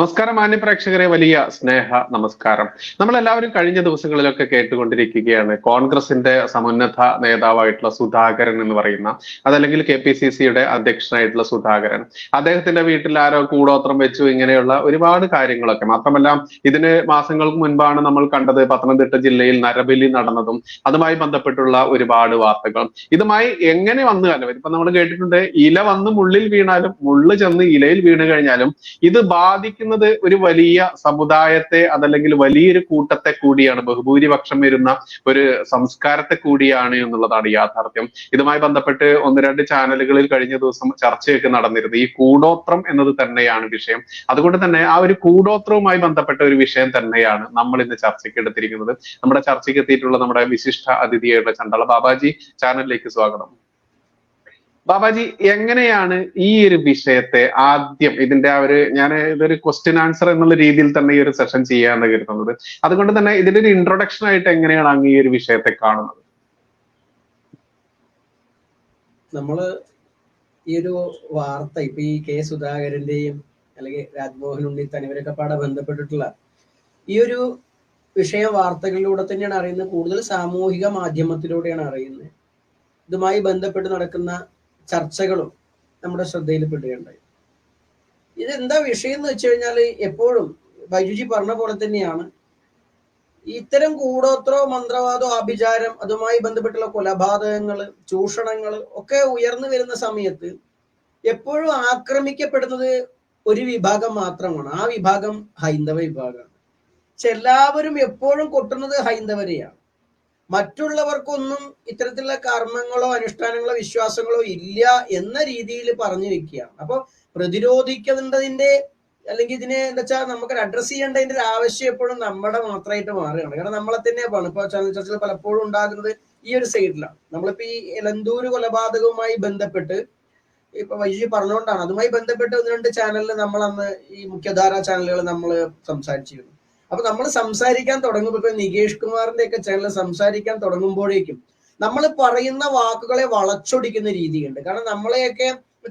നമസ്കാരം മാന്യ പ്രേക്ഷകരെ, വലിയ സ്നേഹ നമസ്കാരം. നമ്മളെല്ലാവരും കഴിഞ്ഞ ദിവസങ്ങളിലൊക്കെ കേട്ടുകൊണ്ടിരിക്കുകയാണ് കോൺഗ്രസിന്റെ സമുന്നത നേതാവായിട്ടുള്ള സുധാകരൻ എന്ന് പറയുന്ന, അതല്ലെങ്കിൽ KPCCയുടെ അധ്യക്ഷനായിട്ടുള്ള സുധാകരൻ, അദ്ദേഹത്തിന്റെ വീട്ടിൽ ആരോ കൂടോത്രം വെച്ചു, ഇങ്ങനെയുള്ള ഒരുപാട് കാര്യങ്ങളൊക്കെ. മാത്രമല്ല, ഇതിന് മാസങ്ങൾക്ക് മുൻപാണ് നമ്മൾ കണ്ടത് പത്തനംതിട്ട ജില്ലയിൽ നരബലി നടന്നതും അതുമായി ബന്ധപ്പെട്ടുള്ള ഒരുപാട് വാർത്തകൾ. ഇതുമായി എങ്ങനെ വന്നു കാരണം ഇപ്പൊ നമ്മൾ കേട്ടിട്ടുണ്ട്, ഇല വന്ന് മുള്ളിൽ വീണാലും മുള്ള് ചെന്ന് ഇലയിൽ വീണ് കഴിഞ്ഞാലും ഇത് ബാധിക്കുന്നത് ഒരു വലിയ സമുദായത്തെ, അതല്ലെങ്കിൽ വലിയൊരു കൂട്ടത്തെ കൂടിയാണ്, ബഹുഭൂരിപക്ഷം വരുന്ന ഒരു സംസ്കാരത്തെ കൂടിയാണ് എന്നുള്ളതാണ് യാഥാർത്ഥ്യം. ഇതുമായി ബന്ധപ്പെട്ട് ഒന്ന് രണ്ട് ചാനലുകളിൽ കഴിഞ്ഞ ദിവസം ചർച്ചയൊക്കെ നടന്നിരുന്നു. ഈ കൂടോത്രം എന്നത് തന്നെയാണ് വിഷയം. അതുകൊണ്ട് തന്നെ ആ ഒരു കൂടോത്രവുമായി ബന്ധപ്പെട്ട ഒരു വിഷയം തന്നെയാണ് നമ്മൾ ഇന്ന് ചർച്ചയ്ക്ക് എടുത്തിരിക്കുന്നത്. നമ്മുടെ ചർച്ചയ്ക്ക് എത്തിയിട്ടുള്ള നമ്മുടെ വിശിഷ്ട അതിഥിയായിട്ടുള്ള ചണ്ടാള ബാബാജി, ചാനലിലേക്ക് സ്വാഗതം. ബാബാജി, എങ്ങനെയാണ് ഈ ഒരു വിഷയത്തെ ആദ്യം ഇതിന്റെ ഇതൊരു ക്വസ്റ്റ്യൻ ആൻസർ എന്നുള്ള രീതിയിൽ തന്നെ ഈ ഒരു സെഷൻ ചെയ്യാന്ന് കരുതുന്നത്. അതുകൊണ്ട് തന്നെ ഇതിന്റെ ഒരു ഇൻട്രൊഡക്ഷൻ ആയിട്ട് എങ്ങനെയാണ് അങ്ങ് ഈ ഒരു വിഷയത്തെ കാണുന്നത്? നമ്മള് ഈ ഒരു വാർത്ത ഇപ്പൊ ഈ K സുധാകരന്റെയും അല്ലെങ്കിൽ രാജ്മോഹൻ ഉണ്ണിത്താൻ ഇവരൊക്കെ പാടെ ബന്ധപ്പെട്ടിട്ടുള്ള ഈ ഒരു വിഷയ വാർത്തകളിലൂടെ തന്നെയാണ് അറിയുന്നത്. കൂടുതൽ സാമൂഹിക മാധ്യമത്തിലൂടെയാണ് അറിയുന്നത്. ഇതുമായി ബന്ധപ്പെട്ട് നടക്കുന്ന ചർച്ചകളും നമ്മുടെ ശ്രദ്ധയിൽപ്പെടുകയുണ്ടായി. ഇതെന്താ വിഷയം എന്ന് വെച്ച് കഴിഞ്ഞാല്, എപ്പോഴും ബൈജുജി പറഞ്ഞ പോലെ തന്നെയാണ്, ഇത്തരം കൂടോത്രോ മന്ത്രവാദോ ആഭിചാരം അതുമായി ബന്ധപ്പെട്ടുള്ള കൊലപാതകങ്ങള്, ചൂഷണങ്ങള് ഒക്കെ ഉയർന്നു വരുന്ന സമയത്ത് എപ്പോഴും ആക്രമിക്കപ്പെടുന്നത് ഒരു വിഭാഗം മാത്രമാണ്. ആ വിഭാഗം ഹൈന്ദവ വിഭാഗമാണ്. പക്ഷെ എല്ലാവരും എപ്പോഴും കൊട്ടുന്നത് ഹൈന്ദവരെയാണ്. മറ്റുള്ളവർക്കൊന്നും ഇത്തരത്തിലുള്ള കർമ്മങ്ങളോ അനുഷ്ഠാനങ്ങളോ വിശ്വാസങ്ങളോ ഇല്ല എന്ന രീതിയിൽ പറഞ്ഞു വെക്കുകയാണ്. അപ്പൊ പ്രതിരോധിക്കേണ്ടതിന്റെ, അല്ലെങ്കിൽ ഇതിനെ എന്താ വെച്ചാൽ നമുക്ക് അഡ്രസ് ചെയ്യേണ്ടതിന്റെ ഒരു ആവശ്യം എപ്പോഴും നമ്മുടെ മാത്രമായിട്ട് മാറുകയാണ്. കാരണം നമ്മളെ തന്നെയാണ് ഇപ്പൊ ചർച്ചകൾ പലപ്പോഴും ഉണ്ടാകുന്നത് ഈ ഒരു സൈഡിലാണ്. നമ്മളിപ്പോ ഈ എലന്തൂര് കൊലപാതകവുമായി ബന്ധപ്പെട്ട് ഇപ്പൊ വൈജി പറഞ്ഞുകൊണ്ടാണ്, അതുമായി ബന്ധപ്പെട്ട് ഒന്ന് രണ്ട് ചാനലിൽ നമ്മൾ അന്ന് ഈ മുഖ്യധാരാ ചാനലുകൾ നമ്മൾ സംസാരിച്ചിരുന്നു. അപ്പൊ നമ്മൾ സംസാരിക്കാൻ തുടങ്ങുമ്പോൾ, ഇപ്പൊ നികേഷ് കുമാറിന്റെ ഒക്കെ ചാനൽ സംസാരിക്കാൻ തുടങ്ങുമ്പോഴേക്കും നമ്മൾ പറയുന്ന വാക്കുകളെ വളച്ചൊടിക്കുന്ന രീതിയുണ്ട്. കാരണം നമ്മളെയൊക്കെ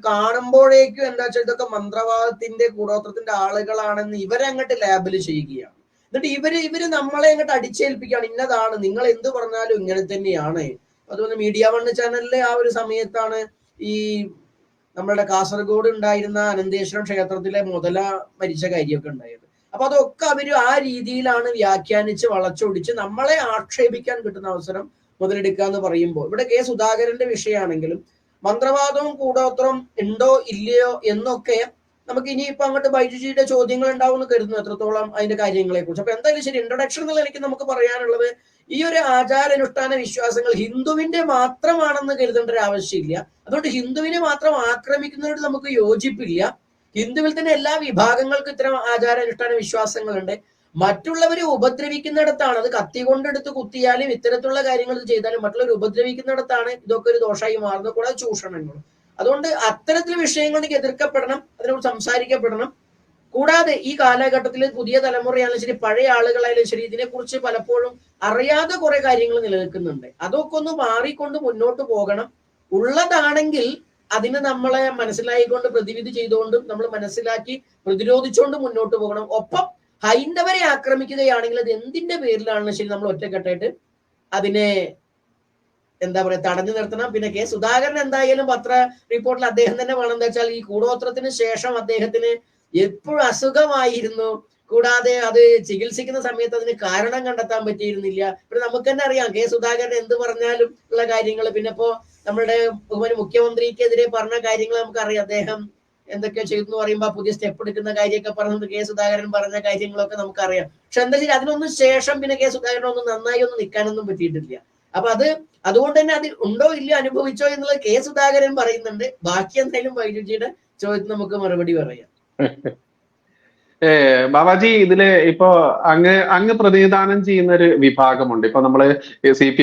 കാണുമ്പോഴേക്കും എന്താ വെച്ചാൽ ഇതൊക്കെ മന്ത്രവാദത്തിന്റെ കൂടോത്രത്തിന്റെ ആളുകളാണെന്ന് ഇവരെ അങ്ങോട്ട് ലാബിൽ ചെയ്യുകയാണ്. എന്നിട്ട് ഇവര് നമ്മളെ അങ്ങോട്ട് അടിച്ചേൽപ്പിക്കുകയാണ്, ഇന്നതാണ്, നിങ്ങൾ എന്ത് പറഞ്ഞാലും ഇങ്ങനെ തന്നെയാണ്. അതുപോലെ മീഡിയ വൺ ചാനലിലെ ആ ഒരു സമയത്താണ് ഈ നമ്മളുടെ കാസർഗോഡ് ഉണ്ടായിരുന്ന അനന്തേശ്വരം ക്ഷേത്രത്തിലെ മുതല മരിച്ച കാര്യമൊക്കെ ഉണ്ടായത്. അപ്പൊ അതൊക്കെ അവര് ആ രീതിയിലാണ് വ്യാഖ്യാനിച്ച് വളച്ചൊടിച്ച് നമ്മളെ ആക്ഷേപിക്കാൻ കിട്ടുന്ന അവസരം മുതലെടുക്കുക എന്ന് പറയുമ്പോൾ, ഇവിടെ K സുധാകരന്റെ വിഷയമാണെങ്കിലും മന്ത്രവാദവും കൂടോത്രവും ഉണ്ടോ ഇല്ലയോ എന്നൊക്കെ നമുക്ക് ഇനിയിപ്പോ അങ്ങോട്ട് ബൈജുജിയുടെ ചോദ്യങ്ങൾ ഉണ്ടാവും എന്ന് കരുതുന്നു, എത്രത്തോളം അതിന്റെ കാര്യങ്ങളെ കുറിച്ച്. അപ്പൊ എന്തായാലും ശരി, ഇൻട്രൊഡക്ഷൻ എന്നുള്ള എനിക്ക് നമുക്ക് പറയാനുള്ളത്, ഈ ഒരു ആചാരാനുഷ്ഠാന വിശ്വാസങ്ങൾ ഹിന്ദുവിന്റെ മാത്രമാണെന്ന് കരുതേണ്ട ഒരു ആവശ്യമില്ല. അതുകൊണ്ട് ഹിന്ദുവിനെ മാത്രം ആക്രമിക്കുന്നതിനോട് നമുക്ക് യോജിപ്പില്ല. ഹിന്ദുവിൽ തന്നെ എല്ലാ വിഭാഗങ്ങൾക്കും ഇത്തരം ആചാരാനുഷ്ഠാന വിശ്വാസങ്ങളുണ്ട്. മറ്റുള്ളവരെ ഉപദ്രവിക്കുന്നിടത്താണ്, അത് കത്തി കൊണ്ടെടുത്ത് കുത്തിയാലും ഇത്തരത്തിലുള്ള കാര്യങ്ങൾ ചെയ്താലും മറ്റുള്ളവർ ഉപദ്രവിക്കുന്നിടത്താണ് ഇതൊക്കെ ഒരു ദോഷമായി മാറുന്നത്, കൂടാതെ ചൂഷണങ്ങളും. അതുകൊണ്ട് അത്തരത്തിലുള്ള വിഷയങ്ങളിലേക്ക് എതിർക്കപ്പെടണം, അതിനോട് സംസാരിക്കപ്പെടണം. കൂടാതെ ഈ കാലഘട്ടത്തിൽ പുതിയ തലമുറയായാലും ശരി, പഴയ ആളുകളായാലും ശരി, ഇതിനെക്കുറിച്ച് പലപ്പോഴും അറിയാതെ കുറെ കാര്യങ്ങൾ നിലനിൽക്കുന്നുണ്ട്. അതൊക്കെ ഒന്ന് മാറിക്കൊണ്ട് മുന്നോട്ട് പോകണം. ഉള്ളതാണെങ്കിൽ അതിനെ നമ്മളെ മനസ്സിലായിക്കൊണ്ട് പ്രതിവിധി ചെയ്തുകൊണ്ടും നമ്മൾ മനസ്സിലാക്കി പ്രതിരോധിച്ചുകൊണ്ട് മുന്നോട്ട് പോകണം. ഒപ്പം ഹൈന്ദവരെ ആക്രമിക്കുകയാണെങ്കിൽ അത് എന്തിന്റെ പേരിലാണെന്ന് ശരി, നമ്മൾ ഒറ്റക്കെട്ടായിട്ട് അതിനെ എന്താ പറയാ തടഞ്ഞു നിർത്തണം. പിന്നെ K സുധാകരൻ എന്തായാലും പത്ര റിപ്പോർട്ടിൽ അദ്ദേഹം തന്നെ വേണം, എന്താ വെച്ചാൽ ഈ കൂടോത്രത്തിന് ശേഷം അദ്ദേഹത്തിന് എപ്പോഴും അസുഖമായിരുന്നു, കൂടാതെ അത് ചികിത്സിക്കുന്ന സമയത്ത് അതിന് കാരണം കണ്ടെത്താൻ പറ്റിയിരുന്നില്ല. പിന്നെ നമുക്ക് തന്നെ അറിയാം K സുധാകരൻ എന്ത് പറഞ്ഞാലും ഉള്ള കാര്യങ്ങൾ. പിന്നെ ഇപ്പോ നമ്മളുടെ മുഖ്യമന്ത്രിക്കെതിരെ പറഞ്ഞ കാര്യങ്ങൾ നമുക്കറിയാം, അദ്ദേഹം എന്തൊക്കെ ചെയ്തു എന്ന് പറയുമ്പോൾ പുതിയ സ്റ്റെപ്പ് എടുക്കുന്ന കാര്യമൊക്കെ പറഞ്ഞത് K സുധാകരൻ പറഞ്ഞ കാര്യങ്ങളൊക്കെ നമുക്കറിയാം. പക്ഷെ എന്താ ശരി, അതിനൊന്നും ശേഷം പിന്നെ K സുധാകരൻ ഒന്നും നന്നായി ഒന്നും നിൽക്കാനൊന്നും പറ്റിയിട്ടില്ല. അപ്പൊ അതുകൊണ്ട് തന്നെ അത് ഉണ്ടോ ഇല്ലയോ അനുഭവിച്ചോ എന്നുള്ളത് K സുധാകരൻ പറയുന്നുണ്ട്. ബാക്കി എന്തായാലും ബൈജുജിയുടെ ചോദ്യത്തിന് നമുക്ക് മറുപടി പറയാം. ബാബാജി, ഇതില് ഇപ്പോ അങ്ങ് പ്രതിനിധാനം ചെയ്യുന്ന ഒരു വിഭാഗമുണ്ട്. ഇപ്പൊ നമ്മള് സി പി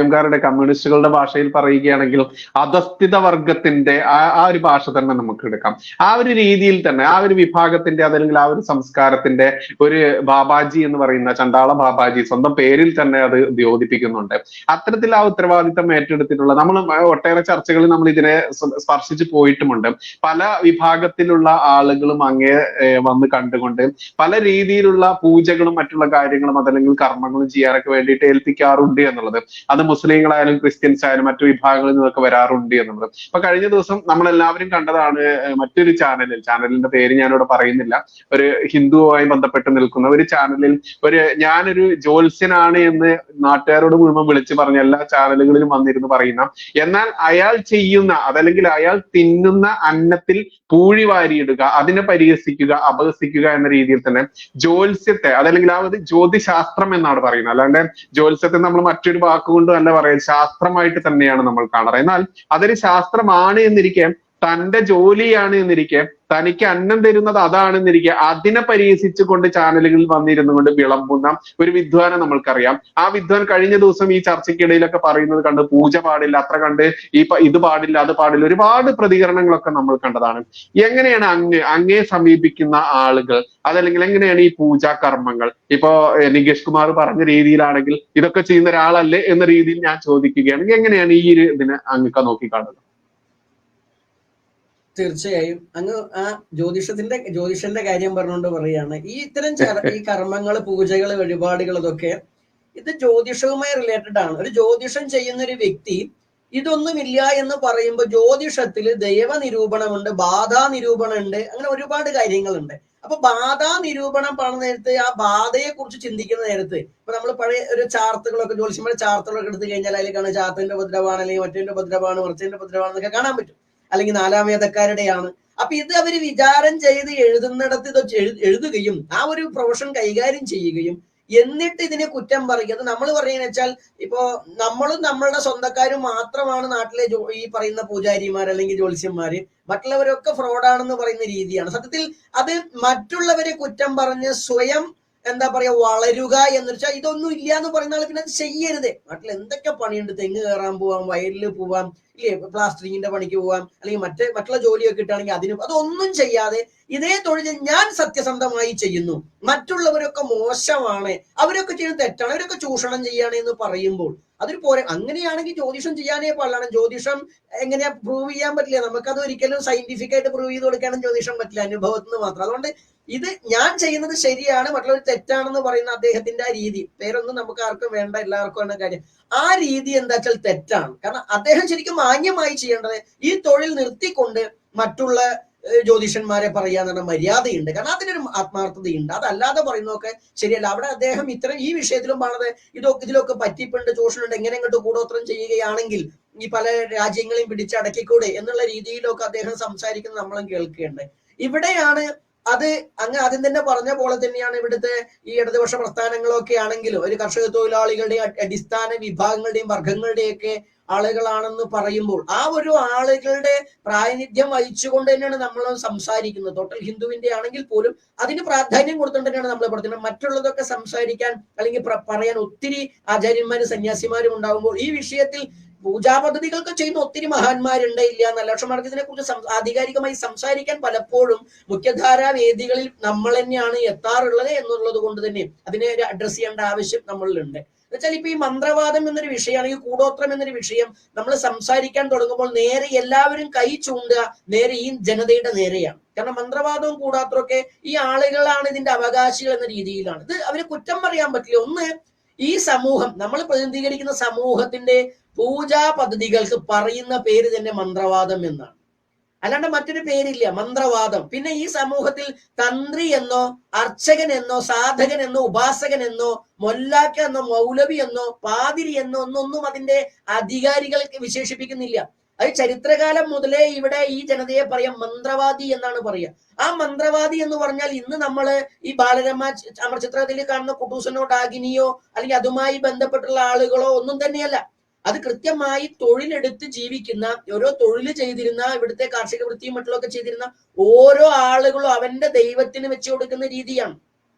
എംകാരുടെ കമ്മ്യൂണിസ്റ്റുകളുടെ ഭാഷയിൽ പറയുകയാണെങ്കിൽ അധസ്ഥിത വർഗത്തിന്റെ ആ ഒരു ഭാഷ തന്നെ നമുക്ക് എടുക്കാം. ആ ഒരു രീതിയിൽ തന്നെ ആ ഒരു വിഭാഗത്തിന്റെ, അതല്ലെങ്കിൽ ആ ഒരു സംസ്കാരത്തിന്റെ ഒരു ബാബാജി എന്ന് പറയുന്ന ചണ്ടാള ബാബാജി സ്വന്തം പേരിൽ തന്നെ അത് ദ്യോതിപ്പിക്കുന്നുണ്ട്. അത്തരത്തിൽ ആ ഉത്തരവാദിത്തം ഏറ്റെടുത്തിട്ടുള്ള നമ്മൾ ഒട്ടേറെ ചർച്ചകളിൽ നമ്മൾ ഇതിനെ സ്പർശിച്ചു പോയിട്ടുമുണ്ട്. പല വിഭാഗത്തിലുള്ള ആളുകളും അങ്ങേ വന്ന് കണ്ടുകൊണ്ട് പല രീതിയിലുള്ള പൂജകളും മറ്റുള്ള കാര്യങ്ങളും അതല്ലെങ്കിൽ കർമ്മങ്ങളും ചെയ്യാനൊക്കെ വേണ്ടിയിട്ട് ഏൽപ്പിക്കാറുണ്ട് എന്നുള്ളത്. അത് മുസ്ലിങ്ങളായാലും ക്രിസ്ത്യൻസ് ആയാലും മറ്റു വിഭാഗങ്ങളിൽ നിന്നൊക്കെ വരാറുണ്ട് എന്നുള്ളത്. അപ്പൊ കഴിഞ്ഞ ദിവസം നമ്മളെല്ലാവരും കണ്ടതാണ് മറ്റൊരു ചാനലിന്റെ പേര് ഞാനിവിടെ പറയുന്നില്ല, ഒരു ഹിന്ദുവുമായി ബന്ധപ്പെട്ട് നിൽക്കുന്ന ഒരു ചാനലിൽ ഞാനൊരു ജ്യോത്സ്യനാണ് എന്ന് നാട്ടുകാരോട് മുഴുവൻ വിളിച്ചു പറഞ്ഞ എല്ലാ ചാനലുകളിലും വന്നിരുന്നു പറയുന്ന, എന്നാൽ അയാൾ ചെയ്യുന്ന അതല്ലെങ്കിൽ അയാൾ തിന്നുന്ന അന്നത്തിൽ പൂഴി വാരിയിടുക, അതിനെ പരിഹസിക്കുക, അപഹസിക്കുക എന്ന രീതിയിൽ തന്നെ ജ്യോത്സ്യത്തെ അതല്ലെങ്കിൽ ആ ഒരു ജ്യോതിശാസ്ത്രം എന്നാണ് പറയുന്നത്. അല്ലാണ്ട് ജ്യോത്സ്യത്തെ നമ്മൾ മറ്റൊരു വാക്കുകൊണ്ടും അല്ല പറയുന്നത്, ശാസ്ത്രമായിട്ട് തന്നെയാണ് നമ്മൾ കാണാറ്. എന്നാൽ അതൊരു ശാസ്ത്രമാണ് എന്നിരിക്കെ, തന്റെ ജോലിയാണ് എന്നിരിക്കെ, തനിക്ക് അന്നം തരുന്നത് അതാണെന്നിരിക്കെ, അതിനെ പരിഹസിച്ചുകൊണ്ട് ചാനലുകളിൽ വന്നിരുന്നു കൊണ്ട് വിളമ്പുന്ന ഒരു വിദ്വാനെ നമ്മൾക്കറിയാം. ആ വിദ്വാൻ കഴിഞ്ഞ ദിവസം ഈ ചർച്ചയ്ക്കിടയിലൊക്കെ പറയുന്നത് കണ്ട് പൂജ പാടില്ല, അത്ര കണ്ട് ഇത് പാടില്ല, അത് പാടില്ല, ഒരുപാട് പ്രതികരണങ്ങളൊക്കെ നമ്മൾ കണ്ടതാണ്. എങ്ങനെയാണ് അങ്ങേ സമീപിക്കുന്ന ആളുകൾ, അതല്ലെങ്കിൽ എങ്ങനെയാണ് ഈ പൂജാ കർമ്മങ്ങൾ, ഇപ്പോ നികേഷ് കുമാർ പറഞ്ഞ രീതിയിലാണെങ്കിൽ ഇതൊക്കെ ചെയ്യുന്ന ഒരാളല്ലേ എന്ന രീതിയിൽ ഞാൻ ചോദിക്കുകയാണെങ്കിൽ എങ്ങനെയാണ് ഈ ഒരു ഇതിനെ അങ്ങൊക്കെ നോക്കിക്കാണുന്നത്? തീർച്ചയായും അങ്ങ് ആ ജ്യോതിഷന്റെ കാര്യം പറഞ്ഞുകൊണ്ട് പറയാണ്, ഈ ഇത്തരം ഈ കർമ്മങ്ങൾ, പൂജകൾ, വഴിപാടുകൾ, ഇതൊക്കെ ഇത് ജ്യോതിഷവുമായി റിലേറ്റഡ് ആണ്. ഒരു ജ്യോതിഷം ചെയ്യുന്ന ഒരു വ്യക്തി ഇതൊന്നുമില്ല എന്ന് പറയുമ്പോൾ ജ്യോതിഷത്തില് ദൈവ നിരൂപണമുണ്ട്, ബാധാ നിരൂപണമുണ്ട്, അങ്ങനെ ഒരുപാട് കാര്യങ്ങളുണ്ട്. അപ്പൊ ബാധാ നിരൂപണം പറഞ്ഞ നേരത്ത് ആ ബാധയെ കുറിച്ച് ചിന്തിക്കുന്ന നേരത്ത് ഇപ്പൊ നമ്മൾ പഴയ ഒരു ചാർത്തുകളൊക്കെ, ജ്യോതിഷന്മാരുടെ ചാർത്തുകളൊക്കെ എടുത്തു കഴിഞ്ഞാൽ അതിൽ കാണാൻ ചാത്തന്റെ ഉപദ്രവമാണ്, അല്ലെങ്കിൽ മറ്റേന്റെ ഉപദ്രവമാണ്, മറിച്ചതിന്റെ ഉപദ്രവമാണെന്നൊക്കെ കാണാൻ പറ്റും, അല്ലെങ്കിൽ നാലാം വേദക്കാരുടെയാണ്. അപ്പൊ ഇത് അവര് വിചാരം ചെയ്ത് എഴുതുന്നിടത്ത് ഇത് എഴുതുകയും ആ ഒരു പ്രൊഫഷൻ കൈകാര്യം ചെയ്യുകയും എന്നിട്ട് ഇതിനെ കുറ്റം പറയുന്നത് നമ്മൾ പറയുന്നത് വെച്ചാൽ, ഇപ്പോ നമ്മളും നമ്മളുടെ സ്വന്തക്കാരും മാത്രമാണ് നാട്ടിലെ ഈ പറയുന്ന പൂജാരിമാർ അല്ലെങ്കിൽ ജ്യോത്സ്യന്മാര്, മറ്റുള്ളവരൊക്കെ ഫ്രോഡാണെന്ന് പറയുന്ന രീതിയാണ്. സത്യത്തിൽ അത് മറ്റുള്ളവരെ കുറ്റം പറഞ്ഞ് സ്വയം എന്താ പറയാ വളരുക എന്ന് വെച്ചാൽ, ഇതൊന്നും ഇല്ല എന്ന് പറയുന്ന ആൾ പിന്നെ അത് ചെയ്യരുത്. നാട്ടിൽ എന്തൊക്കെ പണിയുണ്ട്, തെങ്ങ് കയറാൻ പോവാം, വയലിൽ പോവാം, ഇല്ലേ, പ്ലാസ്റ്ററിങ്ങിന്റെ പണിക്ക് പോവാം, അല്ലെങ്കിൽ മറ്റുള്ള ജോലിയൊക്കെ കിട്ടുകയാണെങ്കിൽ അതിനും, അതൊന്നും ചെയ്യാതെ ഇതേ തൊഴിൽ ഞാൻ സത്യസന്ധമായി ചെയ്യുന്നു, മറ്റുള്ളവരൊക്കെ മോശമാണ്, അവരൊക്കെ ചെയ്യുന്നത് തെറ്റാണ്, അവരൊക്കെ ചൂഷണം ചെയ്യാണ് എന്ന് പറയുമ്പോൾ അതൊരു പോരെ. അങ്ങനെയാണെങ്കിൽ ജ്യോതിഷം ചെയ്യാനേ പാടില്ലാണ്. ജ്യോതിഷം എങ്ങനെയാ പ്രൂവ് ചെയ്യാൻ പറ്റില്ല, നമുക്കത് ഒരിക്കലും സയന്റിഫിക് ആയിട്ട് പ്രൂവ് ചെയ്ത് കൊടുക്കാനും ജ്യോതിഷം പറ്റില്ല, അനുഭവത്തിൽ നിന്ന് മാത്രം. അതുകൊണ്ട് ഇത് ഞാൻ ചെയ്യുന്നത് ശരിയാണ്, മറ്റുള്ളവർ തെറ്റാണെന്ന് പറയുന്ന അദ്ദേഹത്തിന്റെ ആ രീതി, പേരൊന്നും നമുക്ക് ആർക്കും വേണ്ട, എല്ലാവർക്കും ആണ് കാര്യം, ആ രീതി എന്താ വെച്ചാൽ തെറ്റാണ്. കാരണം അദ്ദേഹം ശരിക്കും മാന്യമായി ചെയ്യേണ്ടത് ഈ തൊഴിൽ നിർത്തിക്കൊണ്ട് മറ്റുള്ള ജ്യോതിഷന്മാരെ പറയാന്നുള്ള മര്യാദയുണ്ട്, കാരണം അതിനൊരു ആത്മാർത്ഥതയുണ്ട്. അതല്ലാതെ പറയുന്നതൊക്കെ ശരിയല്ല. അവിടെ അദ്ദേഹം ഈ വിഷയത്തിലും പറഞ്ഞത് ഇതിലൊക്കെ പറ്റിപ്പുണ്ട്, ചൂഷണുണ്ട്, എങ്ങനെ ഇങ്ങോട്ട് കൂടോത്രം ചെയ്യുകയാണെങ്കിൽ ഈ പല രാജ്യങ്ങളെയും പിടിച്ചടക്കിക്കൂടെ എന്നുള്ള രീതിയിലൊക്കെ അദ്ദേഹം സംസാരിക്കുന്നത് നമ്മളും കേൾക്കേണ്ടത്. ഇവിടെയാണ് അത് അങ്ങ് ആദ്യം തന്നെ പറഞ്ഞ പോലെ തന്നെയാണ് ഇവിടുത്തെ ഈ ഇടതുപക്ഷ പ്രസ്ഥാനങ്ങളൊക്കെ ആണെങ്കിലും ഒരു കർഷക തൊഴിലാളികളുടെയും അടിസ്ഥാന വിഭാഗങ്ങളുടെയും വർഗങ്ങളുടെയൊക്കെ ആളുകളാണെന്ന് പറയുമ്പോൾ ആ ഒരു ആളുകളുടെ പ്രാതിനിധ്യം വഹിച്ചുകൊണ്ട് തന്നെയാണ് നമ്മൾ സംസാരിക്കുന്നത്. ടോട്ടൽ ഹിന്ദുവിന്റെ ആണെങ്കിൽ പോലും അതിന് പ്രാധാന്യം കൊടുത്തുകൊണ്ട് തന്നെയാണ് നമ്മൾ പഠിക്കുന്നത്. മറ്റുള്ളതൊക്കെ സംസാരിക്കാൻ അല്ലെങ്കിൽ പറയാൻ ഒത്തിരി ആചാര്യന്മാരും സന്യാസിമാരും ഉണ്ടാകുമ്പോൾ ഈ വിഷയത്തിൽ പൂജാ പദ്ധതികളൊക്കെ ചെയ്യുന്ന ഒത്തിരി മഹാന്മാരുണ്ട്, ഇല്ല എന്നല്ല. പക്ഷെ മാർക്ക് ഇതിനെ കുറിച്ച് ആധികാരികമായി സംസാരിക്കാൻ പലപ്പോഴും മുഖ്യധാരാ വേദികളിൽ നമ്മൾ തന്നെയാണ് എത്താറുള്ളത് എന്നുള്ളത് കൊണ്ട് തന്നെ അതിനെ അഡ്രസ് ചെയ്യേണ്ട ആവശ്യം നമ്മളിലുണ്ട്. എന്നുവെച്ചാൽ ഇപ്പൊ ഈ മന്ത്രവാദം എന്നൊരു വിഷയമാണെങ്കിൽ, കൂടോത്രം എന്നൊരു വിഷയം നമ്മൾ സംസാരിക്കാൻ തുടങ്ങുമ്പോൾ നേരെ എല്ലാവരും കൈ ചൂണ്ടുക നേരെ ഈ ജനതയുടെ നേരെയാണ്. കാരണം മന്ത്രവാദവും കൂടാത്രവും ഒക്കെ ഈ ആളുകളാണ് ഇതിന്റെ അവകാശികൾ എന്ന രീതിയിലാണ്. ഇത് അവരെ കുറ്റം പറയാൻ പറ്റില്ല. ഒന്ന്, ഈ സമൂഹം നമ്മൾ പ്രതിനിധീകരിക്കുന്ന സമൂഹത്തിന്റെ പൂജാ പദ്ധതികൾക്ക് പറയുന്ന പേര് തന്നെ മന്ത്രവാദം എന്നാണ്, അല്ലാണ്ട് മറ്റൊരു പേരില്ല, മന്ത്രവാദം. പിന്നെ ഈ സമൂഹത്തിൽ തന്ത്രി എന്നോ അർച്ചകൻ എന്നോ സാധകൻ എന്നോ ഉപാസകൻ എന്നോ മൊല്ലാക്ക എന്നോ മൗലവി എന്നോ പാതിരി എന്നോ ഒന്നും അതിന്റെ അധികാരികൾക്ക് വിശേഷിപ്പിക്കുന്നില്ല. അത് ചരിത്രകാലം മുതലേ ഇവിടെ ഈ ജനതയെ പറയാം മന്ത്രവാദി എന്നാണ് പറയുക. ആ മന്ത്രവാദി എന്ന് പറഞ്ഞാൽ ഇന്ന് നമ്മള് ഈ ബാലരമ അമർചിത്രത്തിൽ കാണുന്ന കുട്ടൂസനോ ഡാഗിനിയോ അല്ലെങ്കിൽ അതുമായി ബന്ധപ്പെട്ടുള്ള ആളുകളോ ഒന്നും തന്നെയല്ല. അത് കൃത്യമായി തൊഴിലെടുത്ത് ജീവിക്കുന്ന, ഓരോ തൊഴിൽ ചെയ്തിരുന്ന, ഇവിടുത്തെ കാർഷിക വൃത്തിയും മറ്റുള്ളതൊക്കെ ചെയ്തിരുന്ന ഓരോ ആളുകളും അവന്റെ ദൈവത്തിന് വെച്ചു കൊടുക്കുന്ന രീതിയാണ്.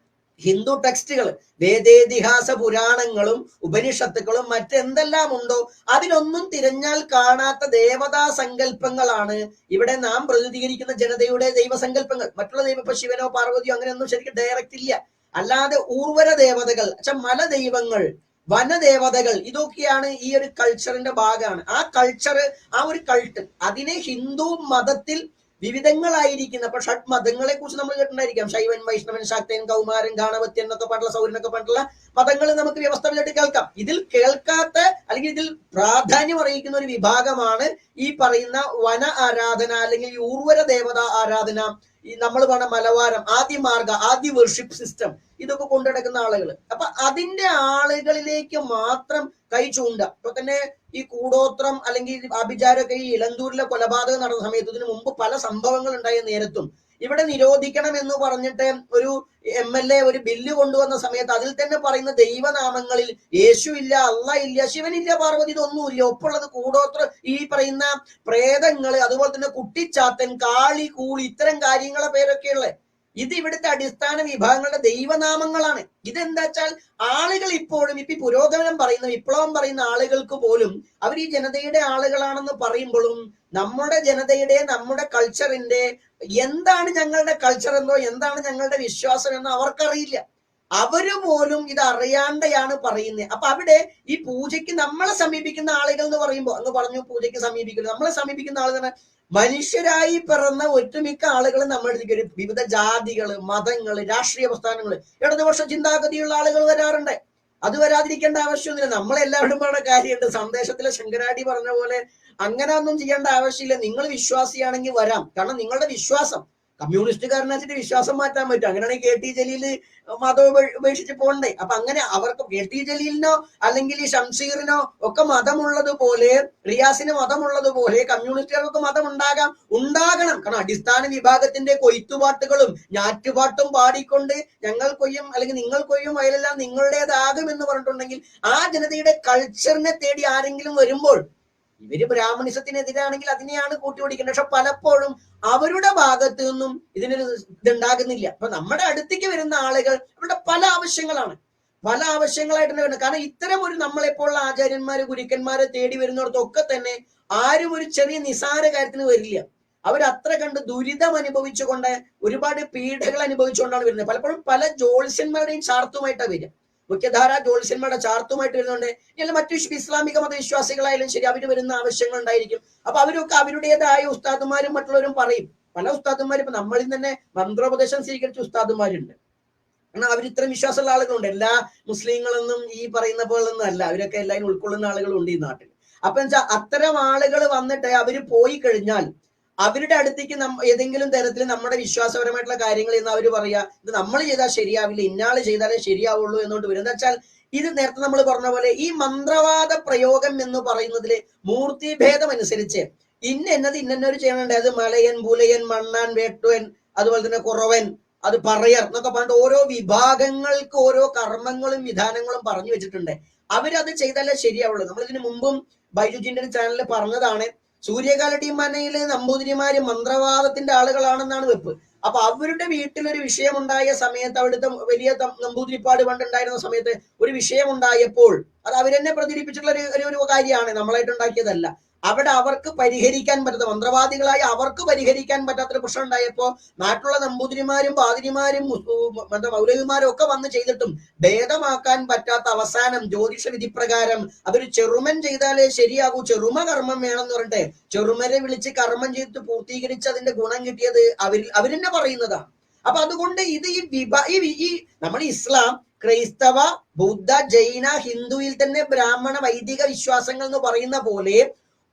ഹിന്ദു ടെക്സ്റ്റുകൾ, വേദേതിഹാസ പുരാണങ്ങളും ഉപനിഷത്തുക്കളും മറ്റെന്തെല്ലാം ഉണ്ടോ അതിലൊന്നും തിരഞ്ഞാൽ കാണാത്ത ദേവതാ സങ്കല്പങ്ങളാണ് ഇവിടെ നാം പ്രതിനിധീകരിക്കുന്ന ജനതയുടെ ദൈവസങ്കല്പങ്ങൾ. മറ്റുള്ള ദൈവം, ഇപ്പൊ ശിവനോ പാർവതിയോ അങ്ങനെയൊന്നും ശരിക്കും ഡയറക്റ്റ് ഇല്ല. അല്ലാതെ ഊർവര ദേവതകൾ, മലദൈവങ്ങൾ, വനദേവതകൾ, ഇതൊക്കെയാണ് ഈ ഒരു കൾച്ചറിന്റെ ഭാഗമാണ്. ആ കൾച്ചർ, ആ ഒരു കൾട്ട്, അതിനെ ഹിന്ദു മതത്തിൽ വിവിധങ്ങളായിരിക്കുന്ന, അപ്പൊ ഷഡ് മതങ്ങളെ കുറിച്ച് നമ്മൾ കേട്ടിട്ടുണ്ടായിരിക്കാം. ശൈവൻ, വൈഷ്ണവൻ, ശാക്തൻ, കൗമാരൻ, ഗാണവത്യൻ എന്നൊക്കെ പറഞ്ഞിട്ടുള്ള, സൗരൻ എന്നൊക്കെ പറഞ്ഞിട്ടുള്ള മതങ്ങൾ നമുക്ക് വ്യവസ്ഥകളിലായിട്ട് കേൾക്കാം. ഇതിൽ കേൾക്കാത്ത അല്ലെങ്കിൽ ഇതിൽ പ്രാധാന്യം അറിയിക്കുന്ന ഒരു വിഭാഗമാണ് ഈ പറയുന്ന വന ആരാധന അല്ലെങ്കിൽ ഈ ഊർവര ദേവത ആരാധന, ഈ നമ്മൾ പറഞ്ഞ മലവാരം, ആദിമാർഗ, ആദി വർഷിപ്പ് സിസ്റ്റം, ഇതൊക്കെ കൊണ്ടുനടക്കുന്ന ആളുകൾ. അപ്പൊ അതിന്റെ ആളുകളിലേക്ക് മാത്രം കൈ ചൂണ്ട. ഇപ്പൊ തന്നെ ഈ കൂടോത്രം അല്ലെങ്കിൽ ആഭിചാരമൊക്കെ ഈ ഇലന്തൂരിലെ കൊലപാതകം നടന്ന സമയത്ത്, ഇതിനു മുമ്പ് പല സംഭവങ്ങൾ ഉണ്ടായ നേരത്തും ഇവിടെ നിരോധിക്കണം എന്ന് പറഞ്ഞിട്ട് ഒരു MLA ഒരു ബില്ല് കൊണ്ടുവന്ന സമയത്ത് അതിൽ തന്നെ പറയുന്ന ദൈവനാമങ്ങളിൽ യേശു ഇല്ല, അല്ല ഇല്ല, ശിവനില്ല, പാർവതി, ഇതൊന്നുമില്ല. ഒപ്പുള്ളത് കൂടോത്രം, ഈ പറയുന്ന പ്രേതങ്ങള്, അതുപോലെ തന്നെ കുട്ടിച്ചാത്തൻ, കാളി, കൂളി, ഇത്തരം കാര്യങ്ങളെ പേരൊക്കെയുള്ള ഇത് ഇവിടുത്തെ അടിസ്ഥാന വിഭാഗങ്ങളുടെ ദൈവനാമങ്ങളാണ്. ഇതെന്താ വെച്ചാൽ ആളുകൾ ഇപ്പോഴും ഇപ്പൊ പുരോഗമനം പറയുന്ന, വിപ്ലവം പറയുന്ന ആളുകൾക്ക് പോലും അവർ ഈ ജനതയുടെ ആളുകളാണെന്ന് പറയുമ്പോഴും നമ്മുടെ ജനതയുടെ, നമ്മുടെ കൾച്ചറിന്റെ എന്താണ് ഞങ്ങളുടെ കൾച്ചർ എന്നോ എന്താണ് ഞങ്ങളുടെ വിശ്വാസം എന്നോ അവർക്കറിയില്ല. അവര് പോലും ഇത് അറിയാണ്ടെയാണ് പറയുന്നത്. അപ്പൊ അവിടെ ഈ പൂജയ്ക്ക് നമ്മളെ സമീപിക്കുന്ന ആളുകൾ എന്ന് പറയുമ്പോൾ, അങ്ങ് പറഞ്ഞു പൂജയ്ക്ക് സമീപിക്കുന്നത്, നമ്മളെ സമീപിക്കുന്ന ആളുകൾ മനുഷ്യരായി പിറന്ന ഒട്ടുമിക്ക ആളുകൾ നമ്മുടെ വിവിധ ജാതികള്, മതങ്ങള്, രാഷ്ട്രീയ പ്രസ്ഥാനങ്ങള്, ഇടതുപക്ഷ ചിന്താഗതിയുള്ള ആളുകൾ വരാറുണ്ട്. അത് വരാതിരിക്കേണ്ട ആവശ്യമൊന്നുമില്ല. നമ്മളെല്ലാവരും പറഞ്ഞ കാര്യമുണ്ട്, സന്ദേശത്തിലെ ശങ്കരാടി പറഞ്ഞ പോലെ അങ്ങനെ ഒന്നും ചെയ്യേണ്ട ആവശ്യമില്ല. നിങ്ങൾ വിശ്വാസിയാണെങ്കിൽ വരാം. കാരണം നിങ്ങളുടെ വിശ്വാസം, കമ്മ്യൂണിസ്റ്റുകാരനെ വിശ്വാസം മാറ്റാൻ പറ്റും. അങ്ങനെയാണെങ്കിൽ KT ജലീൽ മതം ഉപേക്ഷിച്ച് പോകണ്ടേ? അപ്പൊ അങ്ങനെ അവർക്ക് KT ജലീലിനോ അല്ലെങ്കിൽ ഈ ഷംസീറിനോ ഒക്കെ മതമുള്ളതുപോലെ, റിയാസിന് മതമുള്ളതുപോലെ കമ്മ്യൂണിസ്റ്റുകാർക്ക് മതം ഉണ്ടാകണം. കാരണം അടിസ്ഥാന വിഭാഗത്തിന്റെ കൊയ്ത്തുപാട്ടുകളും ഞാറ്റുപാട്ടും പാടിക്കൊണ്ട് ഞങ്ങൾ കൊയ്യും അല്ലെങ്കിൽ നിങ്ങൾ കൊയ്യും വയലെല്ലാം നിങ്ങളുടേതാകും എന്ന് പറഞ്ഞിട്ടുണ്ടെങ്കിൽ ആ ജനതയുടെ കൾച്ചറിനെ തേടി ആരെങ്കിലും വരുമ്പോൾ ഇവര് ബ്രാഹ്മണിസത്തിനെതിരാണെങ്കിൽ അതിനെയാണ് കൂട്ടിപിടിക്കുന്നത്. പക്ഷെ പലപ്പോഴും അവരുടെ ഭാഗത്തു നിന്നും ഇതിനൊരു ഇതുണ്ടാകുന്നില്ല. അപ്പൊ നമ്മുടെ അടുത്തേക്ക് വരുന്ന ആളുകൾ അവരുടെ പല ആവശ്യങ്ങളായിട്ട് വരുന്നത്. കാരണം ഇത്തരം ഒരു നമ്മളെപ്പോലുള്ള ആചാര്യന്മാര്, ഗുരുക്കന്മാരെ തേടി വരുന്നിടത്തൊക്കെ തന്നെ ആരും ഒരു ചെറിയ നിസാര കാര്യത്തിന് വരില്ല. അവരത്ര കണ്ട് ദുരിതം അനുഭവിച്ചുകൊണ്ട്, ഒരുപാട് പീഡകൾ അനുഭവിച്ചുകൊണ്ടാണ് വരുന്നത്. പലപ്പോഴും പല ജ്യോത്സ്യന്മാരുടെയും ചാർത്തുമായിട്ടാണ് വരിക. മുഖ്യധാര ജ്യോത്സ്യന്മാരുടെ ചാർത്തുമായിട്ട് വരുന്നുണ്ട്. അല്ലെങ്കിൽ മറ്റു ഇസ്ലാമിക മതവിശ്വാസികളായാലും ശരി, അവർ വരുന്ന ആവശ്യങ്ങൾ ഉണ്ടായിരിക്കും. അപ്പൊ അവരൊക്കെ അവരുടേതായ ഉസ്താദുമാരും മറ്റുള്ളവരും പറയും. പല ഉസ്താദുമാരും ഇപ്പൊ നമ്മളിൽ തന്നെ മന്ത്രോപദേശം സ്വീകരിച്ച ഉസ്താദുമാരുണ്ട്. കാരണം അവർ ഇത്തരം വിശ്വാസമുള്ള ആളുകളുണ്ട്. എല്ലാ മുസ്ലിങ്ങളൊന്നും ഈ പറയുന്ന പോലൊന്നും അല്ല, അവരൊക്കെ എല്ലാവരും ഉൾക്കൊള്ളുന്ന ആളുകളുണ്ട് ഈ നാട്ടിൽ. അപ്പൊ വെച്ചാൽ അത്തരം ആളുകൾ വന്നിട്ട് അവര് പോയി കഴിഞ്ഞാൽ അവരുടെ അടുത്തേക്ക് ഏതെങ്കിലും തരത്തിൽ നമ്മുടെ വിശ്വാസപരമായിട്ടുള്ള കാര്യങ്ങൾ എന്ന് അവർ പറയാ, ഇത് നമ്മൾ ചെയ്താൽ ശരിയാവില്ല, ഇന്നാള് ചെയ്താലേ ശരിയാവുള്ളൂ എന്നുകൊണ്ട് വരും. എന്താ വെച്ചാൽ ഇത് നേരത്തെ നമ്മൾ പറഞ്ഞ പോലെ ഈ മന്ത്രവാദ പ്രയോഗം എന്ന് പറയുന്നതില് മൂർത്തിഭേദം അനുസരിച്ച് ഇന്നത് ഇന്നൊരു ചെയ്യണുണ്ട്. അത് മലയൻ, പുലയൻ, മണ്ണാൻ, വേട്ടുവൻ, അതുപോലെ തന്നെ കുറവൻ, അത് പറയർ എന്നൊക്കെ പറഞ്ഞിട്ട് ഓരോ വിഭാഗങ്ങൾക്ക് ഓരോ കർമ്മങ്ങളും വിധാനങ്ങളും പറഞ്ഞു വെച്ചിട്ടുണ്ട്. അവരത് ചെയ്താലേ ശരിയാവുള്ളൂ. നമ്മൾ ഇതിനു മുമ്പും ബൈജുജിന്റെ ചാനലിൽ പറഞ്ഞതാണ്, സൂര്യകാലടി മനയിലെ നമ്പൂതിരിമാര് മന്ത്രവാദത്തിന്റെ ആളുകളാണെന്നാണ് വെപ്പ്. അപ്പൊ അവരുടെ വീട്ടിലൊരു വിഷയമുണ്ടായ സമയത്ത്, അവിടുത്തെ വലിയ നമ്പൂതിരിപ്പാട് പണ്ടുണ്ടായിരുന്ന സമയത്ത് ഒരു വിഷയമുണ്ടായപ്പോൾ അത് അവരെന്നെ പ്രചരിപ്പിച്ചിട്ടുള്ള ഒരു കാര്യമാണ്, നമ്മളായിട്ട് ഉണ്ടാക്കിയതല്ല. അവിടെ അവർക്ക് പരിഹരിക്കാൻ പറ്റാത്ത, മന്ത്രവാദികളായി അവർക്ക് പരിഹരിക്കാൻ പറ്റാത്തൊരു പ്രശ്നം ഉണ്ടായപ്പോ നാട്ടിലുള്ള നമ്പൂതിരിമാരും പാതിരിമാരും മൗലവിമാരും ഒക്കെ വന്ന് ചെയ്തിട്ടും ഭേദമാക്കാൻ പറ്റാത്ത അവസാനം ജ്യോതിഷ വിധി പ്രകാരം അവര് ചെറുമൻ ചെയ്താലേ ശരിയാകൂ, ചെറുമ കർമ്മം വേണമെന്ന് പറഞ്ഞിട്ട് ചെറുമരെ വിളിച്ച് കർമ്മം ചെയ്തിട്ട് പൂർത്തീകരിച്ച് അതിന്റെ ഗുണം കിട്ടിയത് അവരെന്നെ പറയുന്നതാണ്. അപ്പൊ അതുകൊണ്ട് ഇത് ഈ നമ്മൾ ഇസ്ലാം, ക്രൈസ്തവ, ബുദ്ധ, ജൈന, ഹിന്ദുവിൽ തന്നെ ബ്രാഹ്മണ വൈദിക വിശ്വാസങ്ങൾ എന്ന് പറയുന്ന പോലെ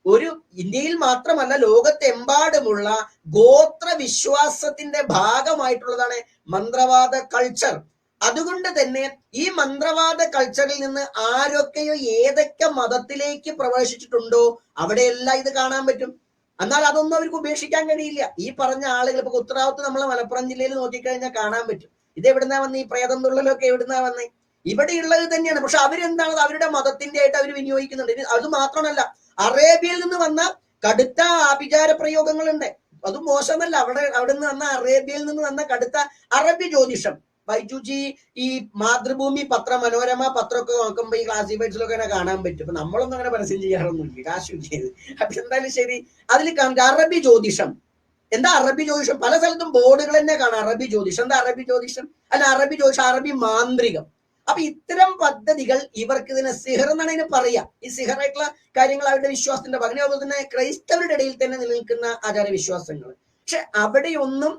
ഒരു ഇന്ത്യയിൽ മാത്രമല്ല ലോകത്തെമ്പാടുമുള്ള ഗോത്ര വിശ്വാസത്തിന്റെ ഭാഗമായിട്ടുള്ളതാണ് മന്ത്രവാദ കൾച്ചർ. അതുകൊണ്ട് തന്നെ ഈ മന്ത്രവാദ കൾച്ചറിൽ നിന്ന് ആരൊക്കെയോ ഏതൊക്കെ മതത്തിലേക്ക് പ്രവേശിച്ചിട്ടുണ്ടോ അവിടെയെല്ലാം ഇത് കാണാൻ പറ്റും. എന്നാൽ അതൊന്നും അവർക്ക് ഉപേക്ഷിക്കാൻ കഴിയില്ല. ഈ പറഞ്ഞ ആളുകൾ ഇപ്പൊ ഉത്തരാവത്ത് നമ്മളെ മലപ്പുറം ജില്ലയിൽ നോക്കിക്കഴിഞ്ഞാൽ കാണാൻ പറ്റും. ഇത് എവിടുന്നാ വന്നേ? ഈ പ്രേതം തുള്ളലൊക്കെ എവിടുന്നാ വന്നേ? ഇവിടെയുള്ളത് തന്നെയാണ്. പക്ഷെ അവരെന്താണ് അവരുടെ മതത്തിന്റെ ആയിട്ട് അവർ വിനിയോഗിക്കുന്നുണ്ട്. അത് മാത്രമല്ല, അറേബ്യയിൽ നിന്ന് വന്ന കടുത്ത ആഭിചാര പ്രയോഗങ്ങളുണ്ട്. അതും മോശമല്ല. അവിടെ നിന്ന് വന്ന അറേബ്യയിൽ നിന്ന് വന്ന കടുത്ത അറബി ജ്യോതിഷം. ബൈജുജി ഈ മാതൃഭൂമി പത്ര, മനോരമ പത്രമൊക്കെ നോക്കുമ്പോ ഈ ക്ലാസിഫൈഡ്സിലൊക്കെ കാണാൻ പറ്റും. അപ്പൊ നമ്മളൊന്നും അങ്ങനെ പരസ്യം ചെയ്യാറൊന്നുമില്ല, കാശ് ചെയ്ത്. അപ്പൊ എന്തായാലും ശരി, അതിൽ അറബി ജ്യോതിഷം. എന്താ അറബി ജ്യോതിഷം? പല സ്ഥലത്തും ബോർഡുകൾ തന്നെ കാണാം അറബി ജ്യോതിഷം. എന്താ അറബി ജ്യോതിഷം? അല്ല, അറബി ജ്യോതിഷം, അറബി മാന്ത്രികം. അപ്പൊ ഇത്തരം പദ്ധതികൾ ഇവർക്ക് ഇതിനെ സിഹർ എന്നാണ് ഇതിന് പറയാ. ഈ സിഹറായിട്ടുള്ള കാര്യങ്ങൾ അവരുടെ വിശ്വാസത്തിന്റെ ഭാഗം. അതുപോലെ തന്നെ ക്രൈസ്തവരുടെ ഇടയിൽ തന്നെ നിലനിൽക്കുന്ന ആചാര വിശ്വാസങ്ങൾ. പക്ഷെ അവിടെയൊന്നും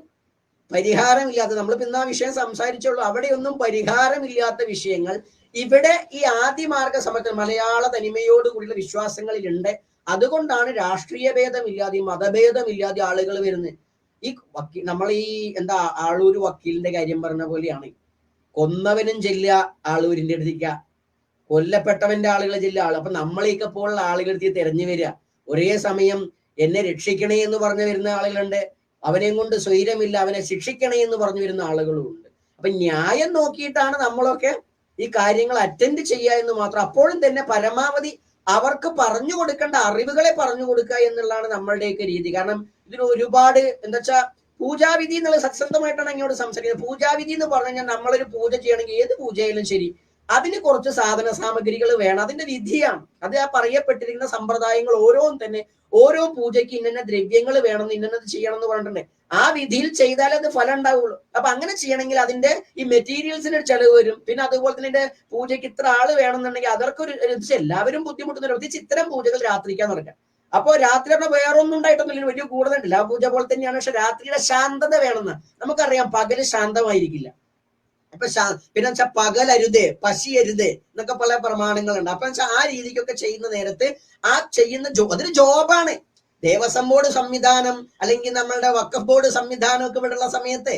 പരിഹാരമില്ലാത്ത, നമ്മളിപ്പോ ഇന്ന് ആ വിഷയം സംസാരിച്ചുള്ളൂ, അവിടെയൊന്നും പരിഹാരമില്ലാത്ത വിഷയങ്ങൾ ഇവിടെ ഈ ആദിമാർഗ സമരത്തിൽ മലയാള തനിമയോടുകൂടിയുള്ള വിശ്വാസങ്ങളിലുണ്ട്. അതുകൊണ്ടാണ് രാഷ്ട്രീയ ഭേദമില്ലാതെ മതഭേദമില്ലാതെ ആളുകൾ വരുന്നത്. ഈ നമ്മൾ ഈ എന്താ ആളൂര് വക്കീലിന്റെ കാര്യം പറഞ്ഞ പോലെയാണ്. കൊന്നവനും ചെല്ലുക ആളൂരിന്റെ അടുത്തേക്ക, കൊല്ലപ്പെട്ടവന്റെ ആളുകൾ ചെല്ലുക ആള്. അപ്പൊ നമ്മളെയൊക്കെ പോലുള്ള ആളുകൾക്ക് തെരഞ്ഞു വരിക. ഒരേ സമയം എന്നെ രക്ഷിക്കണേ എന്ന് പറഞ്ഞു വരുന്ന ആളുകളുണ്ട്, അവനെയും കൊണ്ട് സ്വൈരമില്ല അവനെ ശിക്ഷിക്കണേ എന്ന് പറഞ്ഞു വരുന്ന ആളുകളും ഉണ്ട്. അപ്പൊ ന്യായം നോക്കിയിട്ടാണ് നമ്മളൊക്കെ ഈ കാര്യങ്ങൾ അറ്റൻഡ് ചെയ്യുക എന്ന് മാത്രം. അപ്പോഴും തന്നെ പരമാവധി അവർക്ക് പറഞ്ഞു കൊടുക്കേണ്ട അറിവുകളെ പറഞ്ഞു കൊടുക്കുക എന്നുള്ളതാണ് നമ്മളുടെയൊക്കെ രീതി. കാരണം ഇതിന് ഒരുപാട് എന്താ വെച്ചാൽ പൂജാവിധി എന്നുള്ളത് സത്യസന്ധമായിട്ടാണ് ഇങ്ങോട്ട് സംസാരിക്കുന്നത്. പൂജാവിധി എന്ന് പറഞ്ഞു കഴിഞ്ഞാൽ നമ്മളൊരു പൂജ ചെയ്യണമെങ്കിൽ ഏത് പൂജയിലും ശരി അതിന് കുറച്ച് സാധന സാമഗ്രികൾ വേണം, അതിന്റെ വിധിയാണ് അത്. ആ പറയപ്പെട്ടിരിക്കുന്ന സമ്പ്രദായങ്ങൾ ഓരോന്നും തന്നെ ഓരോ പൂജയ്ക്ക് ഇന്ന ദ്രവ്യങ്ങൾ വേണം, ഇന്നത് ചെയ്യണം എന്ന് പറഞ്ഞിട്ടുണ്ട്. ആ വിധിയിൽ ചെയ്താലേ അത് ഫലം ഉണ്ടാവുള്ളൂ. അപ്പൊ അങ്ങനെ ചെയ്യണമെങ്കിൽ അതിന്റെ ഈ മെറ്റീരിയൽസിന് ചെലവ് വരും. പിന്നെ അതുപോലെ തന്നെ പൂജയ്ക്ക് ഇത്ര ആള് വേണമെന്നുണ്ടെങ്കിൽ അവർക്കൊരു എല്ലാവരും ബുദ്ധിമുട്ടുന്ന പ്രത്യേകിച്ച് ഇത്തരം പൂജകൾ രാത്രിക്കാൻ നടക്കാം. അപ്പോ രാത്രി പറഞ്ഞാൽ വേറൊന്നും ഉണ്ടായിട്ടൊന്നുമില്ല, വലിയ കൂടുതലുണ്ടല്ല, ആ പൂജ പോലെ തന്നെയാണ്. പക്ഷെ രാത്രിയുടെ ശാന്തത വേണമെന്ന് നമുക്കറിയാം. പകല് ശാന്തമായിരിക്കില്ല. അപ്പൊ പിന്നെ വെച്ചാൽ പകലരുതേ പശിയരുതേ എന്നൊക്കെ പല പ്രമാണങ്ങളുണ്ട്. അപ്പൊ വെച്ചാൽ ആ രീതിക്കൊക്കെ ചെയ്യുന്ന നേരത്ത് ആ ചെയ്യുന്ന അതൊരു ജോബാണ്. ദേവസ്വം ബോർഡ് സംവിധാനം അല്ലെങ്കിൽ നമ്മളുടെ വഖഫ് ബോർഡ് സംവിധാനം ഒക്കെ ഇവിടെയുള്ള സമയത്ത്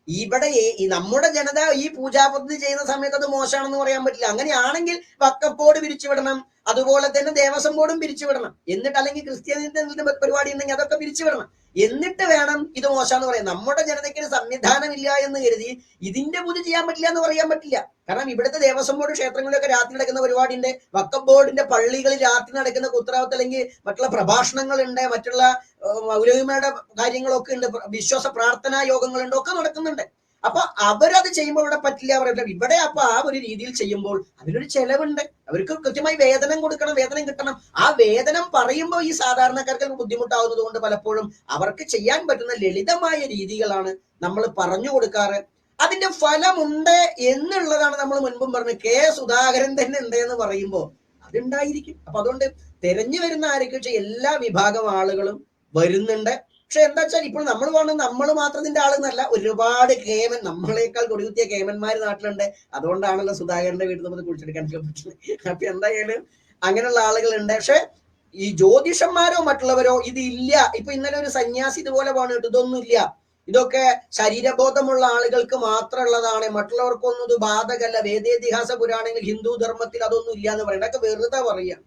ഇവിടെ ഈ നമ്മുടെ ജനത ഈ പൂജാപദ്ധതി ചെയ്യുന്ന സമയത്ത് അത് മോശമാണെന്ന് പറയാൻ പറ്റില്ല. അങ്ങനെയാണെങ്കിൽ വഖഫ് ബോർഡ് പിരിച്ചുവിടണം, അതുപോലെ തന്നെ ദേവസ്വം ബോർഡും പിരിച്ചുവിടണം. എന്നിട്ട് അല്ലെങ്കിൽ ക്രിസ്ത്യാനിന്റെ പരിപാടി ഉണ്ടെങ്കിൽ അതൊക്കെ പിരിച്ചുവിടണം. എന്നിട്ട് വേണം ഇത് മോശമെന്ന് പറയാം. നമ്മുടെ ജനതയ്ക്ക് ഒരു സംവിധാനം ഇല്ല എന്ന് കരുതി ഇതിന്റെ പൂജ ചെയ്യാൻ പറ്റില്ല എന്ന് പറയാൻ പറ്റില്ല. കാരണം ഇവിടുത്തെ ദേവസ്വം ബോർഡ് ക്ഷേത്രങ്ങളിലൊക്കെ രാത്രി നടക്കുന്ന പരിപാടിയുണ്ട്, വഖഫ് ബോർഡിന്റെ പള്ളികളിൽ രാത്രി നടക്കുന്ന ഉത്തരവാദിത്തം അല്ലെങ്കിൽ മറ്റുള്ള പ്രഭാഷണങ്ങളുണ്ട്, മറ്റുള്ള മൗലവിമാരുടെ കാര്യങ്ങളൊക്കെ ഉണ്ട്, വിശ്വാസ പ്രാർത്ഥനാ യോഗങ്ങളുണ്ട്, ഒക്കെ നടക്കുന്നുണ്ട്. അപ്പൊ അവരത് ചെയ്യുമ്പോൾ ഇവിടെ പറ്റില്ല പറയട്ടെ. ഇവിടെ അപ്പൊ ആ ഒരു രീതിയിൽ ചെയ്യുമ്പോൾ അതിനൊരു ചെലവുണ്ട്. അവർക്ക് കൃത്യമായി വേതനം കൊടുക്കണം, വേതനം കിട്ടണം. ആ വേതനം പറയുമ്പോൾ ഈ സാധാരണക്കാർക്ക് ബുദ്ധിമുട്ടാവുന്നത് കൊണ്ട് പലപ്പോഴും അവർക്ക് ചെയ്യാൻ പറ്റുന്ന ലളിതമായ രീതികളാണ് നമ്മൾ പറഞ്ഞു കൊടുക്കാറ്. അതിന്റെ ഫലമുണ്ട് എന്നുള്ളതാണ് നമ്മൾ മുൻപും പറഞ്ഞത്. കെ സുധാകരൻ തന്നെ ഉണ്ട് എന്ന് പറയുമ്പോൾ അതുണ്ടായിരിക്കും. അപ്പൊ അതുകൊണ്ട് തെരഞ്ഞു വരുന്ന ആരൊക്കെ എല്ലാ വിഭാഗം ആളുകളും വരുന്നുണ്ട്. പക്ഷെ എന്താ വെച്ചാൽ ഇപ്പോൾ നമ്മൾ പറഞ്ഞത് നമ്മൾ മാത്രം ഇതിന്റെ ആളെന്നല്ല, ഒരുപാട് കേമൻ, നമ്മളെക്കാൾ കൊടികുത്തിയ കേമന്മാര് നാട്ടിലുണ്ട്. അതുകൊണ്ടാണല്ലോ സുധാകരന്റെ വീട്ടിൽ നമുക്ക് കുഴിച്ചെടുക്കാൻ പറ്റുന്നത്. അപ്പൊ എന്തായാലും അങ്ങനെയുള്ള ആളുകളുണ്ട്. പക്ഷെ ഈ ജ്യോതിഷന്മാരോ മറ്റുള്ളവരോ ഇതില്ല. ഇപ്പൊ ഇന്നലെ ഒരു സന്യാസി ഇതുപോലെ പറഞ്ഞിട്ട് ഇതൊന്നും ഇല്ല, ഇതൊക്കെ ശരീരബോധമുള്ള ആളുകൾക്ക് മാത്രമുള്ളതാണ്, മറ്റുള്ളവർക്കൊന്നും ഇത് ബാധകല്ല, വേദേതിഹാസ പുരാണങ്ങൾ ഹിന്ദു ധർമ്മത്തിൽ അതൊന്നും ഇല്ല എന്ന് പറയുന്നത് അതൊക്കെ വെറുതെ പറയാ.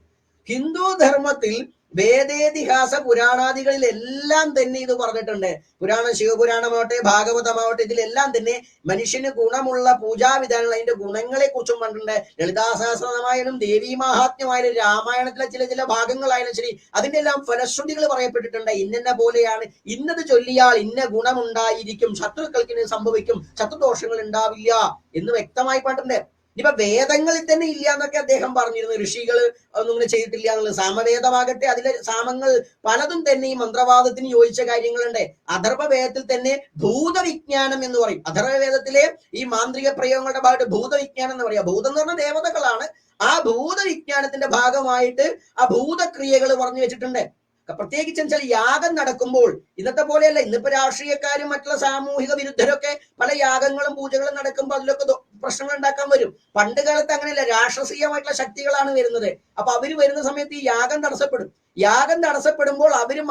ഹിന്ദു ധർമ്മത്തിൽ വേദേതിഹാസ പുരാണാദികളിൽ എല്ലാം തന്നെ ഇത് പറഞ്ഞിട്ടുണ്ട്. പുരാണം, ശിവപുരാണമാവട്ടെ ഭാഗവതമാവട്ടെ, ഇതിലെല്ലാം തന്നെ മനുഷ്യന് ഗുണമുള്ള പൂജാവിധാനങ്ങൾ, അതിന്റെ ഗുണങ്ങളെ കുറിച്ചും പറഞ്ഞിട്ടുണ്ട്. ലളിതാസഹസ്രനാമായാലും ദേവീ മഹാത്മ്യമായാലും രാമായണത്തിലെ ചില ഭാഗങ്ങളായാലും ശരി, അതിന്റെ എല്ലാം ഫലശ്രുതികൾ പറയപ്പെട്ടിട്ടുണ്ട്. ഇന്ന പോലെയാണ്, ഇന്നത് ചൊല്ലിയാൽ ഇന്ന ഗുണമുണ്ടായിരിക്കും, ശത്രുക്കൾക്ക് ഇന്ന് സംഭവിക്കും, ശത്രുദോഷങ്ങൾ ഉണ്ടാവില്ല എന്ന് വ്യക്തമായി പറഞ്ഞിട്ടുണ്ട്. ഇപ്പൊ വേദങ്ങളിൽ തന്നെ ഇല്ല എന്നൊക്കെ അദ്ദേഹം പറഞ്ഞിരുന്നു. ഋഷികൾ ഒന്നും ഇങ്ങനെ ചെയ്തിട്ടില്ല എന്നുള്ളത്. സാമവേദമാകട്ടെ അതിലെ സാമങ്ങൾ പലതും തന്നെ ഈ മന്ത്രവാദത്തിന് യോജിച്ച കാര്യങ്ങളുണ്ട്. അഥർവവേദത്തിൽ തന്നെ ഭൂതവിജ്ഞാനം എന്ന് പറയും. അഥർവവേദത്തിലെ ഈ മാന്ത്രിക പ്രയോഗങ്ങളുടെ ഭാഗത്ത് ഭൂതവിജ്ഞാനം എന്ന് പറയാം. ഭൂതം എന്ന് പറഞ്ഞാൽ ദേവതകളാണ്. ആ ഭൂതവിജ്ഞാനത്തിന്റെ ഭാഗമായിട്ട് ആ ഭൂതക്രിയകൾ പറഞ്ഞു വെച്ചിട്ടുണ്ട്. പ്രത്യേകിച്ച് വെച്ചാൽ യാഗം നടക്കുമ്പോൾ ഇന്നത്തെ പോലെയല്ല. ഇന്നിപ്പോ രാഷ്ട്രീയക്കാരും മറ്റുള്ള സാമൂഹിക വിരുദ്ധരൊക്കെ പല യാഗങ്ങളും പൂജകളും നടക്കുമ്പോൾ അതിലൊക്കെ പ്രശ്നങ്ങൾ ഉണ്ടാക്കാൻ വരും. പണ്ട് കാലത്ത് അങ്ങനെയല്ല, രാഷ്ട്രീയമായിട്ടുള്ള ശക്തികളാണ് വരുന്നത്. അപ്പൊ അവര് വരുന്ന സമയത്ത് ഈ യാഗം തടസ്സപ്പെടും. യാഗം തടസ്സപ്പെടുമ്പോൾ അവര്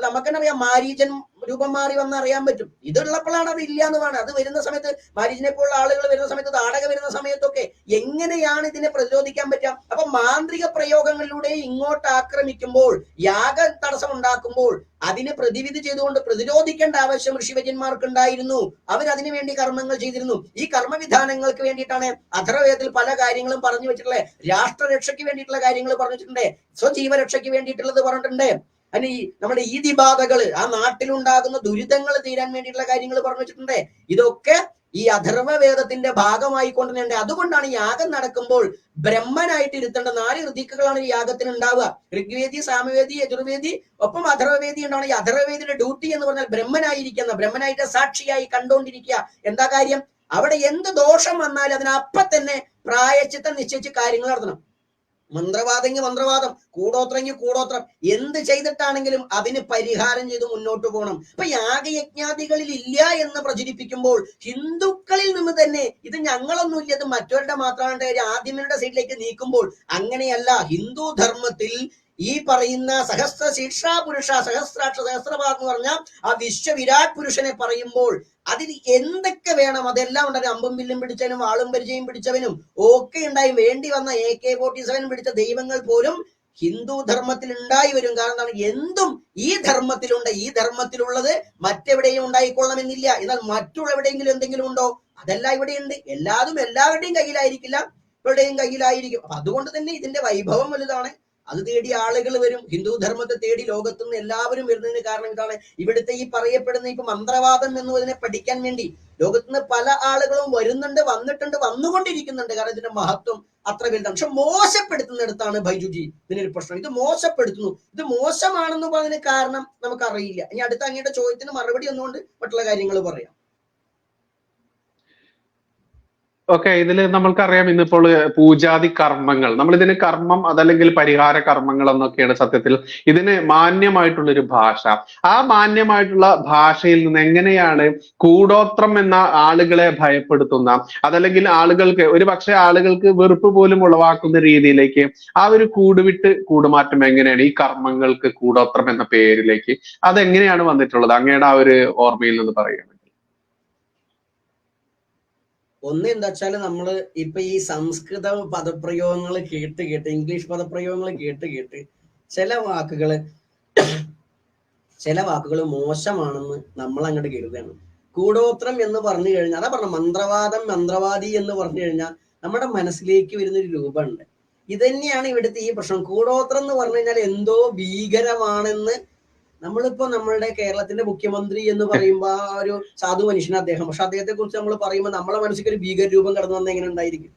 നമുക്ക് തന്നെ അറിയാം, മാരീചൻ രൂപം മാറി വന്ന് അറിയാൻ പറ്റും. ഇതുള്ളപ്പോഴാണ് അത് ഇല്ല എന്ന് പറയുന്നത്. അത് വരുന്ന സമയത്ത് മാരീചനെ പോലുള്ള ആളുകൾ വരുന്ന സമയത്ത്, താടക വരുന്ന സമയത്തൊക്കെ എങ്ങനെയാണ് ഇതിനെ പ്രതിരോധിക്കാൻ പറ്റുക? അപ്പൊ മാന്ത്രിക പ്രയോഗങ്ങളിലൂടെ ഇങ്ങോട്ട് ആക്രമിക്കുമ്പോൾ, യാഗ തടസ്സം ഉണ്ടാക്കുമ്പോൾ അതിനെ പ്രതിവിധി ചെയ്തുകൊണ്ട് പ്രതിരോധിക്കേണ്ട ആവശ്യം ഋഷിവര്യന്മാർക്ക് ഉണ്ടായിരുന്നു. അവരതിനു വേണ്ടി കർമ്മങ്ങൾ ചെയ്തിരുന്നു. ഈ കർമ്മവിധാനങ്ങൾക്ക് വേണ്ടിയിട്ടാണ് അഥർവവേദത്തിൽ പല കാര്യങ്ങളും പറഞ്ഞു വെച്ചിട്ടുള്ളത്. രാഷ്ട്രരക്ഷയ്ക്ക് വേണ്ടിയിട്ടുള്ള കാര്യങ്ങൾ പറഞ്ഞു വെച്ചിട്ടുണ്ട്, സ്വജീവരക്ഷയ്ക്ക് വേണ്ടിയിട്ടുള്ളത് പറഞ്ഞിട്ടുണ്ട്. അതിന് ഈ നമ്മുടെ ഈതിബാധകള്, ആ നാട്ടിലുണ്ടാകുന്ന ദുരിതങ്ങൾ തീരാൻ വേണ്ടിയിട്ടുള്ള കാര്യങ്ങൾ പറഞ്ഞു വെച്ചിട്ടുണ്ട്. ഇതൊക്കെ ഈ അഥർവവേദത്തിന്റെ ഭാഗമായിക്കൊണ്ട് തന്നെ. അതുകൊണ്ടാണ് യാഗം നടക്കുമ്പോൾ ബ്രഹ്മനായിട്ട് ഇരുത്തേണ്ട 4 ഋതിക്കുകളാണ് ഈ യാഗത്തിന് ഉണ്ടാവുക. ഋഗ്വേദി, സാമവേദി, യജുർവേദി, ഒപ്പം അഥർവവേദി ഉണ്ടാവണം. ഈ അഥർവവേദിയുടെ ഡ്യൂട്ടി എന്ന് പറഞ്ഞാൽ ബ്രഹ്മനായിട്ട് സാക്ഷിയായി കണ്ടുകൊണ്ടിരിക്കുക. എന്താ കാര്യം? അവിടെ എന്ത് ദോഷം വന്നാലും അതിനപ്പം തന്നെ പ്രായശ്ചിത്തം നിശ്ചയിച്ച് കാര്യങ്ങൾ നടത്തണം. മന്ത്രവാദെങ്കിൽ മന്ത്രവാദം, കൂടോത്രമെങ്കിൽ കൂടോത്രം. എന്ത് ചെയ്തിട്ടാണെങ്കിലും അതിന് പരിഹാരം ചെയ്ത് മുന്നോട്ട് പോകണം. അപ്പൊ യാഗയജ്ഞാദികളിൽ ഇല്ല എന്ന് പ്രചരിപ്പിക്കുമ്പോൾ ഹിന്ദുക്കളിൽ നിന്ന് തന്നെ ഇത് ഞങ്ങളൊന്നുമില്ല, ഇത് മറ്റവരുടെ മാത്രമാണ് കാര്യം ആദ്യമരുടെ സൈഡിലേക്ക് നീക്കുമ്പോൾ അങ്ങനെയല്ല. ഹിന്ദു ധർമ്മത്തിൽ ഈ പറയുന്ന സഹസ്ര ശീർഷ പുരുഷ, സഹസ്രാക്ഷ, സഹസ്രപാദ് എന്ന് പറഞ്ഞ ആ വിശ്വവിരാട് പുരുഷനെ പറയുമ്പോൾ അതിൽ എന്തൊക്കെ വേണം അതെല്ലാം ഉണ്ടായി. അമ്പും വില്ലും പിടിച്ചവനും വാളും പരിചയം പിടിച്ചവനും ഒക്കെ ഉണ്ടായി. വേണ്ടി വന്ന AK-47 പിടിച്ച ദൈവങ്ങൾ പോലും ഹിന്ദു ധർമ്മത്തിൽ ഉണ്ടായി വരും. കാരണം എന്താണ്? എന്തും ഈ ധർമ്മത്തിലുണ്ട്. ഈ ധർമ്മത്തിലുള്ളത് മറ്റെവിടെയും ഉണ്ടായിക്കൊള്ളണമെന്നില്ല. എന്നാൽ മറ്റുള്ള എവിടെയെങ്കിലും എന്തെങ്കിലും ഉണ്ടോ? അതെല്ലാം ഇവിടെയുണ്ട്. എല്ലാതും എല്ലാവരുടെയും കയ്യിലായിരിക്കില്ല, ഇവരുടെയും കയ്യിലായിരിക്കും. അപ്പൊ അതുകൊണ്ട് തന്നെ ഇതിന്റെ വൈഭവം വലുതാണ്. അത് തേടി ആളുകൾ വരും. ഹിന്ദു ധർമ്മത്തെ തേടി ലോകത്തുനിന്ന് എല്ലാവരും വരുന്നതിന് കാരണം ഇതാണ്. ഇവിടുത്തെ ഈ പറയപ്പെടുന്ന ഇപ്പൊ മന്ത്രവാദം എന്നതിനെ പഠിക്കാൻ വേണ്ടി ലോകത്തുനിന്ന് പല ആളുകളും വരുന്നുണ്ട്, വന്നിട്ടുണ്ട്, വന്നുകൊണ്ടിരിക്കുന്നുണ്ട്. കാരണം ഇതിന്റെ മഹത്വം അത്ര വലുതാണ്. പക്ഷെ മോശപ്പെടുത്തുന്നിടത്താണ് ബൈജുജി ഇതിനൊരു പ്രശ്നം. ഇത് മോശപ്പെടുത്തുന്നു. ഇത് മോശമാണെന്ന് പറഞ്ഞതിന് കാരണം നമുക്കറിയില്ല. ഇനി അടുത്ത അങ്ങയുടെ ചോദ്യത്തിന് മറുപടി ഒന്നുകൊണ്ട് മറ്റുള്ള കാര്യങ്ങൾ പറയാം. ഓക്കെ, ഇതിൽ നമ്മൾക്കറിയാം ഇന്നിപ്പോൾ പൂജാതി കർമ്മങ്ങൾ, നമ്മൾ ഇതിന് കർമ്മം അതല്ലെങ്കിൽ പരിഹാര കർമ്മങ്ങൾ എന്നൊക്കെയാണ് സത്യത്തിൽ ഇതിന് മാന്യമായിട്ടുള്ളൊരു ഭാഷ. ആ മാന്യമായിട്ടുള്ള ഭാഷയിൽ നിന്ന് എങ്ങനെയാണ് കൂടോത്രം എന്ന ആളുകളെ ഭയപ്പെടുത്തുന്ന, അതല്ലെങ്കിൽ ആളുകൾക്ക് ഒരു പക്ഷേ ആളുകൾക്ക് വെറുപ്പ് പോലും ഉളവാക്കുന്ന രീതിയിലേക്ക് ആ ഒരു കൂടുവിട്ട് കൂടുമാറ്റം എങ്ങനെയാണ് ഈ കർമ്മങ്ങൾക്ക് കൂടോത്രം എന്ന പേരിലേക്ക് അതെങ്ങനെയാണ് വന്നിട്ടുള്ളത്? അങ്ങയുടെ ആ ഒരു ഓർമ്മയിൽ നിന്ന് പറയുന്നത്. ഒന്ന് എന്താ വെച്ചാല് നമ്മള് ഇപ്പൊ ഈ സംസ്കൃത പദപ്രയോഗങ്ങൾ കേട്ട് ഇംഗ്ലീഷ് പദപ്രയോഗങ്ങൾ കേട്ട് ചില വാക്കുകൾ മോശമാണെന്ന് നമ്മൾ അങ്ങോട്ട് കരുതാണ്. കൂടോത്രം എന്ന് പറഞ്ഞു കഴിഞ്ഞാൽ, അതാ പറഞ്ഞ മന്ത്രവാദം, മന്ത്രവാദി എന്ന് പറഞ്ഞു കഴിഞ്ഞാൽ നമ്മുടെ മനസ്സിലേക്ക് വരുന്നൊരു രൂപമുണ്ട്. ഇതന്നെയാണ് ഇവിടുത്തെ ഈ പ്രശ്നം. കൂടോത്രം എന്ന് പറഞ്ഞു കഴിഞ്ഞാൽ എന്തോ ഭീകരമാണെന്ന് നമ്മളിപ്പോ നമ്മളുടെ കേരളത്തിന്റെ മുഖ്യമന്ത്രി എന്ന് പറയുമ്പോ ആ ഒരു സാധു മനുഷ്യൻ അദ്ദേഹം. പക്ഷെ അദ്ദേഹത്തെ കുറിച്ച് നമ്മൾ പറയുമ്പോൾ നമ്മളെ മനസ്സിലേക്ക് ഒരു ഭീകര രൂപം കടന്നു വന്ന എങ്ങനെ ഉണ്ടായിരിക്കും?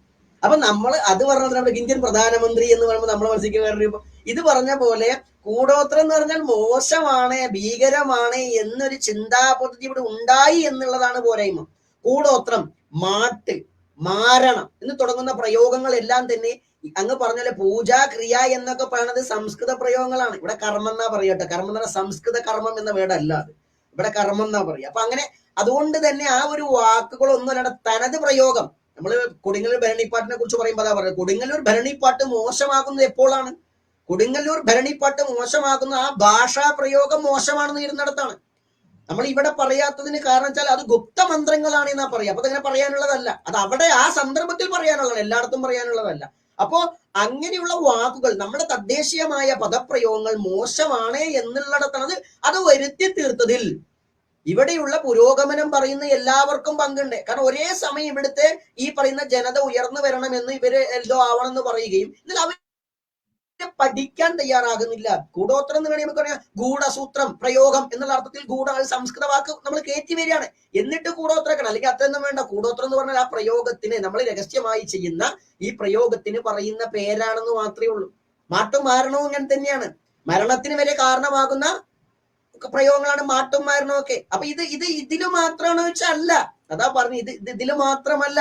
അപ്പൊ നമ്മൾ അത് പറഞ്ഞാൽ നമ്മുടെ ഇന്ത്യൻ പ്രധാനമന്ത്രി എന്ന് പറയുമ്പോൾ നമ്മുടെ മനസ്സിലേക്ക് വേറെ രൂപം. ഇത് പറഞ്ഞ പോലെ കൂടോത്രം എന്ന് പറഞ്ഞാൽ മോശമാണ്, ഭീകരമാണ് എന്നൊരു ചിന്താപദ്ധതി ഇവിടെ ഉണ്ടായി എന്നുള്ളതാണ് പോരായ്മ. കൂടോത്രം, മാട്ട്, മാരണം എന്ന് തുടങ്ങുന്ന പ്രയോഗങ്ങളെല്ലാം തന്നെ അങ്ങ് പറഞ്ഞല്ലേ പൂജാ ക്രിയ എന്നൊക്കെ പറയുന്നത് സംസ്കൃത പ്രയോഗങ്ങളാണ്. ഇവിടെ കർമ്മം എന്നാ പറയട്ടെ. കർമ്മം എന്ന് പറഞ്ഞാൽ സംസ്കൃത കർമ്മം എന്ന വേർഡല്ല അത്, ഇവിടെ കർമ്മം എന്നാ പറയുക. അപ്പൊ അങ്ങനെ അതുകൊണ്ട് തന്നെ ആ ഒരു വാക്കുകളൊന്നും അല്ലാതെ തനത് പ്രയോഗം. നമ്മൾ കൊടുങ്ങല്ലൂർ ഭരണിപ്പാട്ടിനെ കുറിച്ച് പറയുമ്പോൾ അതാ പറയുന്നത്. കൊടുങ്ങല്ലൂർ ഭരണിപ്പാട്ട് മോശമാകുന്നത് എപ്പോഴാണ്? കൊടുങ്ങല്ലൂർ ഭരണിപ്പാട്ട് മോശമാകുന്ന ആ ഭാഷാ പ്രയോഗം മോശമാണെന്ന് ഇരുന്നിടത്താണ്. നമ്മൾ ഇവിടെ പറയാത്തതിന് കാരണം വെച്ചാൽ അത് ഗുപ്ത മന്ത്രങ്ങളാണ് എന്നാ പറയാ. അപ്പൊ അതങ്ങനെ പറയാനുള്ളതല്ല. അത് അവിടെ ആ സന്ദർഭത്തിൽ പറയാനുള്ളതാണ്, എല്ലായിടത്തും പറയാനുള്ളതല്ല. അപ്പോ അങ്ങനെയുള്ള വാക്കുകൾ, നമ്മുടെ തദ്ദേശീയമായ പദപ്രയോഗങ്ങൾ മോശമാണ് എന്നുള്ളിടത്താണ് അത് വരുത്തി തീർത്തതിൽ ഇവിടെയുള്ള പുരോഗമനം പറയുന്ന എല്ലാവർക്കും പങ്കുണ്ട്. കാരണം ഒരേ സമയം ഇവിടുത്തെ ഈ പറയുന്ന ജനത ഉയർന്നു വരണമെന്ന് ഇവര് എന്തോ ആവണമെന്ന് പറയുകയും എന്നാൽ അവർ പഠിക്കാൻ തയ്യാറാകുന്നില്ല. കൂടോത്രം എന്ന് വേണമെങ്കിൽ നമുക്ക് പറയാം ഗൂഢസൂത്രം പ്രയോഗം എന്നുള്ള അർത്ഥത്തിൽ സംസ്കൃത വാക്ക് നമ്മൾ കയറ്റി വരികയാണ്. എന്നിട്ട് കൂടോത്രക്കണം, അല്ലെങ്കിൽ അത്രയൊന്നും വേണ്ട. കൂടോത്രം എന്ന് പറഞ്ഞാൽ ആ പ്രയോഗത്തിന് നമ്മൾ രഹസ്യമായി ചെയ്യുന്ന ഈ പ്രയോഗത്തിന് പറയുന്ന പേരാണെന്ന് മാത്രമേ ഉള്ളൂ. മാട്ടും മാരണവും ഇങ്ങനെ തന്നെയാണ്. മരണത്തിന് വരെ കാരണമാകുന്ന പ്രയോഗങ്ങളാണ് മാട്ടും മാരണവും ഒക്കെ. അപ്പൊ ഇതില് മാത്രമാണോ വെച്ചാൽ അല്ല. അതാ പറഞ്ഞു, ഇത് ഇതില് മാത്രമല്ല.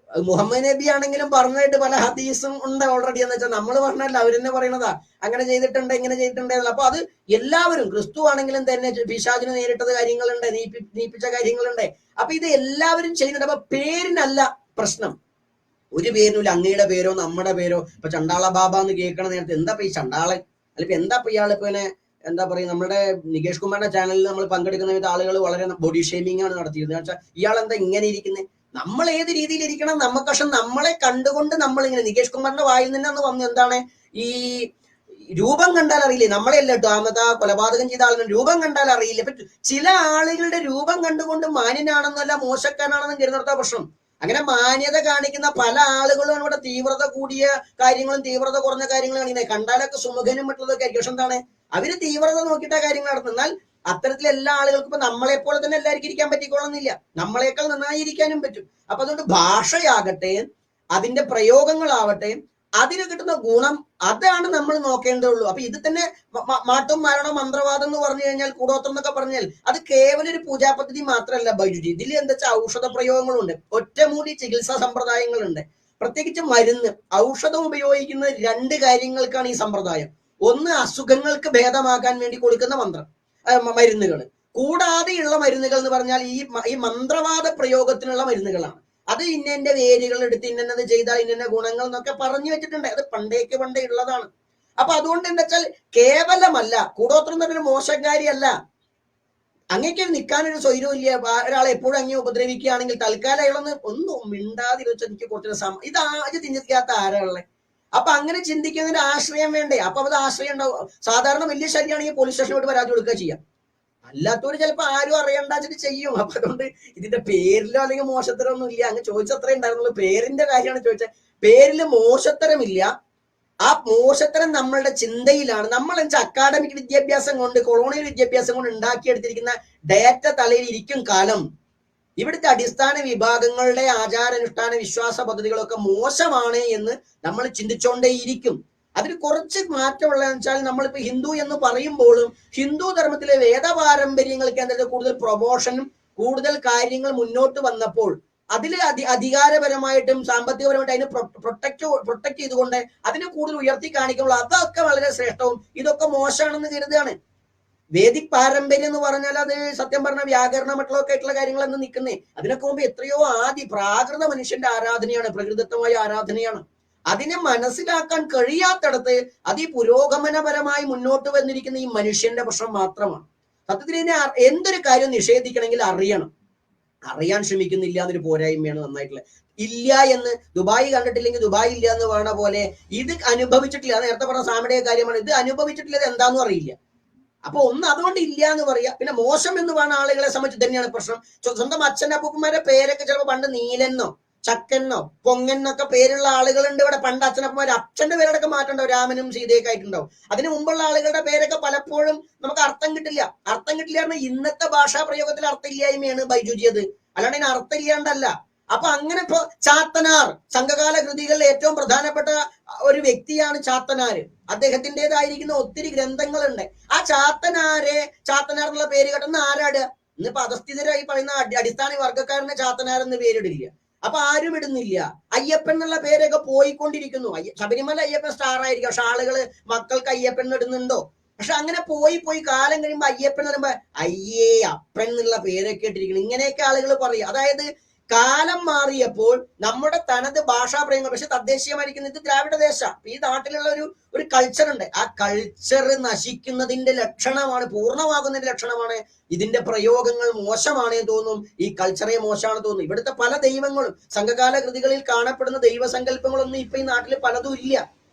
മുഹമ്മദ് നബി ആണെങ്കിലും പറഞ്ഞതായിട്ട് പല ഹദീസും ഉണ്ട് ഓൾറെഡി. എന്ന് വെച്ചാൽ നമ്മൾ പറഞ്ഞല്ല, അവരെന്നെ പറയണതാ അങ്ങനെ ചെയ്തിട്ടുണ്ട് ഇങ്ങനെ ചെയ്തിട്ടുണ്ട്. അപ്പൊ അത് എല്ലാവരും, ക്രിസ്തു ആണെങ്കിലും തന്നെ പിശാചിന് നേരിട്ടത് കാര്യങ്ങളുണ്ട്, നീപ്പിച്ച കാര്യങ്ങളുണ്ട്. അപ്പൊ ഇത് എല്ലാവരും ചെയ്യുന്നുണ്ട്. അപ്പൊ പേരിനല്ല പ്രശ്നം, ഒരു പേരിനുമില്ല. അങ്ങയുടെ പേരോ നമ്മുടെ പേരോ. ഇപ്പൊ ചണ്ടാള ബാബ എന്ന് കേൾക്കണ നേരത്തെ എന്താ ഈ ചണ്ടാളൻ, അല്ലെങ്കിൽ എന്താ ഇയാൾ ഇപ്പൊ എന്താ പറയുക, നമ്മുടെ നികേഷ് കുമാറിന്റെ ചാനലിൽ നമ്മൾ പങ്കെടുക്കുന്ന ആളുകൾ വളരെ ബോഡി ഷേമിംഗ് ആണ് നടത്തിയത്. എന്ന് വെച്ചാൽ ഇയാൾ എന്താ ഇങ്ങനെ ഇരിക്കുന്നത്? നമ്മൾ ഏത് രീതിയിൽ ഇരിക്കണം നമുക്ക്. പക്ഷെ നമ്മളെ കണ്ടുകൊണ്ട് നമ്മൾ ഇങ്ങനെ, നികേഷ് കുമാറിന്റെ വായിൽ നിന്ന് അന്ന് വന്നു എന്താണ് ഈ രൂപം കണ്ടാൽ അറിയില്ലേ? നമ്മളെയല്ല കേട്ടോ അന്നത്തെ കൊലപാതകം ചെയ്ത ആളുകൾ രൂപം കണ്ടാൽ അറിയില്ല. ഇപ്പൊ ചില ആളുകളുടെ രൂപം കണ്ടുകൊണ്ട് മാന്യനാണെന്നല്ല മോശക്കാരനാണെന്നും കരുതുന്ന പ്രശ്നം. അങ്ങനെ മാന്യത കാണിക്കുന്ന പല ആളുകളും ഇവിടെ തീവ്രത കൂടിയ കാര്യങ്ങളും തീവ്രത കുറഞ്ഞ കാര്യങ്ങളും കാണിക്കുന്നത്. കണ്ടാലൊക്കെ സുമുഖനും മറ്റുള്ളതൊക്കെ ആയിരിക്കും. പക്ഷെ എന്താണ് അവര് തീവ്രത നോക്കിയിട്ടാ കാര്യങ്ങൾ നടത്തുന്നാൽ അത്തരത്തിൽ എല്ലാ ആളുകൾക്കും ഇപ്പൊ നമ്മളെ പോലെ തന്നെ എല്ലാവർക്കും ഇരിക്കാൻ പറ്റിക്കൊള്ളുന്നില്ല. നമ്മളെക്കാൾ നന്നായിരിക്കാനും പറ്റും. അപ്പൊ അതുകൊണ്ട് ഭാഷയാകട്ടെ, അതിന്റെ പ്രയോഗങ്ങളാവട്ടെ, അതിന് കിട്ടുന്ന ഗുണം അതാണ് നമ്മൾ നോക്കേണ്ടതുള്ളൂ. അപ്പൊ ഇത് തന്നെ മാട്ടും മാരണോ മന്ത്രവാദം എന്ന് പറഞ്ഞു കഴിഞ്ഞാൽ, കൂടോത്രം എന്നൊക്കെ പറഞ്ഞാൽ അത് കേവലം ഒരു പൂജാ പദ്ധതി മാത്രമല്ല ബൈജുജി. ഇതിൽ എന്താ വെച്ചാൽ ഔഷധ പ്രയോഗങ്ങളുണ്ട്, ഒറ്റമൂലി ചികിത്സാ സമ്പ്രദായങ്ങളുണ്ട്, പ്രത്യേകിച്ച് മരുന്ന്, ഔഷധം ഉപയോഗിക്കുന്ന 2 കാര്യങ്ങൾക്കാണ് ഈ സമ്പ്രദായം. ഒന്ന്, അസുഖങ്ങൾക്ക് ഭേദമാക്കാൻ വേണ്ടി കൊടുക്കുന്ന മരുന്നുകൾ. കൂടാതെയുള്ള മരുന്നുകൾ എന്ന് പറഞ്ഞാൽ ഈ മന്ത്രവാദ പ്രയോഗത്തിനുള്ള മരുന്നുകളാണ്. അത് ഇന്ന വേരുകൾ എടുത്ത് ഇന്നത് ചെയ്താൽ ഇന്ന ഗുണങ്ങൾ എന്നൊക്കെ പറഞ്ഞു വെച്ചിട്ടുണ്ട്. അത് പണ്ടേ ഉള്ളതാണ്. അപ്പൊ അതുകൊണ്ട് എന്താ വെച്ചാൽ കേവലമല്ല, കൂടോത്രം തന്നെ ഒരു മോശക്കാരിയല്ല. അങ്ങേക്ക് നിൽക്കാനൊരു സ്വൈരവും ഇല്ല. ഒരാളെ എപ്പോഴും അങ്ങേ ഉപദ്രവിക്കുകയാണെങ്കിൽ തൽക്കാലം അയാളൊന്ന് ഒന്നും മിണ്ടാതിരുവെച്ച് എനിക്ക് കുറച്ചൊരു ഇത് ആദ്യം ചിന്തിക്കാത്ത ആരാളെ. അപ്പൊ അങ്ങനെ ചിന്തിക്കുന്നതിന്റെ ആശ്രയം വേണ്ടേ? അപ്പൊ അത് ആശ്രയം ഉണ്ടാവും. സാധാരണ വലിയ ശരിയാണെങ്കിൽ പോലീസ് സ്റ്റേഷനോട് പരാതി കൊടുക്കുക ചെയ്യാം. അല്ലാത്തവര് ചിലപ്പോ ആരും അറിയണ്ടാച്ചിട്ട് ചെയ്യും. അപ്പൊ അതുകൊണ്ട് ഇതിന്റെ പേരിലോ അല്ലെങ്കിൽ മോശത്തരമൊന്നും ഇല്ല. അങ്ങ് ചോദിച്ചത്രേ ഉണ്ടായിരുന്നുള്ളൂ. പേരിന്റെ കാര്യമാണ് ചോദിച്ചത്. പേരില് മോശത്തരമില്ല. ആ മോശത്തരം നമ്മളുടെ ചിന്തയിലാണ്. നമ്മൾ വെച്ചാൽ അക്കാഡമിക് വിദ്യാഭ്യാസം കൊണ്ട്, കൊളോണിയൽ വിദ്യാഭ്യാസം കൊണ്ട് ഉണ്ടാക്കിയെടുത്തിരിക്കുന്ന ഡേറ്റ തലയിൽ ഇരിക്കും കാലം ഇവിടുത്തെ അടിസ്ഥാന വിഭാഗങ്ങളുടെ ആചാരാനുഷ്ഠാന വിശ്വാസ പദ്ധതികളൊക്കെ മോശമാണ് എന്ന് നമ്മൾ ചിന്തിച്ചുകൊണ്ടേയിരിക്കും. അതിന് കുറച്ച് മാറ്റമുള്ളതെന്ന് വെച്ചാൽ, നമ്മളിപ്പോ ഹിന്ദു എന്ന് പറയുമ്പോഴും ഹിന്ദു ധർമ്മത്തിലെ വേദപാരമ്പര്യങ്ങൾക്ക് എന്തായാലും കൂടുതൽ പ്രൊമോഷനും കൂടുതൽ കാര്യങ്ങൾ മുന്നോട്ട് വന്നപ്പോൾ അതിൽ അധികാരപരമായിട്ടും സാമ്പത്തികപരമായിട്ടും അതിനെ പ്രൊട്ടക്ട് ചെയ്തുകൊണ്ട് അതിനെ കൂടുതൽ ഉയർത്തി കാണിക്കുമ്പോൾ അതൊക്കെ വളരെ ശ്രേഷ്ഠവും ഇതൊക്കെ മോശമാണെന്ന് കരുതുകയാണ്. വേദിക് പാരമ്പര്യം എന്ന് പറഞ്ഞാൽ അത് സത്യം പറഞ്ഞ വ്യാകരണ മറ്റുള്ളതൊക്കെ ആയിട്ടുള്ള കാര്യങ്ങളെന്ന് നിൽക്കുന്നേ. അതിനൊക്കെ മുമ്പ് എത്രയോ പ്രാകൃത മനുഷ്യന്റെ ആരാധനയാണ്, പ്രകൃതിദത്തമായ ആരാധനയാണ്. അതിനെ മനസ്സിലാക്കാൻ കഴിയാത്തടത്ത് അത് ഈ പുരോഗമനപരമായി മുന്നോട്ട് വന്നിരിക്കുന്ന ഈ മനുഷ്യന്റെ പ്രശ്നം മാത്രമാണ്. സത്യത്തിൽ ഇതിനെ എന്തൊരു കാര്യം നിഷേധിക്കണമെങ്കിൽ അറിയാൻ ശ്രമിക്കുന്നില്ല എന്നൊരു പോരായ്മയാണ് നന്നായിട്ടുള്ളത്. ഇല്ല എന്ന് ദുബായ് കണ്ടിട്ടില്ലെങ്കിൽ ദുബായ് ഇല്ല എന്ന് പറഞ്ഞ പോലെ ഇത് അനുഭവിച്ചിട്ടില്ല. നേരത്തെ പറഞ്ഞ സാമയുടെ കാര്യമാണ്. ഇത് അനുഭവിച്ചിട്ടില്ല, എന്താണെന്നും അറിയില്ല. അപ്പൊ ഒന്ന് അതുകൊണ്ട് ഇല്ല എന്ന് പറയാ. പിന്നെ മോശം എന്ന് പറഞ്ഞ ആളുകളെ സംബന്ധിച്ച് തന്നെയാണ് പ്രശ്നം. സ്വന്തം അച്ഛൻ്റെ അപ്പൂപ്പന്മാരുടെ പേരൊക്കെ ചിലപ്പോൾ പണ്ട് നീലെന്നോ ചക്കന്നോ പൊങ്ങന്നൊക്കെ പേരുള്ള ആളുകളുണ്ട് ഇവിടെ. പണ്ട് അച്ഛനപ്പന്മാർ അച്ഛന്റെ പേരടക്കം മാറ്റണ്ടാവും, രാമനും സീതയൊക്കെ ആയിട്ടുണ്ടാവും. അതിന് മുമ്പുള്ള ആളുകളുടെ പേരൊക്കെ പലപ്പോഴും നമുക്ക് അർത്ഥം കിട്ടില്ല. പറഞ്ഞാൽ ഇന്നത്തെ ഭാഷാ പ്രയോഗത്തിൽ അർത്ഥമില്ലായ്മയാണ് ബൈജുജിയത്, അല്ലാണ്ട് അതിന് അർത്ഥം ഇല്ലാണ്ടല്ല. അപ്പൊ അങ്ങനെ ഇപ്പൊ ചാത്തനാർ, സംഘകാല കൃതികളിൽ ഏറ്റവും പ്രധാനപ്പെട്ട ഒരു വ്യക്തിയാണ് ചാത്തനാര്. അദ്ദേഹത്തിൻ്റെതായിരിക്കുന്ന ഒത്തിരി ഗ്രന്ഥങ്ങളുണ്ട്. ആ ചാത്തനാർ എന്നുള്ള പേര് കേട്ടെന്ന് ആരാടുക? ഇന്നിപ്പോ അധസ്ഥിതരായി പറയുന്ന അടിസ്ഥാന വർഗ്ഗക്കാരനെ ചാത്തനാരെന്ന് പേരിടില്ല. അപ്പൊ ആരും ഇടുന്നില്ല. അയ്യപ്പൻ എന്നുള്ള പേരൊക്കെ പോയിക്കൊണ്ടിരിക്കുന്നു. ശബരിമല അയ്യപ്പൻ സ്റ്റാർ ആയിരിക്കും, പക്ഷെ ആളുകള് മക്കൾക്ക് അയ്യപ്പൻ ഇടുന്നുണ്ടോ? പക്ഷെ അങ്ങനെ പോയി കാലം കഴിയുമ്പോ അയ്യപ്പൻ എന്ന് പറയുമ്പോ അയ്യേ അപ്പൻ എന്നുള്ള പേരൊക്കെ ഇട്ടിരിക്കുന്നു. ഇങ്ങനെയൊക്കെ ആളുകൾ പറയും. അതായത് കാലം മാറിയപ്പോൾ നമ്മുടെ തനത് ഭാഷാ പ്രയോഗങ്ങൾ, പക്ഷെ തദ്ദേശീയമായിരിക്കുന്ന ഇത് ദ്രാവിഡ ദേശ, ഈ നാട്ടിലുള്ള ഒരു കൾച്ചർ ഉണ്ട്. ആ കൾച്ചർ നശിക്കുന്നതിന്റെ ലക്ഷണമാണ്, പൂർണ്ണമാകുന്നതിന്റെ ലക്ഷണമാണ് ഇതിന്റെ പ്രയോഗങ്ങൾ മോശമാണ് തോന്നും. ഈ കൾച്ചറെ മോശമാണ് തോന്നും. ഇവിടുത്തെ പല ദൈവങ്ങളും സംഘകാല കൃതികളിൽ കാണപ്പെടുന്ന ദൈവസങ്കല്പങ്ങളൊന്നും ഇപ്പൊ ഈ നാട്ടിൽ പലതും ഇല്ല.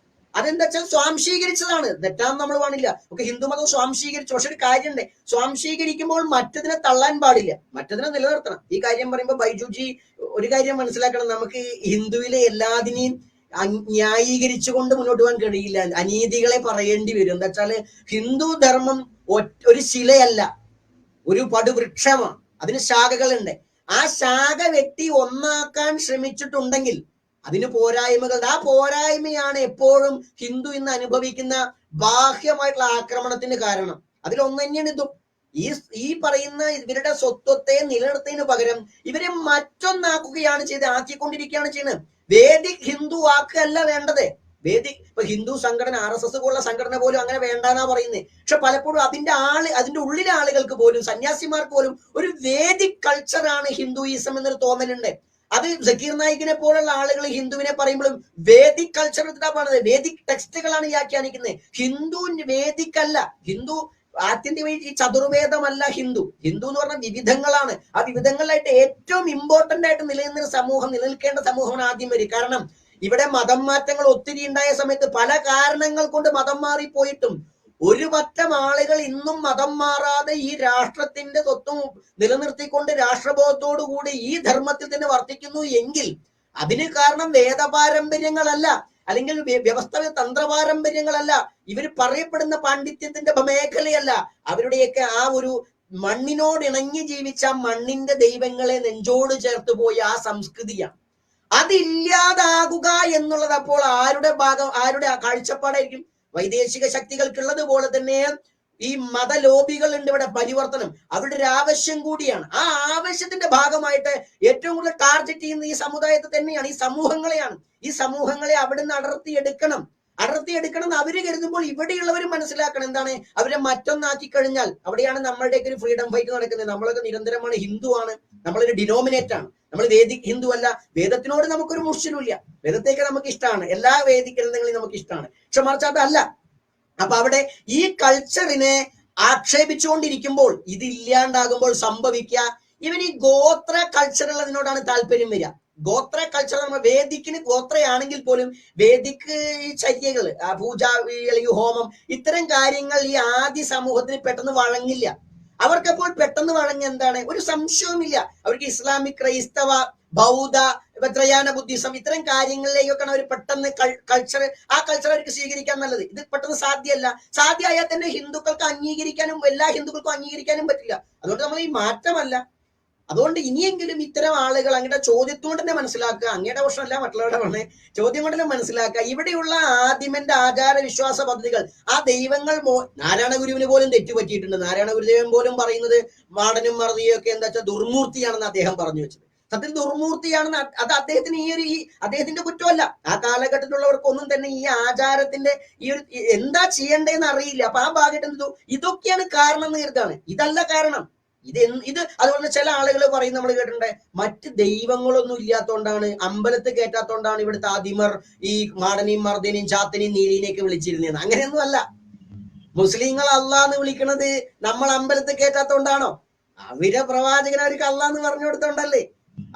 അതെന്താ വെച്ചാൽ സ്വാംശീകരിച്ചതാണ്. തെറ്റാന്ന് നമ്മൾ കാണില്ല. ഒക്കെ ഹിന്ദുമതം സ്വാംശീകരിച്ചു. പക്ഷെ ഒരു കാര്യമുണ്ട്, സ്വാംശീകരിക്കുമ്പോൾ മറ്റതിനെ തള്ളാൻ പാടില്ല, മറ്റതിനെ നിലനിർത്തണം. ഈ കാര്യം പറയുമ്പോൾ ബൈജുജി ഒരു കാര്യം മനസ്സിലാക്കണം. നമുക്ക് ഹിന്ദുവിലെ എല്ലാതിനെയും ന്യായീകരിച്ചുകൊണ്ട് മുന്നോട്ട് പോകാൻ കഴിയില്ല. അനീതികളെ പറയേണ്ടി വരും. എന്താ വെച്ചാല് ഹിന്ദു ധർമ്മം ഒരു ശിലയല്ല, ഒരു പടുവൃക്ഷമാണ്. അതിന് ശാഖകളുണ്ട്. ആ ശാഖ വെട്ടി ഒന്നാക്കാൻ ശ്രമിച്ചിട്ടുണ്ടെങ്കിൽ അതിന് പോരായ്മകൾ. ആ പോരായ്മയാണ് എപ്പോഴും ഹിന്ദു ഇന്ന് അനുഭവിക്കുന്ന ബാഹ്യമായിട്ടുള്ള ആക്രമണത്തിന് കാരണം. അതിലൊന്നു തന്നെയാണ് ഇതും. ഈ പറയുന്ന ഇവരുടെ സ്വത്വത്തെ നിലനിർത്തുന്നതിന് പകരം ഇവരെ മറ്റൊന്നാക്കുകയാണ് ആക്കിക്കൊണ്ടിരിക്കുകയാണ് ചെയ്യുന്നത്. വേദിക് ഹിന്ദു ആക്കുകയല്ല വേണ്ടത്. ഇപ്പൊ ഹിന്ദു സംഘടന, RSS പോലുള്ള സംഘടന പോലും അങ്ങനെ വേണ്ടെന്നാ പറയുന്നത്. പക്ഷെ പലപ്പോഴും അതിന്റെ ഉള്ളിലെ ആളുകൾക്ക് പോലും, സന്യാസിമാർക്ക് പോലും ഒരു വേദിക് കൾച്ചറാണ് ഹിന്ദുയിസം എന്നൊരു തോന്നലുണ്ട്. അത് സക്കീർ നായിക്കിനെ പോലുള്ള ആളുകൾ ഹിന്ദുവിനെ പറയുമ്പോഴും വേദിക് കൾച്ചർ എടുത്തിട്ടാണ്, വേദിക് ടെക്സ്റ്റുകളാണ് വ്യാഖ്യാനിക്കുന്നത്. ഹിന്ദു വേദിക് അല്ല. ഹിന്ദു ആത്യന്തികമായി ഈ ചതുർവേദമല്ല ഹിന്ദു. ഹിന്ദു എന്ന് പറഞ്ഞാൽ വിവിധങ്ങളാണ്. ആ വിവിധങ്ങളിലായിട്ട് ഏറ്റവും ഇമ്പോർട്ടന്റ് ആയിട്ട് നിലനിൽക്കേണ്ട സമൂഹമാണ് ആദ്യം വരിക. കാരണം ഇവിടെ മതം മാറ്റങ്ങൾ ഒത്തിരി ഉണ്ടായ സമയത്ത് പല കാരണങ്ങൾ കൊണ്ട് മതം മാറിപ്പോയിട്ടും ഒരു പറ്റം ആളുകൾ ഇന്നും മതം മാറാതെ ഈ രാഷ്ട്രത്തിന്റെ സ്വത്വം നിലനിർത്തിക്കൊണ്ട് രാഷ്ട്രബോധത്തോടു കൂടി ഈ ധർമ്മത്തിൽ തന്നെ വർത്തിക്കുന്നു എങ്കിൽ അതിന് കാരണം വേദപാരമ്പര്യങ്ങളല്ല, അല്ലെങ്കിൽ വ്യവസ്ഥ തന്ത്രപാരമ്പര്യങ്ങളല്ല, ഇവർ പറയപ്പെടുന്ന പാണ്ഡിത്യത്തിന്റെ മേഖലയല്ല. അവരുടെയൊക്കെ ആ ഒരു മണ്ണിനോട് ഇണങ്ങി ജീവിച്ച മണ്ണിന്റെ ദൈവങ്ങളെ നെഞ്ചോട് ചേർത്ത് പോയ ആ സംസ്കൃതിയാണ്. അതില്ലാതാകുക എന്നുള്ളത് അപ്പോൾ ആരുടെ കാഴ്ചപ്പാടായിരിക്കും? വൈദേശിക ശക്തികൾക്കുള്ളത് പോലെ തന്നെ ഈ മതലോബികളുണ്ട് ഇവിടെ പരിവർത്തനം, അവരുടെ ഒരു ആവശ്യം കൂടിയാണ്. ആ ആവശ്യത്തിന്റെ ഭാഗമായിട്ട് ഏറ്റവും കൂടുതൽ ടാർഗറ്റ് ചെയ്യുന്ന ഈ സമുദായത്തെ തന്നെയാണ്, ഈ സമൂഹങ്ങളെയാണ്. ഈ സമൂഹങ്ങളെ അവിടുന്ന് അടർത്തിയെടുക്കണം എന്ന് അവര് കരുതുമ്പോൾ ഇവിടെയുള്ളവർ മനസ്സിലാക്കണം എന്താണ്, അവരെ മറ്റൊന്നാക്കി കഴിഞ്ഞാൽ അവിടെയാണ് നമ്മളുടെയൊക്കെ ഒരു ഫ്രീഡം ഫൈറ്റ് നടക്കുന്നത്. നമ്മളൊക്കെ നിരന്തരമാണ് ഹിന്ദുവാണ്, നമ്മളൊരു ഡിനോമിനേറ്റ് ആണ്, നമ്മൾ വേദിക് ഹിന്ദു അല്ല. വേദത്തിനോട് നമുക്കൊരു മുഷിലുമില്ല, വേദത്തേക്ക് നമുക്ക് ഇഷ്ടമാണ്, എല്ലാ വേദിക് ഗ്രന്ഥങ്ങളെയും നമുക്ക് ഇഷ്ടമാണ്. പക്ഷെ മറിച്ച് അതല്ല. അപ്പൊ അവിടെ ഈ കൾച്ചറിനെ ആക്ഷേപിച്ചുകൊണ്ടിരിക്കുമ്പോൾ, ഇത് ഇല്ലാണ്ടാകുമ്പോൾ സംഭവിക്കുക, ഇവൻ ഈ ഗോത്ര കൾച്ചർ ഉള്ളതിനോടാണ് താല്പര്യം വരിക. ഗോത്ര കൾച്ചർ നമ്മൾ വേദിക്കിന് ഗോത്രയാണെങ്കിൽ പോലും വേദിക്ക് ഈ ചര്യകൾ, പൂജ അല്ലെങ്കിൽ ഹോമം, ഇത്തരം കാര്യങ്ങൾ ഈ ആദ്യ സമൂഹത്തിന് പെട്ടെന്ന് വഴങ്ങില്ല. അവർക്കപ്പോൾ പെട്ടെന്ന് വഴങ്ങി എന്താണ്, ഒരു സംശയവുമില്ല. അവർക്ക് ഇസ്ലാമിക്, ക്രൈസ്തവ, ബൗദ്ധ, ത്രയാന ബുദ്ധിസം ഇത്തരം കാര്യങ്ങളിലേക്കൊക്കെയാണ് അവർ പെട്ടെന്ന് കൾച്ചർ, ആ കൾച്ചർ അവർക്ക് സ്വീകരിക്കാൻ നല്ലത്. ഇത് പെട്ടെന്ന് സാധ്യമല്ല. സാധ്യമായാൽ തന്നെ ഹിന്ദുക്കൾക്ക് അംഗീകരിക്കാനും, എല്ലാ ഹിന്ദുക്കൾക്കും അംഗീകരിക്കാനും പറ്റില്ല. അതുകൊണ്ട് നമ്മൾ ഈ മാറ്റമല്ല. അതുകൊണ്ട് ഇനിയെങ്കിലും ഇത്തരം ആളുകൾ അങ്ങയുടെ ചോദ്യത്തോടെ തന്നെ മനസ്സിലാക്കുക, അങ്ങയുടെ പ്രശ്നമല്ല മറ്റുള്ളവരുടെ പറഞ്ഞ് ചോദ്യം കൊണ്ട് തന്നെ മനസ്സിലാക്കുക. ഇവിടെയുള്ള ആദിമന്റെ ആചാര വിശ്വാസ പദ്ധതികൾ, ആ ദൈവങ്ങൾ നാരായണ ഗുരുവിന് പോലും തെറ്റുപറ്റിയിട്ടുണ്ട്. നാരായണ ഗുരുദേവൻ പോലും പറയുന്നത് മാടനും മറുതിയും ഒക്കെ എന്താ വെച്ചാൽ ദുർമൂർത്തിയാണെന്ന് അദ്ദേഹം പറഞ്ഞു വെച്ചത്. സത്യത്തിൽ ദുർമൂർത്തിയാണെന്ന് അത് അദ്ദേഹത്തിന് അദ്ദേഹത്തിന്റെ കുറ്റമല്ല. ആ കാലഘട്ടത്തിലുള്ളവർക്കൊന്നും തന്നെ ഈ ആചാരത്തിന്റെ ഈ ഒരു എന്താ ചെയ്യേണ്ടതെന്ന് അറിയില്ല. അപ്പൊ ആ ഭാഗത്ത് ഇതൊക്കെയാണ് കാരണം എന്ന് കരുതാണ്. ഇതല്ല കാരണം. ഇത് അതുപോലെ ചില ആളുകൾ പറയും, നമ്മൾ കേട്ടിട്ടുണ്ട്, മറ്റ് ദൈവങ്ങളൊന്നും ഇല്ലാത്തോണ്ടാണ്, അമ്പലത്തിൽ കയറ്റാത്തോണ്ടാണ് ഇവിടുത്തെ ആദിമർ ഈ മാടനെയും മർദ്ദനെയും ചാത്തനെയും നീലിനെയൊക്കെ വിളിച്ചിരുന്നതെന്ന്. അങ്ങനെയൊന്നും അല്ല. മുസ്ലിങ്ങൾ അള്ളാന്ന് വിളിക്കണത് നമ്മൾ അമ്പലത്തിൽ കയറ്റാത്തോണ്ടാണോ? അവരെ പ്രവാചകൻ അവർക്ക് അള്ളാന്ന് പറഞ്ഞു കൊടുത്തോണ്ടല്ലേ.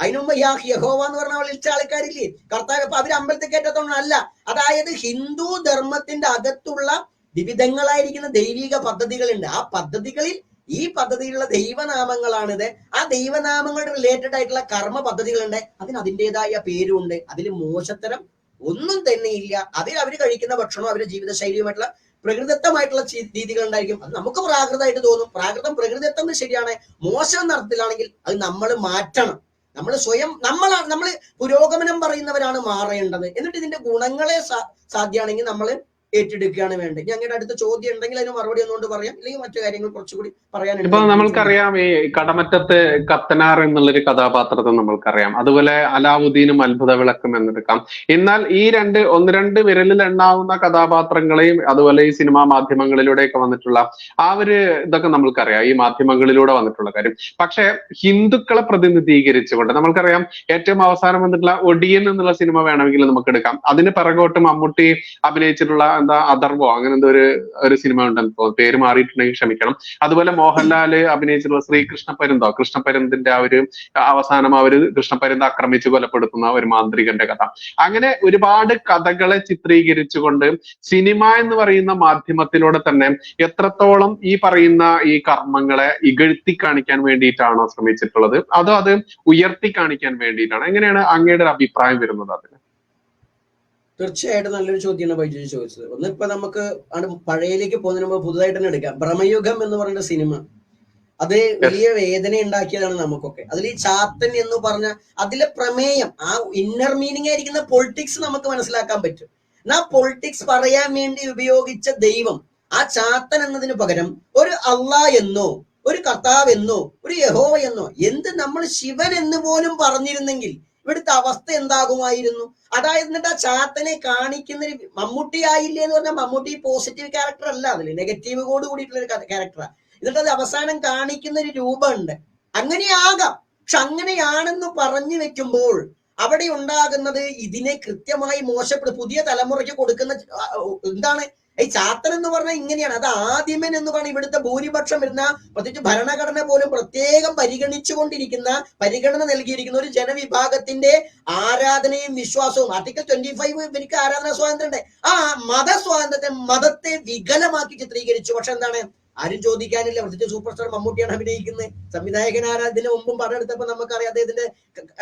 അതിനുമുമ്പ് യഹോവ എന്ന് പറഞ്ഞ വിളിച്ച ആൾക്കാരില്ലേ കർത്താവ്, അപ്പൊ അവര് അമ്പലത്തിൽ കയറ്റാത്തോണ്ടല്ല. അതായത് ഹിന്ദു ധർമ്മത്തിന്റെ അകത്തുള്ള വിവിധങ്ങളായിരിക്കുന്ന ദൈവിക പദ്ധതികളുണ്ട്. ആ പദ്ധതികളിൽ ഈ പദ്ധതിയിലുള്ള ദൈവനാമങ്ങളാണിത്. ആ ദൈവനാമങ്ങളുടെ റിലേറ്റഡ് ആയിട്ടുള്ള കർമ്മ പദ്ധതികളുണ്ട്. അതിൻ്റെതായ പേരുണ്ട്. അതിൽ മോശത്തരം ഒന്നും തന്നെ ഇല്ല. അവര് കഴിക്കുന്ന ഭക്ഷണവും അവരുടെ ജീവിതശൈലിയുമായിട്ടുള്ള പ്രകൃതിദത്തമായിട്ടുള്ള രീതികൾ ഉണ്ടായിരിക്കും. അത് നമുക്ക് പ്രാകൃതമായിട്ട് തോന്നും. പ്രകൃതിദത്തം ശരിയാണ്. മോശം നടത്തിലാണെങ്കിൽ അത് നമ്മൾ മാറ്റണം. നമ്മൾ സ്വയം നമ്മൾ പുരോഗമനം പറയുന്നവരാണ് മാറേണ്ടത്. എന്നിട്ട് ഇതിന്റെ ഗുണങ്ങളെ സാധ്യമാണെങ്കിൽ നമ്മൾ ഏറ്റെടുക്കുകയാണ് വേണ്ടത്. ഞങ്ങളുടെ അടുത്ത ചോദ്യം ഉണ്ടെങ്കിൽ അതിന് മറുപടി ഒന്നുകൊണ്ട് പറയാം, അല്ലെങ്കിൽ മറ്റു കാര്യങ്ങൾ കുറച്ചുകൂടി പറയാനുണ്ട്. ഇപ്പൊ നമ്മൾക്കറിയാം, ഈ കടമറ്റത്ത് കത്തനാർ എന്നുള്ളൊരു കഥാപാത്രത്തെ നമ്മൾക്കറിയാം. അതുപോലെ അലാവുദ്ദീനും അത്ഭുത വിളക്കും എന്നെടുക്കാം. എന്നാൽ ഈ ഒന്ന് രണ്ട് വിരലിൽ എണ്ണാവുന്ന കഥാപാത്രങ്ങളെയും അതുപോലെ ഈ സിനിമാ മാധ്യമങ്ങളിലൂടെയൊക്കെ വന്നിട്ടുള്ള ആ ഒരു ഇതൊക്കെ നമ്മൾക്കറിയാം, ഈ മാധ്യമങ്ങളിലൂടെ വന്നിട്ടുള്ള കാര്യം. പക്ഷെ ഹിന്ദുക്കളെ പ്രതിനിധീകരിച്ചുകൊണ്ട് നമ്മൾക്കറിയാം, ഏറ്റവും അവസാനം വന്നിട്ടുള്ള ഒടിയൻ എന്നുള്ള സിനിമ വേണമെങ്കിൽ നമുക്ക് എടുക്കാം. അതിന് പിറകോട്ട് മമ്മൂട്ടി അഭിനയിച്ചിട്ടുള്ള അഥർവോ അങ്ങനെ എന്തോ ഒരു സിനിമ ഉണ്ടെന്ന് തോന്നുന്നു, പേര് മാറിയിട്ടുണ്ടെങ്കിൽ ക്ഷമിക്കണം. അതുപോലെ മോഹൻലാല് അഭിനയിച്ചിട്ടുള്ള കൃഷ്ണപരുന്തിന്റെ ആ ഒരു അവസാനം അവര് കൃഷ്ണപരുന്ത് ആക്രമിച്ച് കൊലപ്പെടുത്തുന്ന ഒരു മാന്ത്രികന്റെ കഥ. അങ്ങനെ ഒരുപാട് കഥകളെ ചിത്രീകരിച്ചുകൊണ്ട് സിനിമ എന്ന് പറയുന്ന മാധ്യമത്തിലൂടെ തന്നെ എത്രത്തോളം ഈ പറയുന്ന ഈ കർമ്മങ്ങളെ ഇകഴ്ത്തി കാണിക്കാൻ വേണ്ടിയിട്ടാണോ ശ്രമിച്ചിട്ടുള്ളത്, അതോ അത് ഉയർത്തി കാണിക്കാൻ വേണ്ടിയിട്ടാണ്? എങ്ങനെയാണ് അങ്ങയുടെ ഒരു അഭിപ്രായം വരുന്നത് അതിന്? തീർച്ചയായിട്ടും നല്ലൊരു ചോദ്യമാണ് ബൈജു ചോദിച്ചത്. ഒന്ന് ഇപ്പൊ നമുക്ക് പഴയയിലേക്ക് പോകുന്നതിന് മുമ്പ് പുതുതായിട്ട് തന്നെ എടുക്കാം. ഭ്രമയുഗം എന്ന് പറയുന്ന സിനിമ, അത് വലിയ വേദന ഉണ്ടാക്കിയതാണ് നമുക്കൊക്കെ. അതിൽ ഈ ചാത്തൻ എന്ന് പറഞ്ഞ അതിലെ പ്രമേയം, ആ ഇന്നർ മീനിങ് ആയിരിക്കുന്ന പൊളിറ്റിക്സ് നമുക്ക് മനസ്സിലാക്കാൻ പറ്റും. എന്നാ പൊളിറ്റിക്സ് പറയാൻ വേണ്ടി ഉപയോഗിച്ച ദൈവം, ആ ചാത്തൻ എന്നതിന് പകരം ഒരു അള്ളാഹ് എന്നോ ഒരു കർത്താവ് എന്നോ ഒരു യഹോവ എന്നോ നമ്മൾ ശിവൻ എന്ന് പോലും പറഞ്ഞിരുന്നെങ്കിൽ ഇവിടുത്തെ അവസ്ഥ എന്താകുമായിരുന്നു? അതായത് എന്നിട്ട് ആ ചാത്തനെ കാണിക്കുന്ന മമ്മൂട്ടി ആയില്ലേ എന്ന് പറഞ്ഞാൽ മമ്മൂട്ടി പോസിറ്റീവ് ക്യാരക്ടർ അല്ല, അതിൽ നെഗറ്റീവ് കോഡ് കൂടിയിട്ടുള്ള ഒരു ക്യാരക്ടറാണ്. എന്നിട്ട് അത് അവസാനം കാണിക്കുന്ന ഒരു രൂപമുണ്ട്. അങ്ങനെയാകാം, പക്ഷെ അങ്ങനെയാണെന്ന് പറഞ്ഞു വെക്കുമ്പോൾ അവിടെ ഉണ്ടാകുന്നത് ഇതിനെ കൃത്യമായി മോശപ്പെടും പുതിയ തലമുറയ്ക്ക് കൊടുക്കുന്ന എന്താണ് ഈ ചാത്തൻ എന്ന് പറഞ്ഞാൽ ഇങ്ങനെയാണ്. അത് ആദിമൻ എന്ന് പറഞ്ഞാൽ ഇവിടുത്തെ ഭൂരിപക്ഷം വരുന്ന, പ്രത്യേകിച്ച് ഭരണഘടന പോലും പ്രത്യേകം പരിഗണന നൽകിയിരിക്കുന്ന ഒരു ജനവിഭാഗത്തിന്റെ ആരാധനയും വിശ്വാസവും. ആർട്ടിക്കിൾ 25 ഇവർക്ക് ആരാധനാ സ്വാതന്ത്ര്യം ഉണ്ട്. ആ മതത്തെ വികലമാക്കി ചിത്രീകരിച്ചു. പക്ഷെ എന്താണ്, ആരും ചോദിക്കാനില്ല. പ്രത്യേകിച്ച് സൂപ്പർ സ്റ്റാർ മമ്മൂട്ടിയാണ് അഭിനയിക്കുന്നത്. സംവിധായകൻ ഇതിന് മുമ്പും പടം എടുത്തപ്പോ നമുക്കറിയാം അദ്ദേഹത്തിന്റെ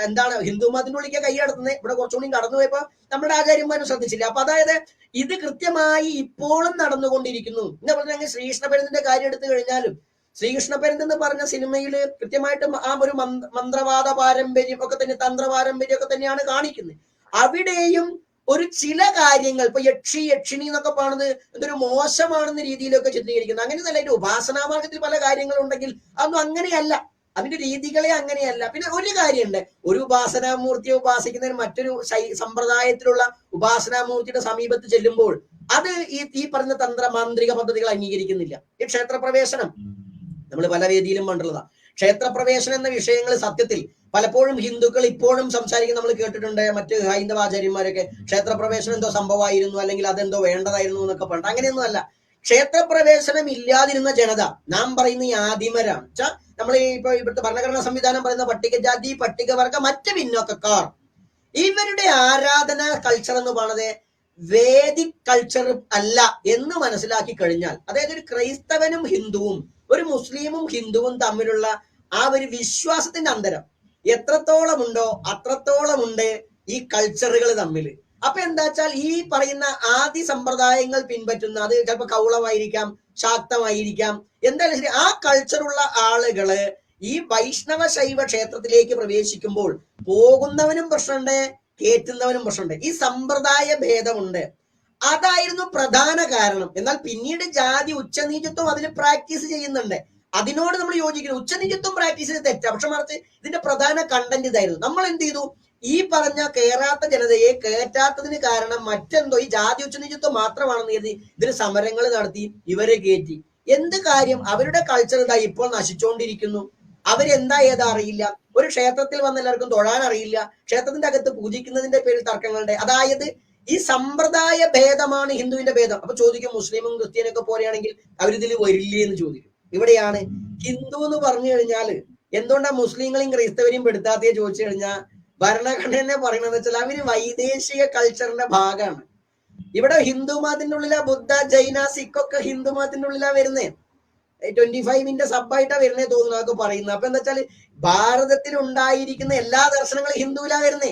എന്താണ് ഹിന്ദു മതത്തിന്റെ ഉള്ളിലേക്ക് കൈയടത്തുന്നത്. ഇവിടെ കുറച്ചുകൂടി കടന്നു പോയപ്പോ നമ്മുടെ ആചാര്യന്മാരും ശ്രദ്ധിച്ചില്ല. അപ്പൊ അതായത് ഇത് കൃത്യമായി ഇപ്പോഴും നടന്നുകൊണ്ടിരിക്കുന്നു. എന്താ പറഞ്ഞാൽ ശ്രീകൃഷ്ണപരന്തിന്റെ കാര്യം എടുത്തു കഴിഞ്ഞാലും, ശ്രീകൃഷ്ണപരന്ത് എന്ന് പറഞ്ഞ സിനിമയില് കൃത്യമായിട്ടും ആ ഒരു മന്ത്രവാദ പാരമ്പര്യം ഒക്കെ തന്നെ, തന്ത്രപാരമ്പര്യം ഒക്കെ തന്നെയാണ് കാണിക്കുന്നത്. അവിടെയും ഒരു ചില കാര്യങ്ങൾ ഇപ്പൊ യക്ഷിണി എന്നൊക്കെ പറയുന്നത് എന്തൊരു മോശമാണെന്ന രീതിയിലൊക്കെ ചിത്രീകരിക്കുന്നത്. അങ്ങനെയൊന്നല്ല. അതിന്റെ ഉപാസനാ മാർഗത്തിൽ പല കാര്യങ്ങളുണ്ടെങ്കിൽ അതൊന്നും അങ്ങനെയല്ല, അതിന്റെ രീതികളെ അങ്ങനെയല്ല. പിന്നെ ഒരു കാര്യമുണ്ട്, ഒരു ഉപാസനാമൂർത്തിയെ ഉപാസിക്കുന്നതിന് മറ്റൊരു സമ്പ്രദായത്തിലുള്ള ഉപാസനാമൂർത്തിയുടെ സമീപത്ത് ചെല്ലുമ്പോൾ അത് ഈ പറഞ്ഞ മാന്ത്രിക പദ്ധതികൾ അംഗീകരിക്കുന്നില്ല. ഈ ക്ഷേത്രപ്രവേശനം നമ്മൾ പല വേദിയിലും കണ്ടുള്ളതാ. ക്ഷേത്രപ്രവേശനം എന്ന വിഷയങ്ങൾ സത്യത്തിൽ പലപ്പോഴും ഹിന്ദുക്കൾ ഇപ്പോഴും സംസാരിക്കുന്ന നമ്മൾ കേട്ടിട്ടുണ്ട്. മറ്റ് ഹൈന്ദവാചാര്യന്മാരൊക്കെ ക്ഷേത്രപ്രവേശനം എന്തോ സംഭവമായിരുന്നു, അല്ലെങ്കിൽ അതെന്തോ വേണ്ടതായിരുന്നു എന്നൊക്കെ പറഞ്ഞിട്ട്. അങ്ങനെയൊന്നും അല്ല. ക്ഷേത്രപ്രവേശനം ഇല്ലാതിരുന്ന ജനത നാം പറയുന്ന ഈ ആദിമരാണ്. നമ്മൾ ഇപ്പൊ ഇവിടുത്തെ ഭരണഘടനാ സംവിധാനം പറയുന്ന പട്ടികജാതി, പട്ടികവർഗ, മറ്റ് പിന്നോക്കക്കാർ, ഇവരുടെ ആരാധന കൾച്ചർ എന്ന് പറയുന്നത് വേദിക് കൾച്ചർ അല്ല എന്ന് മനസ്സിലാക്കി കഴിഞ്ഞാൽ, അതായത് ഒരു ക്രൈസ്തവനും ഹിന്ദുവും ഒരു മുസ്ലിമും ഹിന്ദുവും തമ്മിലുള്ള ആ ഒരു വിശ്വാസത്തിന്റെ അന്തരം എത്രത്തോളം ഉണ്ടോ അത്രത്തോളം ഉണ്ട് ഈ കൾച്ചറുകൾ തമ്മിൽ. അപ്പൊ എന്താ വെച്ചാൽ ഈ പറയുന്ന ആദി സമ്പ്രദായങ്ങൾ പിൻപറ്റുന്ന, അത് ചിലപ്പോൾ കൗളമായിരിക്കാം, ശാക്തമായിരിക്കാം, എന്തായാലും ശരി, ആ കൾച്ചറുള്ള ആളുകള് ഈ വൈഷ്ണവ ശൈവ ക്ഷേത്രത്തിലേക്ക് പ്രവേശിക്കുമ്പോൾ പോകുന്നവനും പ്രശ്നമുണ്ട്, കേറ്റുന്നവനും പ്രശ്നമുണ്ട്. ഈ സമ്പ്രദായ ഭേദമുണ്ട്. അതായിരുന്നു പ്രധാന കാരണം. എന്നാൽ പിന്നീട് ജാതി ഉച്ചനീചത്വം അതിൽ പ്രാക്ടീസ് ചെയ്യുന്നുണ്ട്. അതിനോട് നമ്മൾ യോജിക്കുന്നു. ഉച്ചനീചത്വം പ്രാക്ടീസ് ചെയ്ത് തെറ്റാ. പക്ഷെ മറിച്ച് ഇതിന്റെ പ്രധാന കണ്ടന്റ് ഇതായിരുന്നു. നമ്മൾ എന്ത് ചെയ്തു? ഈ പറഞ്ഞ കേറാത്ത ജനതയെ കേറ്റാത്തതിന് കാരണം മറ്റെന്തോ ഈ ജാതി ഉച്ചനീചത്വം മാത്രമാണെന്ന് കരുതി ഇതിന് സമരങ്ങൾ നടത്തി, ഇവരെ കയറ്റി. എന്ത് കാര്യം? അവരുടെ കൾച്ചർ ഇതാ ഇപ്പോൾ നശിച്ചുകൊണ്ടിരിക്കുന്നു. അവരെന്താ ഏതാ അറിയില്ല. ഒരു ക്ഷേത്രത്തിൽ വന്ന എല്ലാവർക്കും തൊഴാൻ അറിയില്ല. ക്ഷേത്രത്തിന്റെ അകത്ത് പൂജിക്കുന്നതിന്റെ പേരിൽ തർക്കങ്ങളുണ്ട്. അതായത് ഈ സമ്പ്രദായ ഭേദമാണ് ഹിന്ദുവിന്റെ ഭേദം. അപ്പൊ ചോദിക്കും, മുസ്ലിമും ക്രിസ്ത്യനൊക്കെ പോലെയാണെങ്കിൽ അവരിതിൽ വരില്ലേ എന്ന് ചോദിക്കും. ഇവിടെയാണ് ഹിന്ദു എന്ന് പറഞ്ഞു കഴിഞ്ഞാൽ എന്തുകൊണ്ടാ മുസ്ലിങ്ങളെയും ക്രൈസ്തവരെയും പെടുത്താത്തേ ചോദിച്ചു കഴിഞ്ഞാൽ, ഭരണഘടന പറയണെന്ന് വെച്ചാൽ അവര് വൈദേശിക കൾച്ചറിന്റെ ഭാഗമാണ്. ഇവിടെ ഹിന്ദു മതത്തിന്റെ ഉള്ളിലാ ബുദ്ധ, ജൈന, സിഖ് ഒക്കെ ഹിന്ദു മതത്തിന്റെ ഉള്ളിലാ വരുന്നേ. 25 സബായിട്ടാ വരുന്നേ തോന്നുന്നു അതൊക്കെ പറയുന്നത്. അപ്പൊ എന്താ വെച്ചാല് ഭാരതത്തിൽ ഉണ്ടായിരിക്കുന്ന എല്ലാ ദർശനങ്ങളും ഹിന്ദുവിലാ വരുന്നേ.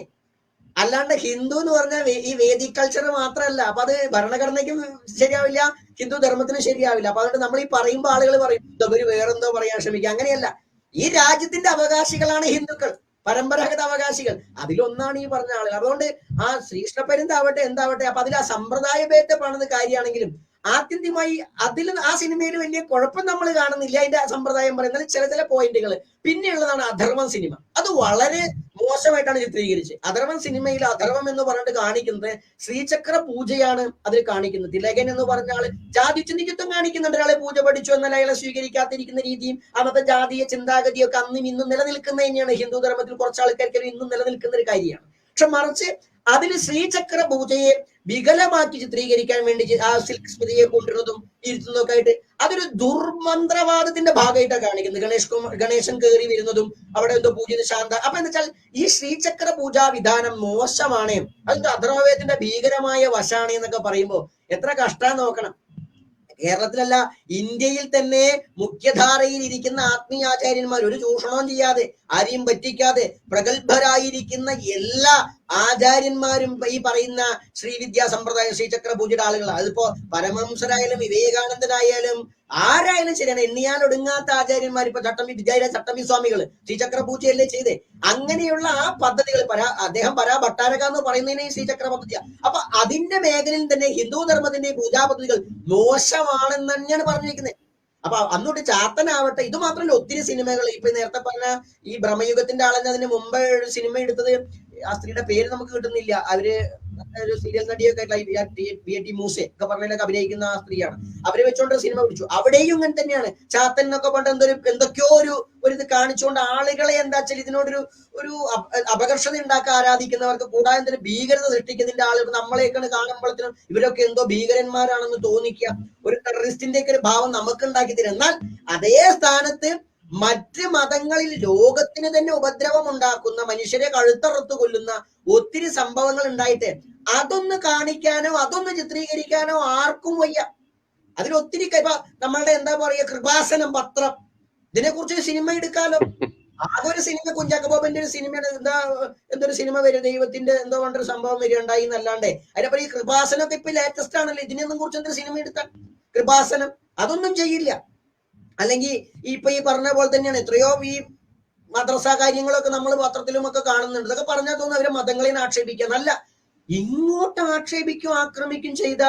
അല്ലാണ്ട് ഹിന്ദു എന്ന് പറഞ്ഞാൽ ഈ വേദിക് കൾച്ചർ മാത്രമല്ല. അപ്പൊ അത് ഭരണഘടനയ്ക്കും ശരിയാവില്ല, ഹിന്ദു ധർമ്മത്തിനും ശരിയാവില്ല. അപ്പൊ അതുകൊണ്ട് നമ്മൾ ഈ പറയുമ്പോൾ ആളുകൾ പറയും ഇവര് വേറെന്തോ പറയാൻ ശ്രമിക്കുക. അങ്ങനെയല്ല. ഈ രാജ്യത്തിന്റെ അവകാശികളാണ് ഹിന്ദുക്കൾ, പരമ്പരാഗത അവകാശികൾ. അതിലൊന്നാണ് ഈ പറഞ്ഞ ആളുകൾ. അതുകൊണ്ട് ആ ശ്രീകൃഷ്ണപരിന്താവട്ടെ എന്താവട്ടെ, അപ്പൊ അതിൽ ആ സമ്പ്രദായ ഭേദപ്പെടുന്ന കാര്യമാണെങ്കിലും ആത്യന്തികമായി അതിൽ ആ സിനിമയിൽ വലിയ കുഴപ്പം നമ്മൾ കാണുന്നില്ല. അതിന്റെ സമ്പ്രദായം പറയുന്നത് ചില പോയിന്റുകൾ. പിന്നെയുള്ളതാണ് അധർവം സിനിമ. അത് വളരെ മോശമായിട്ടാണ് ചിത്രീകരിച്ചത്. അധർവം സിനിമയിൽ അധർവം എന്ന് പറഞ്ഞിട്ട് കാണിക്കുന്നത് ശ്രീചക്ര പൂജയാണ് അതിൽ കാണിക്കുന്നത്. തിലകൻ എന്ന് പറഞ്ഞ ആള് ജാതി ചിന്തിക്കത്വം കാണിക്കുന്നുണ്ട്. ഒരാളെ പൂജ പഠിച്ചു എന്നാൽ അയാളെ സ്വീകരിക്കാതിരിക്കുന്ന രീതിയും അന്നത്തെ ജാതീയ ചിന്താഗതിയൊക്കെ അന്നും ഇന്നും നിലനിൽക്കുന്ന തന്നെയാണ്. ഹിന്ദു ധർമ്മത്തിൽ കുറച്ച് ആൾക്കാർക്ക് ഇന്നും നിലനിൽക്കുന്ന ഒരു കാര്യമാണ്. പക്ഷെ മറിച്ച് അതിന് ശ്രീചക്ര പൂജയെ വികലമാക്കി ചിത്രീകരിക്കാൻ വേണ്ടി ആ സിൽക്ക് സ്മൃതിയെ കൊണ്ടുവരുന്നതും ഇരുത്തുന്നതൊക്കെ ആയിട്ട് അതൊരു ദുർമന്ത്രവാദത്തിന്റെ ഭാഗമായിട്ടാണ് കാണിക്കുന്നത്. ഗണേശൻ കയറി വരുന്നതും അവിടെ എന്തോ പൂജിത ശാന്ത. അപ്പൊ എന്താ വെച്ചാൽ ഈ ശ്രീചക്ര പൂജാ വിധാനം മോശമാണ്, അതിന്റെ അഥർവവേദത്തിന്റെ ഭീകരമായ വശാണ് എന്നൊക്കെ പറയുമ്പോ എത്ര കഷ്ടം നോക്കണം. കേരളത്തിലല്ല, ഇന്ത്യയിൽ തന്നെ മുഖ്യധാരയിൽ ഇരിക്കുന്ന ആത്മീയാചാര്യന്മാർ ഒരു ചൂഷണവും ചെയ്യാതെ, ആരെയും പറ്റിക്കാതെ പ്രഗത്ഭരായിരിക്കുന്ന എല്ലാ ആചാര്യന്മാരും ഈ പറയുന്ന ശ്രീവിദ്യാ സമ്പ്രദായം ശ്രീചക്ര പൂജയുടെ ആളുകളാണ്. അതിപ്പോ പരമഹംസരായാലും വിവേകാനന്ദനായാലും ആരായാലും ശരിയാണ്. എണ്ണിയാൽ ഒടുങ്ങാത്ത ആചാര്യന്മാർ. ഇപ്പൊ ചട്ടമ്പി സ്വാമികൾ ശ്രീചക്ര പൂജയല്ലേ ചെയ്തേ. അങ്ങനെയുള്ള ആ പദ്ധതികൾ അദ്ദേഹം ഭട്ടാരക എന്ന് പറയുന്നതിനെ ശ്രീചക്ര പദ്ധതിയാണ്. അപ്പൊ അതിന്റെ മേഖലയിൽ തന്നെ ഹിന്ദു ധർമ്മത്തിന്റെ പൂജാ പദ്ധതികൾ മോശമാണെന്ന് തന്നെയാണ് പറഞ്ഞിരിക്കുന്നത്. അപ്പൊ അന്നോട്ട് ചാത്തനാവട്ടെ. ഇത് മാത്രമല്ല, ഒത്തിരി സിനിമകൾ ഇപ്പൊ നേരത്തെ പറഞ്ഞ ഈ ബ്രഹ്മയുഗത്തിന്റെ ആളെന്നെ അതിന് മുമ്പ് ഒരു സിനിമ എടുത്തത്, ആ സ്ത്രീയുടെ പേര് നമുക്ക് കിട്ടുന്നില്ല, അവര് ഒരു സീരിയൽ നടിയൊക്കെ ബി.ടി. മൂസെ ഒക്കെ പറഞ്ഞതിലൊക്കെ അഭിനയിക്കുന്ന ആ സ്ത്രീയാണ്. അവരെ വെച്ചോണ്ട് സിനിമ പിടിച്ചു. അവിടെയും ഇങ്ങനെ തന്നെയാണ്. ചാത്തൻ എന്നൊക്കെ പറഞ്ഞ എന്തൊക്കെയോ ഒരു ഇത് കാണിച്ചുകൊണ്ട് ആളുകളെ എന്താ വെച്ചാൽ ഇതിനോടൊരു അപകർഷത ഉണ്ടാക്കാൻ ആരാധിക്കുന്നവർക്ക് കൂടാതെ എന്തൊരു ഭീകരത സൃഷ്ടിക്കുന്നതിന്റെ ആളുകൾ നമ്മളെയൊക്കെ കാണുമ്പോഴത്തേനും ഇവരൊക്കെ എന്തോ ഭീകരന്മാരാണെന്ന് തോന്നിക്കുക, ഒരു ടെററിസ്റ്റിന്റെ ഒക്കെ ഒരു ഭാവം നമുക്ക് ഉണ്ടാക്കി തരും. എന്നാൽ അതേ സ്ഥാനത്ത് മറ്റ് മതങ്ങളിൽ ലോകത്തിന് തന്നെ ഉപദ്രവം ഉണ്ടാക്കുന്ന, മനുഷ്യരെ കഴുത്തറുത്തു കൊല്ലുന്ന ഒത്തിരി സംഭവങ്ങൾ ഉണ്ടായിട്ട് അതൊന്ന് കാണിക്കാനോ അതൊന്ന് ചിത്രീകരിക്കാനോ ആർക്കും വയ്യ. അതിലൊത്തിരി ഇപ്പൊ നമ്മളുടെ എന്താ പറയാ കൃപാസനം പത്രം, ഇതിനെക്കുറിച്ച് സിനിമ എടുക്കാലോ. ആകെ ഒരു സിനിമ കുഞ്ചാക്കോ ബോബന്റെ ഒരു സിനിമയുടെ എന്തൊരു സിനിമ വരും, ദൈവത്തിന്റെ എന്തോ കൊണ്ടൊരു സംഭവം വരികയുണ്ടായി എന്നല്ലാണ്ടേ. അതിനപ്പോ ഈ കൃപാസനമൊക്കെ ഇപ്പൊ ലേറ്റസ്റ്റ് ആണല്ലോ. ഇതിനൊന്നും കുറിച്ച് എന്തൊരു സിനിമ എടുത്താൽ കൃപാസനം അതൊന്നും ചെയ്യില്ല. അല്ലെങ്കിൽ ഇപ്പൊ ഈ പറഞ്ഞ പോലെ തന്നെയാണ് എത്രയോ ഈ മദ്രസ കാര്യങ്ങളൊക്കെ നമ്മൾ പത്രത്തിലും ഒക്കെ കാണുന്നുണ്ട്. ഇതൊക്കെ പറഞ്ഞാൽ തോന്നുന്നു അവരെ മതങ്ങളെ ആക്ഷേപിക്കുക. നല്ല ഇങ്ങോട്ട് ആക്ഷേപിക്കും ആക്രമിക്കും ചെയ്ത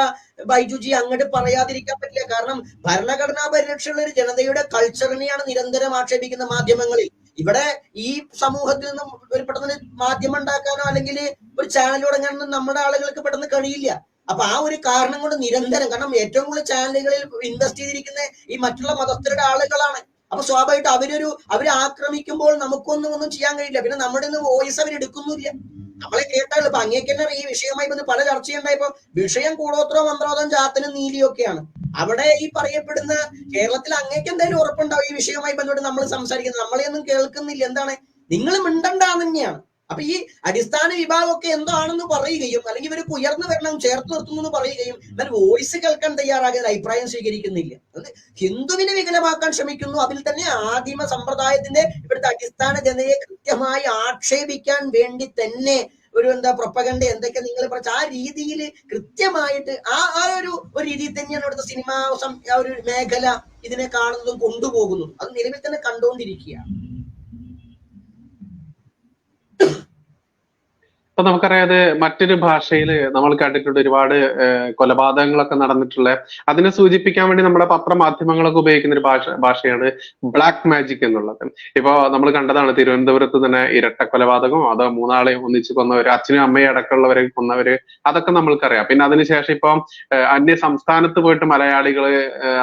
ബൈജുജി അങ്ങോട്ട് പറയാതിരിക്കാൻ പറ്റില്ല. കാരണം ഭരണഘടനാ പരിരക്ഷയുള്ള ഒരു ജനതയുടെ കൾച്ചറിനെയാണ് നിരന്തരം ആക്ഷേപിക്കുന്ന മാധ്യമങ്ങളിൽ. ഇവിടെ ഈ സമൂഹത്തിൽ നിന്നും ഒരു പെട്ടെന്ന് മാധ്യമം ഉണ്ടാക്കാനോ അല്ലെങ്കിൽ ഒരു ചാനൽ തുടങ്ങാനോ നമ്മുടെ ആളുകൾക്ക് പെട്ടെന്ന് കഴിയില്ല. അപ്പൊ ആ ഒരു കാരണം കൊണ്ട് നിരന്തരം, കാരണം ഏറ്റവും കൂടുതൽ ചാനലുകളിൽ ഇൻവെസ്റ്റ് ചെയ്തിരിക്കുന്ന ഈ മറ്റുള്ള മതസ്ഥരുടെ ആളുകളാണ്. അപ്പൊ സ്വാഭാവികമായിട്ട് അവര് ആക്രമിക്കുമ്പോൾ ഒന്നും ചെയ്യാൻ കഴിയില്ല. പിന്നെ നമ്മുടെ വോയിസ് അവരെടുക്കുന്നില്ല. നമ്മളെ കേട്ടാൽ ഇപ്പൊ അങ്ങേക്ക് തന്നെ ഈ വിഷയമായി വന്ന് പല ചർച്ചയുണ്ടായപ്പോ വിഷയം കൂടോത്രോ മന്ത്രോദം ചാത്തനും നീലിയൊക്കെയാണ്. അവിടെ ഈ പറയപ്പെടുന്ന കേരളത്തിൽ അങ്ങേക്ക് എന്തായാലും ഉറപ്പുണ്ടാവും ഈ വിഷയവുമായി ബന്ധപ്പെട്ട് നമ്മൾ സംസാരിക്കുന്നത്. നമ്മളെയൊന്നും കേൾക്കുന്നില്ല. എന്താണ് നിങ്ങൾ മിണ്ടണ്ടാന്ന് തന്നെയാണ്. അപ്പൊ ഈ അടിസ്ഥാന വിഭാഗമൊക്കെ എന്താണെന്ന് പറയുകയും അല്ലെങ്കിൽ ഇവർക്ക് ഉയർന്നു വരണം ചേർത്ത് നിർത്തുന്നു എന്ന് പറയുകയും എന്നാൽ വോയിസ് കേൾക്കാൻ തയ്യാറാകുന്ന അഭിപ്രായം സ്വീകരിക്കുന്നില്ല. അത് ഹിന്ദുവിനെ വികലമാക്കാൻ ശ്രമിക്കുന്നു. അതിൽ തന്നെ ആദിമ സമ്പ്രദായത്തിന്റെ ഇവിടുത്തെ അടിസ്ഥാന ജനതയെ കൃത്യമായി ആക്ഷേപിക്കാൻ വേണ്ടി തന്നെ ഒരു പ്രൊപ്പഗണ്ട എന്തൊക്കെ നിങ്ങൾ പറഞ്ഞ ആ രീതിയിൽ കൃത്യമായിട്ട് ആ ഒരു രീതിയിൽ തന്നെയാണ് ഇവിടുത്തെ സിനിമ ആ ഒരു മേഖല ഇതിനെ കാണുന്നതും കൊണ്ടുപോകുന്നതും. അത് നിലവിൽ തന്നെ കണ്ടുകൊണ്ടിരിക്കുകയാണ്. അപ്പൊ നമുക്കറിയാതെ മറ്റൊരു ഭാഷയിൽ നമ്മൾ കണ്ടിട്ടുണ്ട് ഒരുപാട് കൊലപാതകങ്ങളൊക്കെ നടന്നിട്ടുള്ള, അതിനെ സൂചിപ്പിക്കാൻ വേണ്ടി നമ്മുടെ പത്രമാധ്യമങ്ങളൊക്കെ ഉപയോഗിക്കുന്ന ഒരു ഭാഷയാണ് ബ്ലാക്ക് മാജിക് എന്നുള്ളത്. ഇപ്പൊ നമ്മൾ കണ്ടതാണ് തിരുവനന്തപുരത്ത് തന്നെ ഇരട്ട കൊലപാതകം, അത് 3 ആളെ ഒന്നിച്ച് കൊന്നവര്, അച്ഛനും അമ്മയും അടക്കമുള്ളവരെ കൊന്നവര്, അതൊക്കെ നമ്മൾക്കറിയാം. പിന്നെ അതിനുശേഷം ഇപ്പൊ അന്യ സംസ്ഥാനത്ത് പോയിട്ട് മലയാളികള്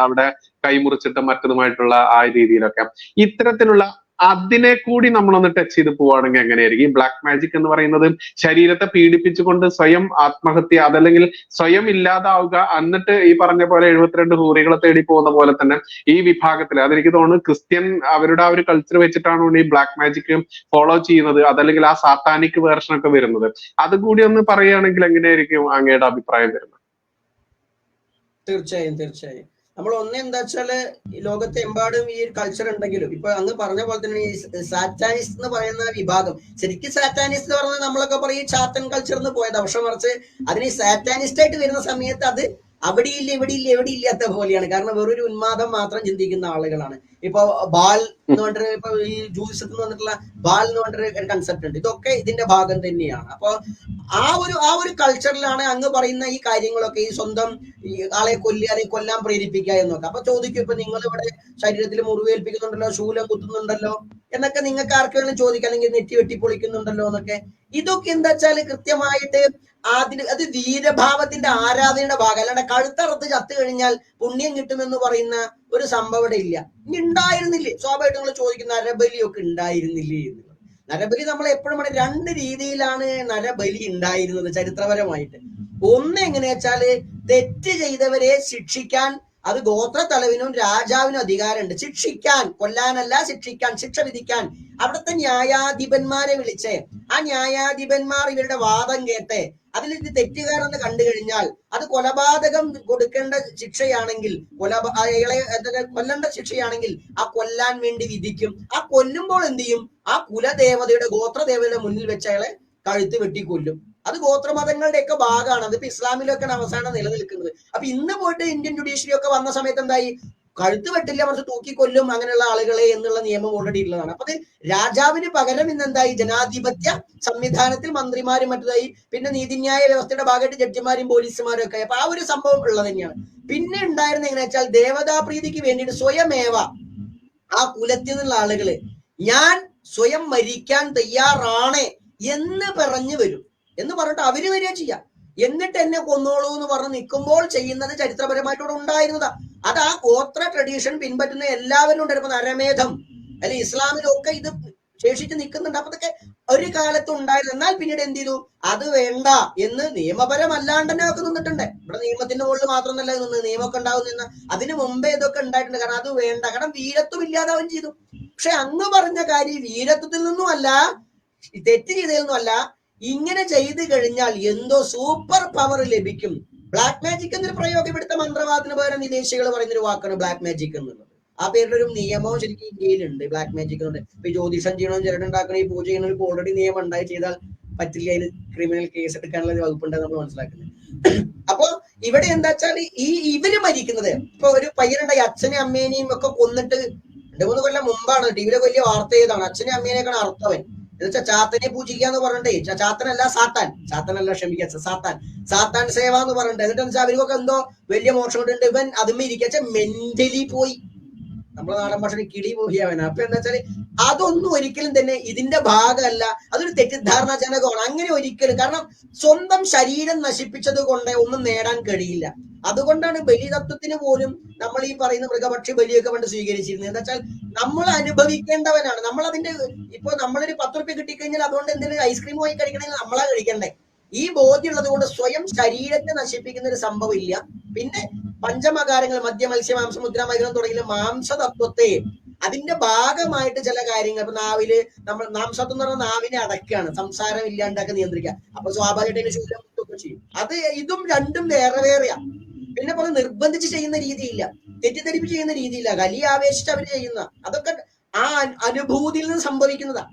അവിടെ കൈമുറിച്ചിട്ട് മറ്റതുമായിട്ടുള്ള ആ രീതിയിലൊക്കെ ഇത്തരത്തിലുള്ള അതിനെ കൂടി നമ്മളൊന്ന് ടച്ച് ചെയ്ത് പോവുകയാണെങ്കിൽ എങ്ങനെയായിരിക്കും? ഈ ബ്ലാക്ക് മാജിക് എന്ന് പറയുന്നത് ശരീരത്തെ പീഡിപ്പിച്ചുകൊണ്ട് സ്വയം ആത്മഹത്യ, അതല്ലെങ്കിൽ സ്വയം ഇല്ലാതാവുക, എന്നിട്ട് ഈ പറഞ്ഞ പോലെ 72 ഹൂറികളെ തേടി പോകുന്ന പോലെ തന്നെ ഈ വിഭാഗത്തിൽ, അതെനിക്ക് തോന്നുന്നു ക്രിസ്ത്യൻ അവരുടെ ആ ഒരു കൾച്ചർ വെച്ചിട്ടാണ് ഈ ബ്ലാക്ക് മാജിക് ഫോളോ ചെയ്യുന്നത്, അതല്ലെങ്കിൽ ആ സാത്താനിക് വേർഷൻ ഒക്കെ വരുന്നത്. അതുകൂടി ഒന്ന് പറയുകയാണെങ്കിൽ എങ്ങനെയായിരിക്കും അങ്ങയുടെ അഭിപ്രായം വരുന്നത്? തീർച്ചയായും നമ്മൾ എന്താ വെച്ചാല് ലോകത്തെ എമ്പാടും ഈ കൾച്ചർ ഉണ്ടെങ്കിലും ഇപ്പൊ അങ്ങ് പറഞ്ഞ പോലെ തന്നെ ഈ സാറ്റാനിസ്റ്റ് എന്ന് പറയുന്ന വിഭാഗം, ശരിക്കും സാറ്റാനിസ്റ്റ് എന്ന് പറഞ്ഞാൽ നമ്മളൊക്കെ പറയും ചാത്തൻ കൾച്ചർ എന്ന് പോയത്. പക്ഷെ മറിച്ച് അതിന് സാറ്റാനിസ്റ്റ് ആയിട്ട് വരുന്ന സമയത്ത് അത് അവിടെയില്ല എവിടെ ഇല്ലാത്ത പോലെയാണ്. കാരണം വേറൊരു ഉന്മാദം മാത്രം ചിന്തിക്കുന്ന ആളുകളാണ്. ഇപ്പൊ ബാൽ എന്ന് പറഞ്ഞിട്ട് ഇപ്പൊ ഈ ജൂയിസത്തിൽ വന്നിട്ടുള്ള ബാൽ എന്ന് പറഞ്ഞിട്ടൊരു കൺസെപ്റ്റ് ഉണ്ട്. ഇതൊക്കെ ഇതിന്റെ ഭാഗം തന്നെയാണ്. അപ്പൊ ആ ഒരു കൾച്ചറിലാണ് അങ്ങ് പറയുന്ന ഈ കാര്യങ്ങളൊക്കെ, ഈ സ്വന്തം ആളെ കൊല്ലാൻ പ്രേരിപ്പിക്കുക എന്നൊക്കെ. അപ്പൊ ചോദിക്കും, ഇപ്പൊ നിങ്ങൾ ഇവിടെ ശരീരത്തിൽ മുറിവേൽപ്പിക്കുന്നുണ്ടല്ലോ, ശൂലം കുത്തുന്നുണ്ടല്ലോ എന്നൊക്കെ നിങ്ങൾക്ക് ആർക്കെങ്കിലും ചോദിക്കാം, അല്ലെങ്കിൽ നെറ്റി വെട്ടിപ്പൊളിക്കുന്നുണ്ടല്ലോ എന്നൊക്കെ. ഇതൊക്കെ എന്താ വെച്ചാല് കൃത്യമായിട്ട് അത് വീരഭാവത്തിന്റെ ആരാധനയുടെ ഭാഗം. അല്ലാണ്ട് കഴുത്തറുത്ത് ചത്തു കഴിഞ്ഞാൽ പുണ്യം കിട്ടുമെന്ന് പറയുന്ന ഒരു സംഭവം ഇവിടെ ഇല്ല. ഇനി ഉണ്ടായിരുന്നില്ലേ? സ്വാഭാവികമായിട്ട് നിങ്ങൾ ചോദിക്കുന്ന നരബലിയൊക്കെ ഉണ്ടായിരുന്നില്ലേ എന്നുള്ളത്. നരബലി നമ്മൾ എപ്പോഴും 2 രീതിയിലാണ് നരബലി ഉണ്ടായിരുന്നത് ചരിത്രപരമായിട്ട്. ഒന്ന് എങ്ങനെയാ വെച്ചാല് തെറ്റ് ചെയ്തവരെ ശിക്ഷിക്കാൻ അത് ഗോത്ര തലവിനും രാജാവിനും അധികാരമുണ്ട്. ശിക്ഷിക്കാൻ, കൊല്ലാനല്ല, ശിക്ഷിക്കാൻ, ശിക്ഷ വിധിക്കാൻ. അവിടുത്തെ ന്യായാധിപന്മാരെ വിളിച്ച് ആ ന്യായാധിപന്മാർ ഇവരുടെ വാദം കേട്ട് അതിൽ തെറ്റുകാരെന്ന് കണ്ടു കഴിഞ്ഞാൽ അത് കൊലപാതകം കൊടുക്കേണ്ട ശിക്ഷയാണെങ്കിൽ, കൊല്ലേണ്ട ശിക്ഷയാണെങ്കിൽ ആ കൊല്ലാൻ വേണ്ടി വിധിക്കും. ആ കൊല്ലുമ്പോൾ എന്ത് ചെയ്യും? ആ കുലദേവതയുടെ ഗോത്രദേവതയുടെ മുന്നിൽ വെച്ച് അയാളെ കഴുത്ത് വെട്ടിക്കൊല്ലും. അത് ഗോത്രമതങ്ങളുടെ ഒക്കെ ഭാഗമാണ്. അതിപ്പോ ഇസ്ലാമിലൊക്കെയാണ് അവസാനം നിലനിൽക്കുന്നത്. അപ്പൊ ഇന്ന് പോയിട്ട് ഇന്ത്യൻ ജുഡീഷ്യറി ഒക്കെ വന്ന സമയത്ത് എന്തായി? കഴുത്ത് വെട്ടില്ല, മറിച്ച് തൂക്കിക്കൊല്ലും അങ്ങനെയുള്ള ആളുകളെ എന്നുള്ള നിയമം ഓൾറെഡി ഉള്ളതാണ്. അപ്പൊ അത് രാജാവിന് പകരം ഇന്നെന്തായി? ജനാധിപത്യ സംവിധാനത്തിൽ മന്ത്രിമാരും മറ്റതായി, പിന്നെ നീതിന്യായ വ്യവസ്ഥയുടെ ഭാഗമായിട്ട് ജഡ്ജിമാരും പോലീസുമാരും ഒക്കെ. അപ്പൊ ആ ഒരു സംഭവം ഉള്ളത് തന്നെയാണ്. പിന്നെ ഉണ്ടായിരുന്ന എങ്ങനെയാ വെച്ചാൽ ദേവതാപ്രീതിക്ക് വേണ്ടിയിട്ട് സ്വയമേവ ആ കുലത്തിൽ നിന്നുള്ള ആളുകള് ഞാൻ സ്വയം മരിക്കാൻ തയ്യാറാണ് എന്ന് പറഞ്ഞു വരും. എന്ന് പറഞ്ഞിട്ട് അവര് വരിക ചെയ്യാം. എന്നിട്ട് എന്നെ കൊന്നോളൂ എന്ന് പറഞ്ഞ് നിൽക്കുമ്പോൾ ചെയ്യുന്നത് ചരിത്രപരമായിട്ടൂടെ ഉണ്ടായിരുന്നതാ. അത് ആ ഗോത്ര ട്രഡീഷൻ പിൻപറ്റുന്ന എല്ലാവരും ഉണ്ടായിരുന്നു. നരമേധം അല്ലെ ഇസ്ലാമിലൊക്കെ ഇത് ശേഷിച്ച് നിൽക്കുന്നുണ്ട്. അപ്പൊ അതൊക്കെ ഒരു കാലത്ത് ഉണ്ടായിരുന്നു. എന്നാൽ പിന്നീട് എന്ത് ചെയ്തു? അത് വേണ്ട എന്ന് നിയമപരമല്ലാണ്ട് തന്നെ ഒക്കെ നിന്നിട്ടുണ്ട്. ഇവിടെ നിയമത്തിന്റെ മുകളിൽ മാത്രമല്ല നിന്ന് നിയമമൊക്കെ ഉണ്ടാവുന്ന അതിന് മുമ്പേ ഇതൊക്കെ ഉണ്ടായിട്ടുണ്ട്. കാരണം അത് വേണ്ട, കാരണം വീരത്വം ഇല്ലാതാവും ചെയ്തു. പക്ഷെ അങ്ങ് പറഞ്ഞ കാര്യം വീരത്വത്തിൽ നിന്നും അല്ല, തെറ്റ് ചെയ്തതിൽ നിന്നും അല്ല, ഇങ്ങനെ ചെയ്തു കഴിഞ്ഞാൽ എന്തോ സൂപ്പർ പവർ ലഭിക്കും. ബ്ലാക്ക് മാജിക് എന്നൊരു പ്രയോഗം ഇവിടുത്തെ മന്ത്രവാദത്തിന് പകരം വിദേശികൾ പറയുന്നൊരു വാക്കാണ് ബ്ലാക്ക് മാജിക് എന്നുള്ളത്. ആ പേരിലൊരു നിയമവും ശരിക്കും ഇന്ത്യയിലുണ്ട് ബ്ലാക്ക് മാജിക് എന്നുണ്ട്. ഇപ്പൊ ജ്യോതിഷം ചെയ്യണം, ചിരടുണ്ടാക്കണം, ഈ പൂജ ചെയ്യണം, ഓൾറെഡി നിയമം ഉണ്ടായി. ചെയ്താൽ പറ്റില്ല, അതിന് ക്രിമിനൽ കേസ് എടുക്കാനുള്ള വകുപ്പുണ്ട് നമ്മൾ മനസ്സിലാക്കുന്നത്. അപ്പൊ ഇവിടെ എന്താ വെച്ചാൽ ഇവര് മരിക്കുന്നത്, ഇപ്പൊ ഒരു പയ്യനുണ്ടായി അച്ഛനെയും അമ്മേനെയും ഒക്കെ കൊന്നിട്ട് 2-3 കൊല്ലം മുമ്പാണ് ടിവിയിലെ വലിയ വാർത്ത ചെയ്താണ്. അച്ഛനെയും അമ്മേനെയൊക്കെയാണ് അർത്ഥവൻ. എന്നുവെച്ചാൽ ചാത്തനെ പൂജിക്കുക എന്ന് പറഞ്ഞിട്ടേ, ചാത്തനല്ല സാത്താൻ, സാത്താനല്ല ക്ഷമിക്കുക, സാത്താൻ, സാത്താൻ സേവ എന്ന് പറഞ്ഞിട്ട്, എന്നിട്ട് വെച്ചാൽ അവർക്കൊക്കെ എന്തോ വലിയ മോശം കൊണ്ടുണ്ട്, ഇവൻ അതുമ്മ ഇരിക്കുക മെന്റലി പോയി, നമ്മളെ നാടൻ ഭാഷയിൽ കിളി പോയി അവൻ. അപ്പൊ എന്താ വെച്ചാല് അതൊന്നും ഒരിക്കലും തന്നെ ഇതിന്റെ ഭാഗമല്ല, അതൊരു തെറ്റിദ്ധാരണാജനകമാണ്. അങ്ങനെ ഒരിക്കലും, കാരണം സ്വന്തം ശരീരം നശിപ്പിച്ചത് കൊണ്ട് ഒന്നും നേടാൻ കഴിയില്ല. അതുകൊണ്ടാണ് ബലിതത്വത്തിന് പോലും നമ്മൾ ഈ പറയുന്ന മൃഗപക്ഷി ബലിയൊക്കെ പണ്ട് സ്വീകരിച്ചിരുന്നത്. എന്താ വെച്ചാൽ നമ്മൾ അനുഭവിക്കേണ്ടവനാണ്. നമ്മൾ അതിന്റെ, ഇപ്പൊ നമ്മളൊരു 10 റുപ്യ കിട്ടിക്കഴിഞ്ഞാൽ അതുകൊണ്ട് എന്തെങ്കിലും ഐസ്ക്രീം പോയി കഴിക്കണമെങ്കിൽ നമ്മളാ കഴിക്കണ്ടേ. ഈ ബോധ്യമുള്ളത് കൊണ്ട് സ്വയം ശരീരത്തെ നശിപ്പിക്കുന്ന ഒരു സംഭവം ഇല്ല. പിന്നെ പഞ്ചമകാരങ്ങൾ, മദ്യ, മത്സ്യ, മാംസം, മുദ്ര, മൈഗ്രഹം തുടങ്ങിയ മാംസതത്വത്തെ അതിന്റെ ഭാഗമായിട്ട് ചില കാര്യങ്ങൾ, ഇപ്പൊ നാവില് നമ്മൾ മാംസത്വം എന്ന് പറഞ്ഞാൽ നാവിനെ അടക്കുകയാണ്, സംസാരം ഇല്ലാണ്ടൊക്കെ നിയന്ത്രിക്കുക. അപ്പൊ സ്വാഭാവികമായിട്ട് ശൂലം ഒക്കെ ചെയ്യും. അത് ഇതും രണ്ടും വേറെ വേറെയാ. പിന്നെ പോലെ നിർബന്ധിച്ച് ചെയ്യുന്ന രീതിയില്ല, തെറ്റിദ്ധരിപ്പിച്ച് ചെയ്യുന്ന രീതിയില്ല, കലി ആവേശിച്ച് അവർ ചെയ്യുന്ന അതൊക്കെ ആ അനുഭൂതിയിൽ നിന്ന് സംഭവിക്കുന്നതാ.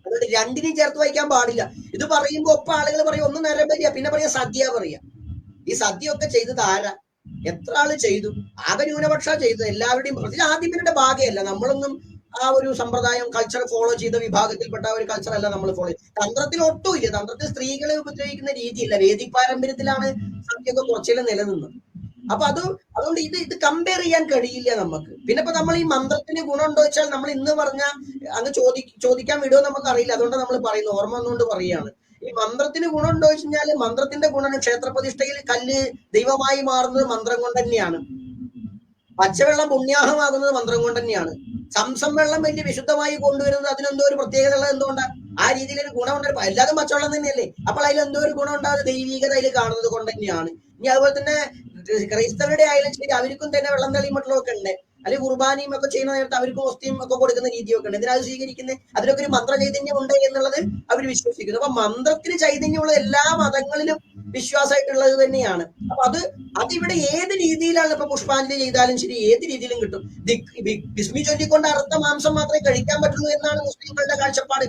അതുകൊണ്ട് രണ്ടിനെയും ചേർത്ത് വായിക്കാൻ പാടില്ല. ഇത് പറയുമ്പോ ഒപ്പം ആളുകൾ പറയും ഒന്ന് നരബലിയ, പിന്നെ പറയാ സദ്യ പറയാ. ഈ സദ്യ ഒക്കെ ചെയ്തത് ആരാ? എത്ര ആള് ചെയ്തു? ആകെ ന്യൂനപക്ഷ ചെയ്തത്. എല്ലാവരുടെയും ആദ്യമേരുടെ ഭാഗമല്ല. നമ്മളൊന്നും ആ ഒരു സമ്പ്രദായം കൾച്ചർ ഫോളോ ചെയ്ത വിഭാഗത്തിൽപ്പെട്ട ഒരു കൾച്ചർ അല്ല നമ്മൾ ഫോളോ ചെയ്ത്. തന്ത്രത്തിൽ ഒട്ടുമില്ല. തന്ത്രത്തിൽ സ്ത്രീകളെ ഉപദ്രവിക്കുന്ന രീതിയില്ല. വേദി പാരമ്പര്യത്തിലാണ് സദ്യയൊക്കെ കുറച്ചെല്ലാം നിലനിന്നത്. അപ്പൊ അതുകൊണ്ട് ഇത് കമ്പയർ ചെയ്യാൻ കഴിയില്ല നമുക്ക്. പിന്നെ ഇപ്പൊ നമ്മൾ ഈ മന്ത്രത്തിന് ഗുണമുണ്ടോ വെച്ചാൽ നമ്മൾ ഇന്ന് പറഞ്ഞ അങ്ങ് ചോദിക്കാൻ വിടുമോ നമുക്ക് അറിയില്ല. അതുകൊണ്ട് നമ്മൾ പറയുന്നു, ഓർമ്മ വന്നുകൊണ്ട് പറയുകയാണ്. ഈ മന്ത്രത്തിന് ഗുണമുണ്ടോ വെച്ച് കഴിഞ്ഞാല് മന്ത്രത്തിന്റെ ഗുണം ക്ഷേത്രപ്രതിഷ്ഠയിൽ കല്ല് ദൈവമായി മാറുന്നത് മന്ത്രം കൊണ്ട് തന്നെയാണ്. പച്ചവെള്ളം പുണ്യാഹമാകുന്നത് മന്ത്രം കൊണ്ട് തന്നെയാണ്. സംസം വെള്ളം വലിയ വിശുദ്ധമായി കൊണ്ടുവരുന്നത് അതിനെന്തോ ഒരു പ്രത്യേകത ഉള്ളത് എന്തുകൊണ്ടാണ്? ആ രീതിയിൽ ഒരു ഗുണമുണ്ട്. എല്ലാതും പച്ചവെള്ളം തന്നെയല്ലേ. അപ്പോൾ അതിലെന്തോ ഒരു ഗുണം ഉണ്ടാകുന്നത് ദൈവീകത അതിൽ കാണുന്നത് കൊണ്ട് തന്നെയാണ്. ഇനി അതുപോലെ തന്നെ ക്രൈസ്തവരുടെ ആയാലും ശരി, അവർക്കും തന്നെ വെള്ളം തെളിയുമട്ടൊക്കെ ഉണ്ട്. അല്ലെങ്കിൽ കുർബാനയും ഒക്കെ ചെയ്യുന്ന നേരത്ത് അവർക്കും ഒസ്തിയും ഒക്കെ കൊടുക്കുന്ന രീതിയൊക്കെ ഉണ്ട്. എന്തിനാ സ്വീകരിക്കുന്നത്? അതിലൊക്കെ ഒരു മന്ത്ര ചൈതന്യം ഉണ്ട് എന്നുള്ളത് അവർ വിശ്വസിക്കുന്നു. അപ്പൊ മന്ത്രത്തിന് ചൈതന്യമുള്ള എല്ലാ മതങ്ങളിലും വിശ്വാസമായിട്ടുള്ളത് തന്നെയാണ്. അപ്പൊ അതിവിടെ ഏത് രീതിയിലാണ് ഇപ്പൊ പുഷ്പാഞ്ജലി ചെയ്താലും ശരി, ഏത് രീതിയിലും കിട്ടും. ബിസ്മി ചൊല്ലിക്കൊണ്ട് അറുത്ത മാംസം മാത്രമേ കഴിക്കാൻ പറ്റുള്ളൂ എന്നാണ് മുസ്ലിങ്ങളുടെ കാഴ്ചപ്പാട്.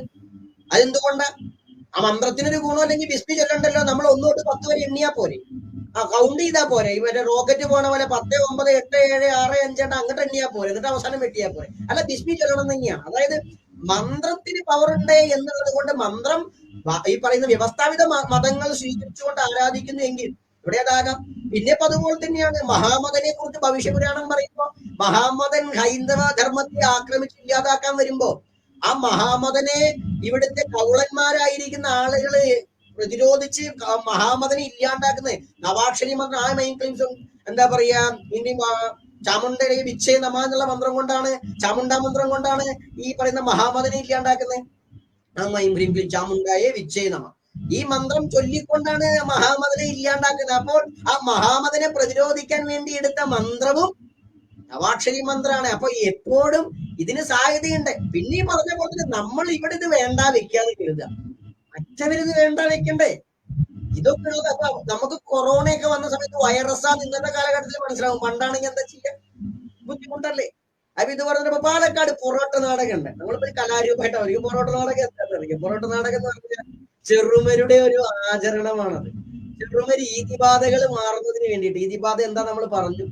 അതെന്തുകൊണ്ടാ? ആ മന്ത്രത്തിനൊരു ഗുണം അല്ലെങ്കിൽ ബിസ്മി ചൊല്ലണ്ടല്ലോ, നമ്മൾ 1 തൊട്ട് 10 വരെ എണ്ണിയാ പോരെ, ആ കൗണ്ട് ചെയ്താ പോരെ. ഇവരെ റോക്കറ്റ് പോണ പോലെ 10, 9, 8, 7, 6, 5 അങ്ങോട്ട് എണ്ണിയാ പോരെ, എന്നിട്ട് അവസാനം വെട്ടിയാ പോരെ. അല്ല, ബിസ്മി ചൊല്ലണം തന്നെയാണ്. അതായത് മന്ത്രത്തിന് പവർ ഉണ്ട് എന്നുള്ളത് കൊണ്ട് മന്ത്രം ഈ പറയുന്ന വ്യവസ്ഥാപിത മതങ്ങൾ സ്വീകരിച്ചുകൊണ്ട് ആരാധിക്കുന്നു എങ്കിൽ ഇവിടെ അതാകാം. പിന്നെ ഇപ്പൊ അതുപോലെ തന്നെയാണ് മഹാമദനെ കുറിച്ച് ഭവിഷ്യപുരാണം പറയുമ്പോ മഹാമദൻ ഹൈന്ദവ ധർമ്മത്തെ ആക്രമിച്ച് ഇല്ലാതാക്കാൻ വരുമ്പോ ആ മഹാമദനെ ഇവിടുത്തെ കൗളന്മാരായിരിക്കുന്ന ആളുകള് പ്രതിരോധിച്ച് മഹാമദനെ ഇല്ലാണ്ടാക്കുന്നത് നവാക്ഷരി മന്ത്രം, ആ മെയിൻ ക്ലെയിംസും എന്താ പറയാ, ഇനി ചാമുണ്ടയെ വിച്ഛേ നമ എന്നുള്ള മന്ത്രം കൊണ്ടാണ്, ചാമുണ്ട മന്ത്രം കൊണ്ടാണ് ഈ പറയുന്ന മഹാമദനെ ഇല്ലാണ്ടാക്കുന്നത്. ആ മൈം ക്രീം ക്ലീം ചാമുണ്ടായെ വിച്ഛേ നമ, ഈ മന്ത്രം ചൊല്ലിക്കൊണ്ടാണ് മഹാമദനെ ഇല്ലാണ്ടാക്കുന്നത്. അപ്പോൾ ആ മഹാമദനെ പ്രതിരോധിക്കാൻ വേണ്ടി എടുത്ത മന്ത്രവും നവാക്ഷരി മന്ത്രമാണ്. അപ്പൊ എപ്പോഴും ഇതിന് സാധ്യതയുണ്ട്. പിന്നെ പറഞ്ഞ പോലെ തന്നെ നമ്മൾ ഇവിടെ ഇത് വേണ്ട വെക്കാതെ കരുതുക, മറ്റവരിത് വേണ്ട വെക്കണ്ടേ. ഇതൊക്കെ അപ്പൊ നമുക്ക് കൊറോണയൊക്കെ വന്ന സമയത്ത് വൈറസാണ് ഇന്നത്തെ കാലഘട്ടത്തിൽ മനസ്സിലാവും. പണ്ടാണെങ്കിൽ എന്താ ചെയ്യാ, ബുദ്ധിമുട്ടല്ലേ. അപ്പൊ ഇത് പറഞ്ഞപ്പോ പാലക്കാട് പൊറോട്ട നാടകം ഉണ്ട്. നമ്മളിപ്പോ കലാരൂപമായിട്ട് അവർക്ക് പൊറോട്ട നാടകം എന്താണെന്നറിയാം. പൊറോട്ട നാടകം എന്ന് പറഞ്ഞാൽ ചെറുമരുടെ ഒരു ആചരണമാണത്. ചെറുമര് ഈതിബാധകൾ മാറുന്നതിന് വേണ്ടിയിട്ട്. ഈതിബാധ എന്താ നമ്മൾ പറഞ്ഞു,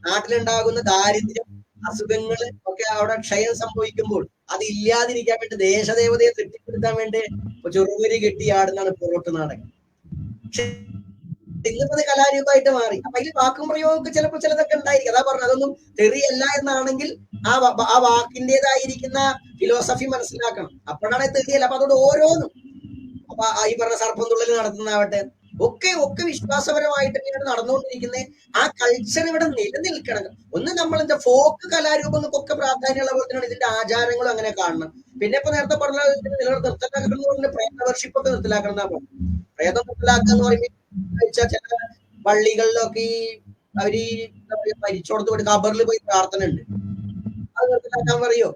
നാട്ടിലുണ്ടാകുന്ന ദാരിദ്ര്യം, അസുഖങ്ങൾ ഒക്കെ അവിടെ ക്ഷയം സംഭവിക്കുമ്പോൾ അത് ഇല്ലാതിരിക്കാൻ വേണ്ടി ദേശദേവതയെ തൃപ്തിപ്പെടുത്താൻ വേണ്ടി ചെറുമരി കെട്ടിയാടുന്നതാണ് പൊറോട്ട നാടകം. ഇന്നിപ്പത് കലാരൂപമായിട്ട് മാറി. അപ്പൊ അതിൽ വാക്കും പ്രയോഗമൊക്കെ ചിലപ്പോൾ ചിലതൊക്കെ ഉണ്ടായിരിക്കും. അതാ പറഞ്ഞു, അതൊന്നും തെറിയല്ല എന്നാണെങ്കിൽ ആ വാക്കിൻ്റെതായിരിക്കുന്ന ഫിലോസഫി മനസ്സിലാക്കണം. അപ്പോഴാണ് തെറിയല്ല. അപ്പൊ അതുകൊണ്ട് ഓരോന്നും, അപ്പൊ ഈ പറഞ്ഞ സർപ്പം തുള്ളൽ നടത്തുന്നതാവട്ടെ ഒക്കെ വിശ്വാസപരമായിട്ട് തന്നെയാണ് നടന്നുകൊണ്ടിരിക്കുന്നത്. ആ കൾച്ചർ ഇവിടെ നിലനിൽക്കണം. ഒന്ന് നമ്മൾ എന്താ ഫോക്ക് കലാരൂപങ്ങൾക്കൊക്കെ പ്രാധാന്യമുള്ള പോലെ തന്നെയാണ് ഇതിന്റെ ആചാരങ്ങളും അങ്ങനെ കാണണം. പിന്നെ ഇപ്പൊ നേരത്തെ പറഞ്ഞ നിർത്തലാക്കണം എന്ന് പറഞ്ഞ പ്രേതവർഷിപ്പ് ഒക്കെ നിർത്തലാക്കണം എന്നാ പറഞ്ഞു. പ്രേതം നിർത്തലാക്കുക എന്ന് പറയുമ്പോൾ ചില പള്ളികളിലൊക്കെ ഈ അവര് മരിച്ചോടത്ത് പോയിട്ട് ഖബറിൽ പോയി പ്രാർത്ഥന ഉണ്ട്, അത് നിർത്തലാക്കാൻ പറയോ?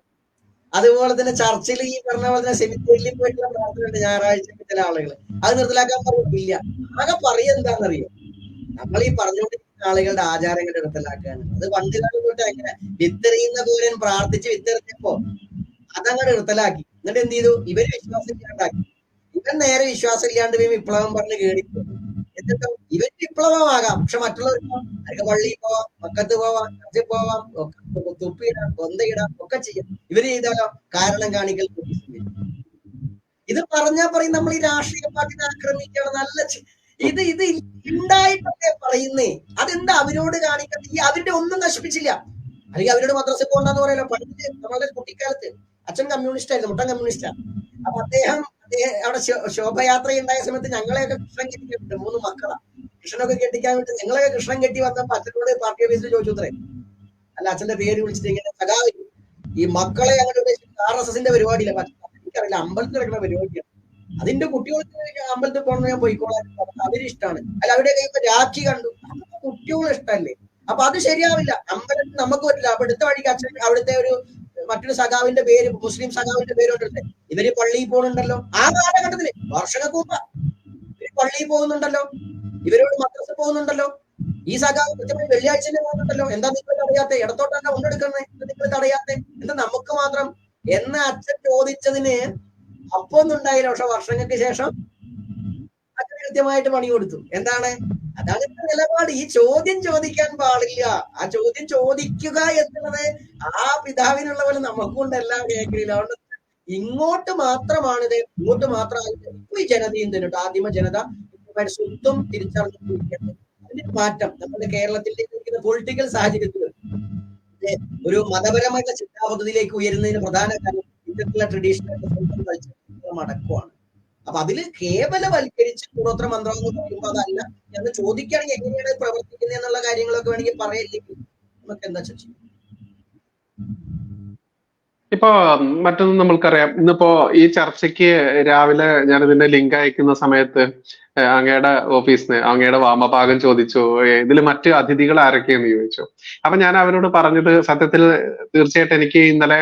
അതുപോലെ തന്നെ ചർച്ചിൽ ഈ പറഞ്ഞ പോലെ തന്നെ സെമിത്തേരിയിൽ പോയിട്ടുള്ള പ്രാർത്ഥന ഉണ്ട് ഞായറാഴ്ച ചില ആളുകൾ, അത് നിർത്തലാക്കാൻ പറയില്ല. ആകെ എന്താണെന്നറിയോ, നമ്മൾ ഈ പറഞ്ഞുകൊണ്ടിരിക്കുന്ന ആളുകളുടെ ആചാരങ്ങൾ നിർത്തലാക്കാണ്. അത് പണ്ട് കാലം തൊട്ട് അങ്ങനെ വിത്തെറിയുന്ന പോലും പ്രാർത്ഥിച്ച് വിത്തെറിഞ്ഞപ്പോ അതങ്ങോട്ട് നിർത്തലാക്കി. എന്നിട്ട് എന്ത് ചെയ്തു, ഇവര് വിശ്വാസം ഇല്ലാണ്ടാക്കി. ഇവൻ നേരെ വിശ്വാസം ഇല്ലാണ്ട് പോയി വിപ്ലവം പറഞ്ഞ് കേറിപ്പോ. എന്നിട്ടോ ഇവൻ വിപ്ലവമാകാം, പക്ഷെ മറ്റുള്ളവർക്ക് അവർക്ക് പള്ളിയിൽ പോവാം, മക്കത്ത് പോവാം, ചർച്ചിൽ പോവാം, തുപ്പിയിടാം, കൊന്തയിടാം, ഒക്കെ ചെയ്യാം. ഇവര് ചെയ്താലോ കാരണം കാണിക്കൽ. ഇത് പറഞ്ഞാൽ പറയും നമ്മൾ ഈ രാഷ്ട്രീയ പാർട്ടിനെ ആക്രമിക്കുകയാണ്. ഇത് ഉണ്ടായിട്ടൊക്കെ പറയുന്നേ. അതെന്താ അവരോട് കാണിക്കുന്നത്? ഈ അവരുടെ ഒന്നും നശിപ്പിച്ചില്ല. അല്ലെങ്കിൽ അവരോട് മദ്രസ പോകണ്ടെന്ന് പറയല്ലോ. പണ്ട് നമ്മളുടെ കുട്ടിക്കാലത്ത് അച്ഛൻ കമ്മ്യൂണിസ്റ്റ് ആയിരുന്നു, മുട്ടൻ കമ്മ്യൂണിസ്റ്റാണ്. അപ്പൊ അദ്ദേഹം അവിടെ ശോഭയാത്ര ഉണ്ടായ സമയത്ത് ഞങ്ങളെയൊക്കെ കൃഷ്ണൻ കെട്ടിക്കിട്ടുണ്ട്, 3 മക്കളാ. കൃഷ്ണനൊക്കെ കെട്ടിക്കാൻ വേണ്ടി നിങ്ങളൊക്കെ കൃഷ്ണൻ കെട്ടി വന്നപ്പോ അച്ഛനോട് പാർട്ടി ഓഫീസിൽ ചോദിച്ചു അത്രേ. അല്ല, അച്ഛന്റെ പേര് വിളിച്ചിട്ട് ഇങ്ങനെ സഖാവ് ഈ മക്കളെ അങ്ങോട്ട് ഉദ്ദേശിച്ചത് RSSന്റെ പരിപാടിയില്ല, എനിക്കറിയില്ല, അമ്പലത്തിൽ നടക്കുന്ന പരിപാടിയാണ്. അതിന്റെ കുട്ടികൾക്ക് അമ്പലത്തിൽ പോകണമെന്ന് ഞാൻ പോയിക്കോളാം, അവരിഷ്ടമാണ്. അല്ല, അവിടെ കഴിയുമ്പോ രാഖി കണ്ടു, കുട്ടികളെ ഇഷ്ടമല്ലേ? അപ്പൊ അത് ശരിയാവില്ല. അമ്പലത്തിൽ നമുക്ക് പറ്റില്ല. അപ്പൊ അടുത്ത വഴിക്ക് അച്ഛൻ അവിടുത്തെ മറ്റൊരു സഖാവിന്റെ പേര്, മുസ്ലിം സഖാവിന്റെ പേര് കൊണ്ടിരുന്നത്. ഇവര് പള്ളിയിൽ പോകുന്നുണ്ടല്ലോ. ആ കാലഘട്ടത്തില് വർഷങ്ങൾക്ക് മുമ്പ് ഇവര് പള്ളിയിൽ പോകുന്നുണ്ടല്ലോ, ഇവരോട് മദ്രസ പോകുന്നുണ്ടല്ലോ. ഈ സഖാവ് കൃത്യമായി വെള്ളിയാഴ്ച പോകുന്നുണ്ടല്ലോ. എന്താ നിങ്ങൾ തടയാത്തെ? ഇടത്തോട്ടല്ല കൊണ്ടെടുക്കുന്നത്, നിങ്ങൾ തടയാത്തെ എന്താ നമുക്ക് മാത്രം എന്ന് അച്ഛൻ ചോദിച്ചതിന് അപ്പൊ ഒന്നും ഉണ്ടായില്ല. പക്ഷെ വർഷങ്ങൾക്ക് ശേഷം അച്ഛൻ കൃത്യമായിട്ട് പണി കൊടുത്തു. എന്താണ്? അതാണ് നിലപാട്. ഈ ചോദ്യം ചോദിക്കാൻ പാടില്ല. ആ ചോദ്യം ചോദിക്കുക എന്നുള്ളത് ആ പിതാവിനുള്ള പോലെ നമുക്കുണ്ട് എല്ലാ മേഖലയിലും. അതുകൊണ്ട് ഇങ്ങോട്ട് മാത്രമാണിത്, ഇങ്ങോട്ട് മാത്രമാണ് ഈ ജനതയും തന്നിട്ട് ആദിമ ജനത സ്വത്വം തിരിച്ചറിഞ്ഞിരിക്കുന്നത്. അതിന്റെ മാറ്റം നമ്മുടെ കേരളത്തിലേക്ക് പൊളിറ്റിക്കൽ സാഹചര്യത്തിൽ ഒരു മതപരമായിട്ടുള്ള ചിന്താപദ്ധതിയിലേക്ക് ഉയരുന്നതിന് പ്രധാന കാരണം ഇത്തരത്തിലുള്ള ട്രഡീഷണൽ സ്വന്തം കൾച്ചർ അടക്കമാണ്. അപ്പൊ അതില് കേവലവൽക്കരിച്ച് കൂടോത്ര മന്ത്രം എന്ന് പറയുമ്പോൾ അതല്ല എന്ന് ചോദിക്കുകയാണെങ്കിൽ എങ്ങനെയാണ് പ്രവർത്തിക്കുന്നത് എന്നുള്ള കാര്യങ്ങളൊക്കെ വേണമെങ്കിൽ പറയില്ലെങ്കിൽ നമുക്ക് എന്താ ചർച്ച ചെയ്യാം. ഇപ്പോ മറ്റൊന്ന് നമ്മൾക്കറിയാം, ഇന്നിപ്പോ ഈ ചർച്ചയ്ക്ക് രാവിലെ ഞാനിതിന്റെ ലിങ്ക് അയക്കുന്ന സമയത്ത് അങ്ങയുടെ ഓഫീസിന് അങ്ങയുടെ വാമഭാഗം ചോദിച്ചു, ഇതിൽ മറ്റ് അതിഥികൾ ആരൊക്കെയെന്ന് ചോദിച്ചു. അപ്പൊ ഞാൻ അവരോട് പറഞ്ഞത്, സത്യത്തിൽ തീർച്ചയായിട്ടും എനിക്ക് ഇന്നലെ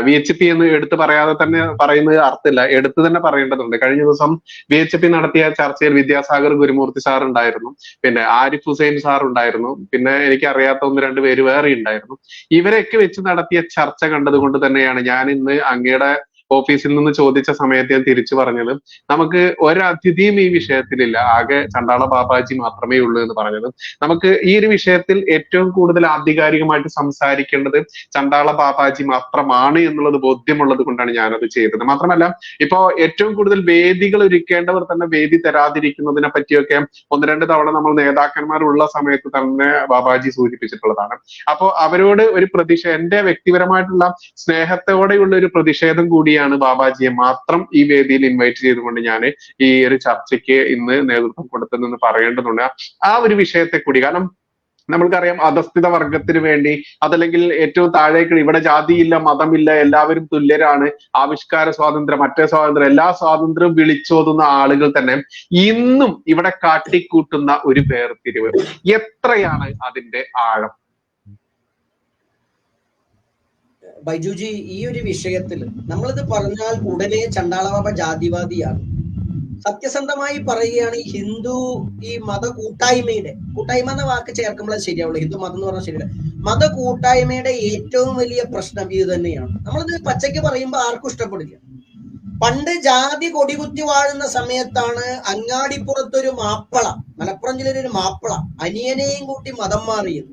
VHP എന്ന് എടുത്തു പറയാതെ തന്നെ പറയുന്നത് അർത്ഥമില്ല, എടുത്തു തന്നെ പറയേണ്ടതുണ്ട്. കഴിഞ്ഞ ദിവസം VHP നടത്തിയ ചർച്ചയിൽ വിദ്യാസാഗർ ഗുരുമൂർത്തി സാർ ഉണ്ടായിരുന്നു, പിന്നെ ആരിഫ് ഹുസൈൻ സാർ ഉണ്ടായിരുന്നു, പിന്നെ എനിക്ക് അറിയാത്ത 1-2 പേര് വേറെ ഉണ്ടായിരുന്നു. ഇവരെയൊക്കെ വെച്ച് നടത്തിയ ചർച്ച കണ്ടതുകൊണ്ട് തന്നെയാണ് ഞാൻ ഇന്ന് അങ്ങയുടെ ഓഫീസിൽ നിന്ന് ചോദിച്ച സമയത്ത് ഞാൻ തിരിച്ചു പറഞ്ഞത്, നമുക്ക് ഒരതിഥിയും ഈ വിഷയത്തിലില്ല, ആകെ ചണ്ടാള ബാബാജി മാത്രമേ ഉള്ളൂ എന്ന് പറഞ്ഞത്. നമുക്ക് ഈ ഒരു വിഷയത്തിൽ ഏറ്റവും കൂടുതൽ ആധികാരികമായിട്ട് സംസാരിക്കേണ്ടത് ചണ്ടാള ബാബാജി മാത്രമാണ് എന്നുള്ളത് ബോധ്യമുള്ളത് കൊണ്ടാണ് ഞാനത് ചെയ്തത്. മാത്രമല്ല, ഇപ്പോ ഏറ്റവും കൂടുതൽ വേദികൾ ഒരുക്കേണ്ടവർ തന്നെ വേദി തരാതിരിക്കുന്നതിനെ പറ്റിയൊക്കെ 1-2 തവണ നമ്മൾ നേതാക്കന്മാരുള്ള സമയത്ത് തന്നെ ബാബാജി സൂചിപ്പിച്ചിട്ടുള്ളതാണ്. അപ്പോ അവരോട് ഒരു എന്റെ വ്യക്തിപരമായിട്ടുള്ള സ്നേഹത്തോടെയുള്ള ഒരു പ്രതിഷേധം കൂടിയാണ് ബാബാജിയെ മാത്രം ഈ വേദിയിൽ ഇൻവൈറ്റ് ചെയ്തുകൊണ്ട് ഞാൻ ഈ ഒരു ചർച്ചയ്ക്ക് ഇന്ന് നേതൃത്വം കൊടുത്തതെന്ന് പറയേണ്ടതുണ്ട്. ആ ഒരു വിഷയത്തെ കൂടി, കാരണം നമ്മൾക്കറിയാം അധസ്ഥിത വർഗത്തിന് വേണ്ടി, അതല്ലെങ്കിൽ ഏറ്റവും താഴേക്ക്, ഇവിടെ ജാതിയില്ല മതമില്ല എല്ലാവരും തുല്യരാണ്, ആവിഷ്കാര സ്വാതന്ത്ര്യം മറ്റേ സ്വാതന്ത്ര്യം എല്ലാ സ്വാതന്ത്ര്യവും വിളിച്ചോതുന്ന ആളുകൾ തന്നെ ഇന്നും ഇവിടെ കാട്ടിക്കൂട്ടുന്ന ഒരു വേർതിരിവ് എത്രയാണ് അതിന്റെ ആഴം? ബൈജുജി, ഈ ഒരു വിഷയത്തിൽ നമ്മളിത് പറഞ്ഞാൽ ഉടനെ ചണ്ടാളബാബ ജാതിവാദിയാണ്. സത്യസന്ധമായി പറയുകയാണ്, ഈ ഹിന്ദു ഈ മത കൂട്ടായ്മ എന്ന വാക്ക് ചേർക്കുമ്പോൾ ശരിയാവുള്ളൂ. ഹിന്ദു മതം എന്ന് പറഞ്ഞാൽ ശരിയല്ല. മത കൂട്ടായ്മയുടെ ഏറ്റവും വലിയ പ്രശ്നം ഇത് തന്നെയാണ്. നമ്മളിത് പച്ചയ്ക്ക് പറയുമ്പോൾ ആർക്കും ഇഷ്ടപ്പെടില്ല. പണ്ട് ജാതി കൊടികുത്തി വാഴുന്ന സമയത്താണ് അങ്ങാടിപ്പുറത്തൊരു മാപ്പിള, മലപ്പുറം ജില്ലയിലെ ഒരു മാപ്പിള അനിയനെയും കൂട്ടി മതം മാറിയത്.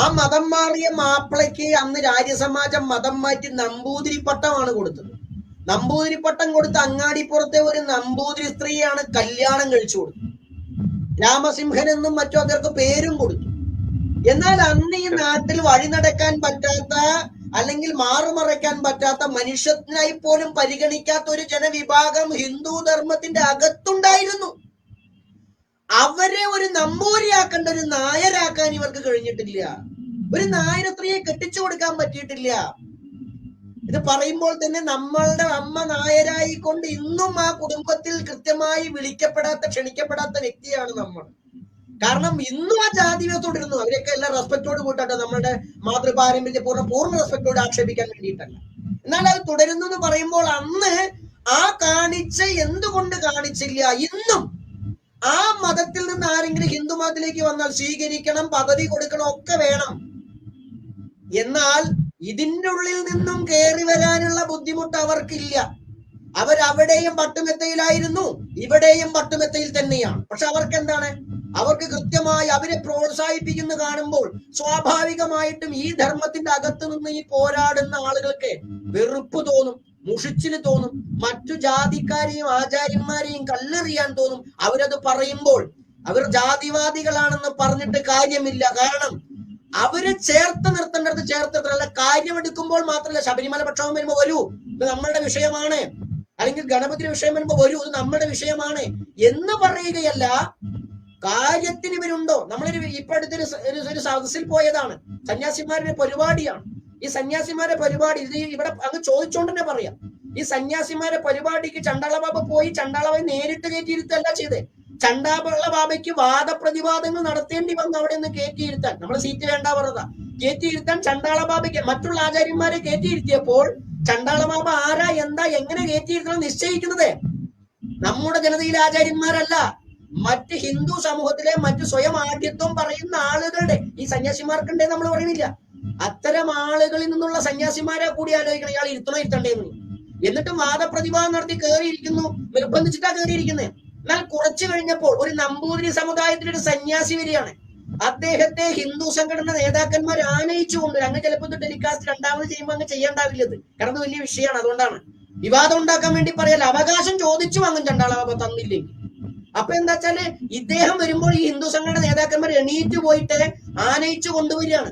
ആ മതം മാറിയ മാപ്പിളയ്ക്ക് അന്ന് രാജ്യസമാജം മതം മാറ്റി നമ്പൂതിരിപ്പട്ടമാണ് കൊടുത്തത്. നമ്പൂതിരിപ്പട്ടം കൊടുത്ത് അങ്ങാടിപ്പുറത്തെ ഒരു നമ്പൂതിരി സ്ത്രീയാണ് കല്യാണം കഴിച്ചു കൊടുത്തത്. രാമസിംഹൻ എന്നും മറ്റു അതർക്ക് പേരും കൊടുത്തു. എന്നാൽ അന്ന് ഈ നാട്ടിൽ വഴി നടക്കാൻ പറ്റാത്ത, അല്ലെങ്കിൽ മാറുമറയ്ക്കാൻ പറ്റാത്ത, മനുഷ്യനായി പോലും പരിഗണിക്കാത്ത ഒരു ജനവിഭാഗം ഹിന്ദു ധർമ്മത്തിന്റെ അകത്തുണ്ടായിരുന്നു. അവരെ ഒരു നമ്പൂരിയാക്കേണ്ട ഒരു നായരാക്കാൻ ഇവർക്ക് കഴിഞ്ഞിട്ടില്ല. ഒരു നായര സ്ത്രീയെ കെട്ടിച്ചു കൊടുക്കാൻ പറ്റിയിട്ടില്ല. ഇത് പറയുമ്പോൾ തന്നെ നമ്മളുടെ അമ്മ നായരായിക്കൊണ്ട് ഇന്നും ആ കുടുംബത്തിൽ കൃത്യമായി വിളിക്കപ്പെടാത്ത, ക്ഷണിക്കപ്പെടാത്ത വ്യക്തിയാണ് നമ്മൾ. കാരണം ഇന്നും ആ ജാതി തുടരുന്നു. അവരെയൊക്കെ എല്ലാം റെസ്പെക്റ്റോട് കൂട്ടാട്ടോ, നമ്മുടെ മാതൃപാരമ്പര്യ പൂർണ്ണ റെസ്പെക്റ്റോട് ആക്ഷേപിക്കാൻ വേണ്ടിയിട്ടല്ല. എന്നാൽ അത് തുടരുന്നു എന്ന് പറയുമ്പോൾ അന്ന് ആ എന്തുകൊണ്ട് കാണിച്ചില്ല? ഇന്നും ആ മതത്തിൽ നിന്ന് ആരെങ്കിലും ഹിന്ദു മതത്തിലേക്ക് വന്നാൽ സ്വീകരിക്കണം, പദവി കൊടുക്കണം, ഒക്കെ വേണം. എന്നാൽ ഇതിൻ്റെ ഉള്ളിൽ നിന്നും കയറി വരാനുള്ള ബുദ്ധിമുട്ട് അവർക്കില്ല. അവരവിടെയും പട്ടുമെത്തയിലായിരുന്നു, ഇവിടെയും പട്ടുമെത്തയിൽ തന്നെയാണ്. പക്ഷെ അവർക്ക് എന്താണ്? അവർക്ക് കൃത്യമായി അവരെ പ്രോത്സാഹിപ്പിക്കുന്ന കാണുമ്പോൾ സ്വാഭാവികമായിട്ടും ഈ ധർമ്മത്തിന്റെ അകത്ത് നിന്ന് ഈ പോരാടുന്ന ആളുകൾക്ക് വെറുപ്പ് തോന്നും. മുഷിച്ചില് തോന്നും, മറ്റു ജാതിക്കാരെയും ആചാര്യന്മാരെയും കല്ലെറിയാൻ തോന്നും. അവരത് പറയുമ്പോൾ അവർ ജാതിവാദികളാണെന്ന് പറഞ്ഞിട്ട് കാര്യമില്ല. കാരണം അവര് ചേർത്ത് നിർത്തേണ്ടത് ചേർത്തിട്ടല്ല. കാര്യമെടുക്കുമ്പോൾ മാത്രമല്ല, ശബരിമല പ്രക്ഷോഭം വരുമ്പോ വരൂ, ഇത് നമ്മളുടെ വിഷയമാണ്, അല്ലെങ്കിൽ ഗണപതി വിഷയം വരുമ്പോ വരൂ, ഇത് നമ്മുടെ വിഷയമാണ് എന്ന് പറയുകയല്ല. കാര്യത്തിന് ഇവരുണ്ടോ? നമ്മളൊരു ഇപ്പൊ അടുത്തൊരു ഒരു സദസ്സിൽ പോയതാണ്, സന്യാസിമാരുടെ പരിപാടിയാണ്. ഈ സന്യാസിമാരുടെ പരിപാടി ഇത് ഇവിടെ അങ്ങ് ചോദിച്ചോണ്ട് തന്നെ പറയാം. ഈ സന്യാസിമാരുടെ പരിപാടിക്ക് ചണ്ടാള ബാബ പോയി, ചണ്ടാള ബാബ നേരിട്ട് കയറ്റിയിരുത്തല്ല ചെയ്തേ. ചണ്ടാള ബാബയ്ക്ക് വാദപ്രതിവാദങ്ങൾ നടത്തേണ്ടി വന്ന് അവിടെ നിന്ന് കയറ്റിയിരുത്താൻ, നമ്മുടെ സീറ്റ് വേണ്ട പറഞ്ഞതാ, കയറ്റിയിരുത്താൻ ചണ്ടാള ബാബയ്ക്ക് മറ്റുള്ള ആചാര്യന്മാരെ കയറ്റിയിരുത്തിയപ്പോൾ ചണ്ടാള ബാബ ആരാ എന്താ എങ്ങനെ കയറ്റിയിരുത്തണം നിശ്ചയിക്കുന്നത് നമ്മുടെ ജനതയിലെ ആചാര്യന്മാരല്ല, മറ്റ് ഹിന്ദു സമൂഹത്തിലെ മറ്റു സ്വയം ആഢ്യത്വം പറയുന്ന ആളുകളുടെ, ഈ സന്യാസിമാർക്കുണ്ടേ നമ്മൾ പറയുന്നില്ല, അത്തരം ആളുകളിൽ നിന്നുള്ള സന്യാസിമാരെ കൂടി ആലോചിക്കണം ഇയാൾ ഇരുത്തണോ ഇരുത്തണ്ടേന്ന്. എന്നിട്ടും വാദപ്രതിവാദം നടത്തി കയറിയിരിക്കുന്നു, നിർബന്ധിച്ചിട്ടാ കയറിയിരിക്കുന്നത്. എന്നാൽ കുറച്ചു കഴിഞ്ഞപ്പോൾ ഒരു നമ്പൂതിരി സമുദായത്തിലെ ഒരു സന്യാസി വരികയാണ്. അദ്ദേഹത്തെ ഹിന്ദു സംഘടന നേതാക്കന്മാർ ആനയിച്ചുകൊണ്ട്, അങ്ങ് ചിലപ്പോൾ ടെലികാസ്റ്റ് രണ്ടാമത് ചെയ്യുമ്പോൾ അങ്ങ് ചെയ്യേണ്ടാവില്ലത്, കാരണം അത് വലിയ വിഷയമാണ്, അതുകൊണ്ടാണ് വിവാദം ഉണ്ടാക്കാൻ വേണ്ടി പറയല്ല, അവകാശം ചോദിച്ചു വാങ്ങും ചണ്ടാള ബാബ തന്നില്ലെങ്കിൽ. അപ്പൊ എന്താ വെച്ചാല് ഇദ്ദേഹം വരുമ്പോൾ ഈ ഹിന്ദു സംഘടന നേതാക്കന്മാർ എണീറ്റ് പോയിട്ട് ആനയിച്ചു കൊണ്ടുവരികയാണ്.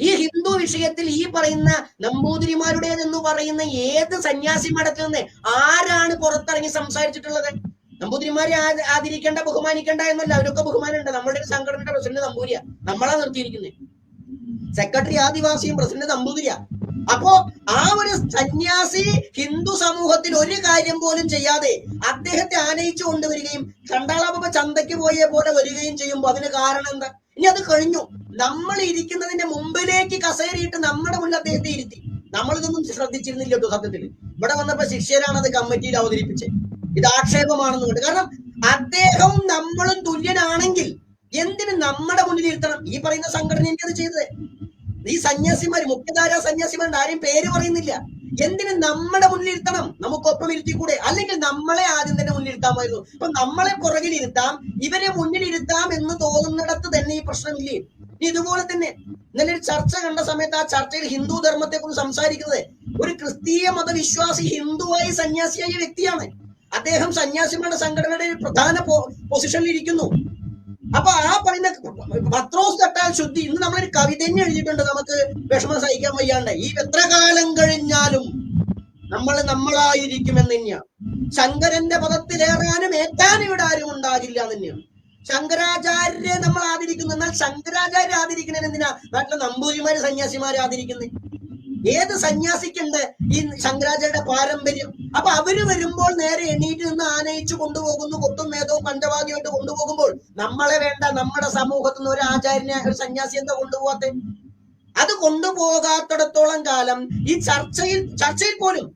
ഈ ഹിന്ദു വിഷയത്തിൽ ഈ പറയുന്ന നമ്പൂതിരിമാരുടേതെന്ന് പറയുന്ന ഏത് സന്യാസി മഠത്തിൽ നിന്ന് ആരാണ് പുറത്തിറങ്ങി സംസാരിച്ചിട്ടുള്ളത്? നമ്പൂതിരിമാരെ ആദരിക്കേണ്ട ബഹുമാനിക്കേണ്ട എന്നല്ല, അവരൊക്കെ ബഹുമാനമുണ്ട്. നമ്മളുടെ ഒരു സംഘടനയുടെ പ്രസിഡന്റ് നമ്പൂരിയ, നമ്മളാ നിർത്തിയിരിക്കുന്നത്. സെക്രട്ടറി ആദിവാസിയും പ്രസിഡന്റ് നമ്പൂതിരിയ. അപ്പോ ആ ഒരു സന്യാസി ഹിന്ദു സമൂഹത്തിൽ ഒരു കാര്യം പോലും ചെയ്യാതെ അദ്ദേഹത്തെ ആനയിച്ചു കൊണ്ടുവരികയും ചണ്ടാള ബാബ ചന്തയ്ക്ക് പോയ പോലെ വരികയും ചെയ്യുമ്പോൾ അതിന് കാരണം എന്താ? ഇനി അത് കഴിഞ്ഞു, നമ്മൾ ഇരിക്കുന്നതിന്റെ മുമ്പിലേക്ക് കസേരയിട്ട് നമ്മുടെ മുന്നിൽ അദ്ദേഹത്തെ ഇരുത്തി. നമ്മളിതൊന്നും ശ്രദ്ധിച്ചിരുന്നില്ല കേട്ടോ. സത്യത്തിൽ ഇവിടെ വന്നപ്പോ ശിഷ്യരാണ് അത് കമ്മിറ്റിയിൽ അവതരിപ്പിച്ചത്. ഇത് ആക്ഷേപമാണെന്നുണ്ട്. കാരണം അദ്ദേഹവും നമ്മളും തുല്യനാണെങ്കിൽ എന്തിന് നമ്മുടെ മുന്നിൽ ഇരുത്തണം? ഈ പറയുന്ന സംഘടന എനിക്കത് ചെയ്തത്. ഈ സന്യാസിമാര്, മുഖ്യധാര സന്യാസിമാരുടെ ആരെയും പേര് പറയുന്നില്ല, എന്തിന് നമ്മുടെ മുന്നിൽ ഇരുത്തണം? നമുക്കൊപ്പം ഇരുത്തിക്കൂടെ? അല്ലെങ്കിൽ നമ്മളെ ആദ്യം തന്നെ മുന്നിൽ ഇരുത്താമായിരുന്നു. അപ്പൊ നമ്മളെ പുറകിൽ ഇരുത്താം, ഇവരെ മുന്നിൽ ഇരുത്താം എന്ന് തോന്നുന്നിടത്ത് തന്നെ ഈ പ്രശ്നമില്ലേ? ഇതുപോലെ തന്നെ ഇന്നലെ ഒരു ചർച്ച കണ്ട സമയത്ത് ആ ചർച്ചയിൽ ഹിന്ദു ധർമ്മത്തെ കുറിച്ച് സംസാരിക്കുന്നത് ഒരു ക്രിസ്തീയ മതവിശ്വാസി ഹിന്ദുവായി സന്യാസിയായ വ്യക്തിയാണ്. അദ്ദേഹം സന്യാസിമാരുടെ സംഘടനയുടെ പ്രധാന പൊസിഷനിൽ ഇരിക്കുന്നു. അപ്പൊ ആ പറയുന്ന പത്രോസ് തട്ടാൽ ശുദ്ധി, ഇന്ന് നമ്മളൊരു കവിത തന്നെ എഴുതിയിട്ടുണ്ട്, നമുക്ക് വിഷമം സഹിക്കാൻ വയ്യാണ്ട്. ഈ എത്ര കാലം കഴിഞ്ഞാലും നമ്മൾ നമ്മളായിരിക്കുമെന്ന് തന്നെയാണ്. ശങ്കരന്റെ പദത്തിലേറാനും ഏറ്റാനും ഇവിടെ ആരും ഉണ്ടാകില്ല എന്ന് തന്നെയാണ്. ശങ്കരാചാര്യരെ നമ്മൾ ആദരിക്കുന്നു. എന്നാൽ ശങ്കരാചാര്യ ആദരിക്കുന്നതിന് എന്തിനാ നാട്ടിലെ നമ്പൂതിരിമാര് സന്യാസിമാരെ ആദരിക്കുന്നത്? ഏത് സന്യാസിക്കുണ്ട് ഈ ശങ്കരാചാര്യയുടെ പാരമ്പര്യം? അപ്പൊ അവര് വരുമ്പോൾ നേരെ എണീറ്റ് നിന്ന് ആനയിച്ചു കൊണ്ടുപോകുന്നു, കൊത്തും മേധവും പഞ്ചവാദ്യമായിട്ട് കൊണ്ടുപോകുമ്പോൾ നമ്മളെ വേണ്ട, നമ്മുടെ സമൂഹത്തിൽ നിന്ന് ഒരു ആചാര്യനെ, ഒരു സന്യാസി എന്താ കൊണ്ടുപോകാത്തെ? അത് കൊണ്ടുപോകാത്തിടത്തോളം കാലം ഈ ചർച്ചയിൽ പോലും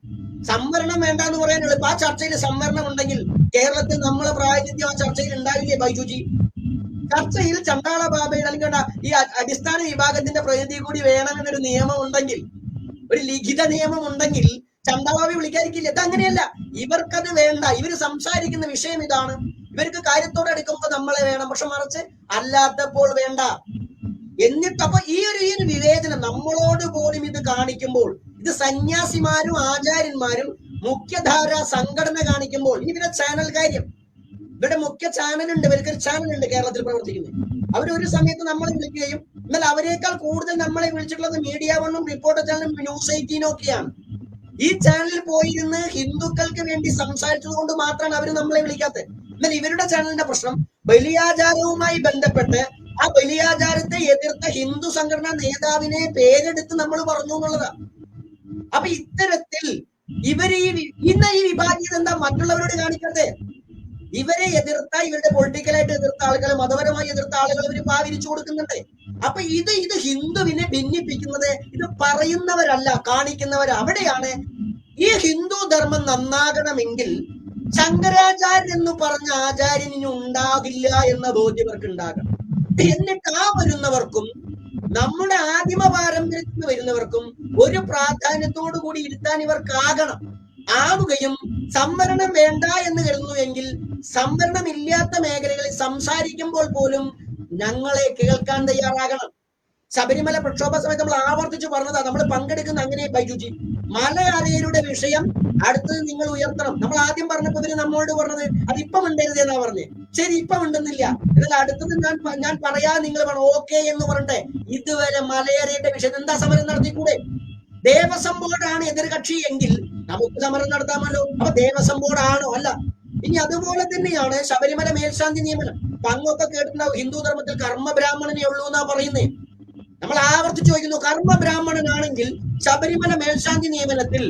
സംവരണം വേണ്ട എന്ന് പറയാൻ എളുപ്പം. ആ ചർച്ചയിൽ സംവരണം ഉണ്ടെങ്കിൽ കേരളത്തിൽ നമ്മളെ പ്രാതിനിധ്യം ആ ചർച്ചയിൽ ഉണ്ടാവില്ലേ ബൈജുജി? ചർച്ചയിൽ ചണ്ടാള ബാബയുടെ അല്ലെങ്കിൽ ഈ അടിസ്ഥാന വിഭാഗത്തിന്റെ പ്രതിനിധി കൂടി വേണമെന്നൊരു നിയമം ഉണ്ടെങ്കിൽ, ഒരു ലിഖിത നിയമം ഉണ്ടെങ്കിൽ ചണ്ടാളാബി വിളിക്കാതിരിക്കില്ല. ഇത് അങ്ങനെയല്ല, ഇവർക്കത് വേണ്ട. ഇവര് സംസാരിക്കുന്ന വിഷയം ഇതാണ്, ഇവർക്ക് കാര്യത്തോടെ എടുക്കുമ്പോൾ നമ്മളെ വേണം, പക്ഷെ മറിച്ച് അല്ലാത്തപ്പോൾ വേണ്ട. എന്നിട്ട് അപ്പൊ ഈ ഒരു വിവേചനം നമ്മളോട് പോലും ഇത് കാണിക്കുമ്പോൾ, ഇത് സന്യാസിമാരും ആചാര്യന്മാരും മുഖ്യധാര സംഘടന കാണിക്കുമ്പോൾ, ഇനി പിന്നെ ചാനൽ കാര്യം, ഇവിടെ മുഖ്യ ചാനലുണ്ട്, ഇവർക്കൊരു ചാനലുണ്ട് കേരളത്തിൽ പ്രവർത്തിക്കുന്നത്. അവരൊരു സമയത്ത് നമ്മളെ വിളിക്കുകയും എന്നാൽ അവരെക്കാൾ കൂടുതൽ നമ്മളെ വിളിച്ചിട്ടുള്ളത് മീഡിയ വണ്ണും റിപ്പോർട്ടർ ചാനലും ന്യൂസ് 18 ഒക്കെയാണ്. ഈ ചാനലിൽ പോയിരുന്ന് ഹിന്ദുക്കൾക്ക് വേണ്ടി സംസാരിച്ചത് കൊണ്ട് മാത്രമാണ് അവർ നമ്മളെ വിളിക്കാത്തത്. എന്നാൽ ഇവരുടെ ചാനലിന്റെ പ്രശ്നം ബലിയാചാരവുമായി ബന്ധപ്പെട്ട് ആ ബലിയാചാരത്തെ എതിർത്ത ഹിന്ദു സംഘടനാ നേതാവിനെ പേരെടുത്ത് നമ്മൾ പറഞ്ഞു എന്നുള്ളതാണ്. അപ്പൊ ഇത്തരത്തിൽ ഇവര് ഇന്ന് ഈ വിഭാഗീയത എന്താ മറ്റുള്ളവരോട് കാണിക്കാതെ? ഇവരെ എതിർത്ത, ഇവരുടെ പൊളിറ്റിക്കലായിട്ട് എതിർത്ത ആളുകൾ, മതപരമായി എതിർത്ത ആളുകൾ ഇവര് പാവിരിച്ചു കൊടുക്കുന്നുണ്ട്. അപ്പൊ ഇത് ഹിന്ദുവിനെ ഭിന്നിപ്പിക്കുന്നത് ഇത് പറയുന്നവരല്ല, കാണിക്കുന്നവര്. അവിടെയാണ് ഈ ഹിന്ദു ധർമ്മം നന്നാകണമെങ്കിൽ ശങ്കരാചാര്യൻ എന്ന് പറഞ്ഞ ആചാര്യൻ ഇനി ഉണ്ടാകില്ല എന്ന ബോധ്യം ഇവർക്ക് ഉണ്ടാകണം. എന്നിട്ട് ആ വരുന്നവർക്കും നമ്മുടെ ആദിമ പാരമ്പര്യത്തിൽ നിന്ന് വരുന്നവർക്കും ഒരു പ്രാധാന്യത്തോടു കൂടി ഇരുത്താൻ ഇവർക്കാകണം. ആവുകയും സംവരണം വേണ്ട എന്ന് കരുതുന്നുവെങ്കിൽ സംവരണം ഇല്ലാത്ത മേഖലകളിൽ സംസാരിക്കുമ്പോൾ പോലും ഞങ്ങളെ കേൾക്കാൻ തയ്യാറാകണം. ശബരിമല പ്രക്ഷോഭ സമയത്ത് നമ്മൾ ആവർത്തിച്ച് പറഞ്ഞതാ, നമ്മൾ പങ്കെടുക്കുന്ന അങ്ങനെ ബൈജുജി മലയാളിയുടെ വിഷയം അടുത്തത് നിങ്ങൾ ഉയർത്തണം. നമ്മൾ ആദ്യം പറഞ്ഞപ്പോ ഇവര് നമ്മോട് പറഞ്ഞത് അത് ഇപ്പം ഉണ്ടരുത് എന്നാ പറഞ്ഞത്. ശരി, ഇപ്പം ഉണ്ടെന്നില്ല, എന്നാൽ അടുത്തത് ഞാൻ പറയാ, നിങ്ങൾ പറഞ്ഞു ഓക്കെ എന്ന് പറഞ്ഞിട്ട് ഇതുവരെ മലയാളിയുടെ വിഷയം എന്താ സമരം നടത്തിക്കൂടെ? ദേവസ്വം ബോർഡാണ് എതിർകക്ഷി എങ്കിൽ നമുക്ക് സമരം നടത്താമല്ലോ. അപ്പൊ ദേവസ്വം ബോർഡാണോ? അല്ല. ഇനി അതുപോലെ തന്നെയാണ് ശബരിമല മേൽശാന്തി നിയമനം. പങ്ങൊക്കെ കേട്ടിട്ടുണ്ടാവും, ഹിന്ദു ധർമ്മത്തിൽ കർമ്മ ബ്രാഹ്മണനെ ഉള്ളൂ എന്നാ പറയുന്നേ. നമ്മൾ ആവർത്തിച്ച് ചോദിക്കുന്നു, കർമ്മ ബ്രാഹ്മണനാണെങ്കിൽ ശബരിമല മേൽശാന്തി നിയമനത്തിൽ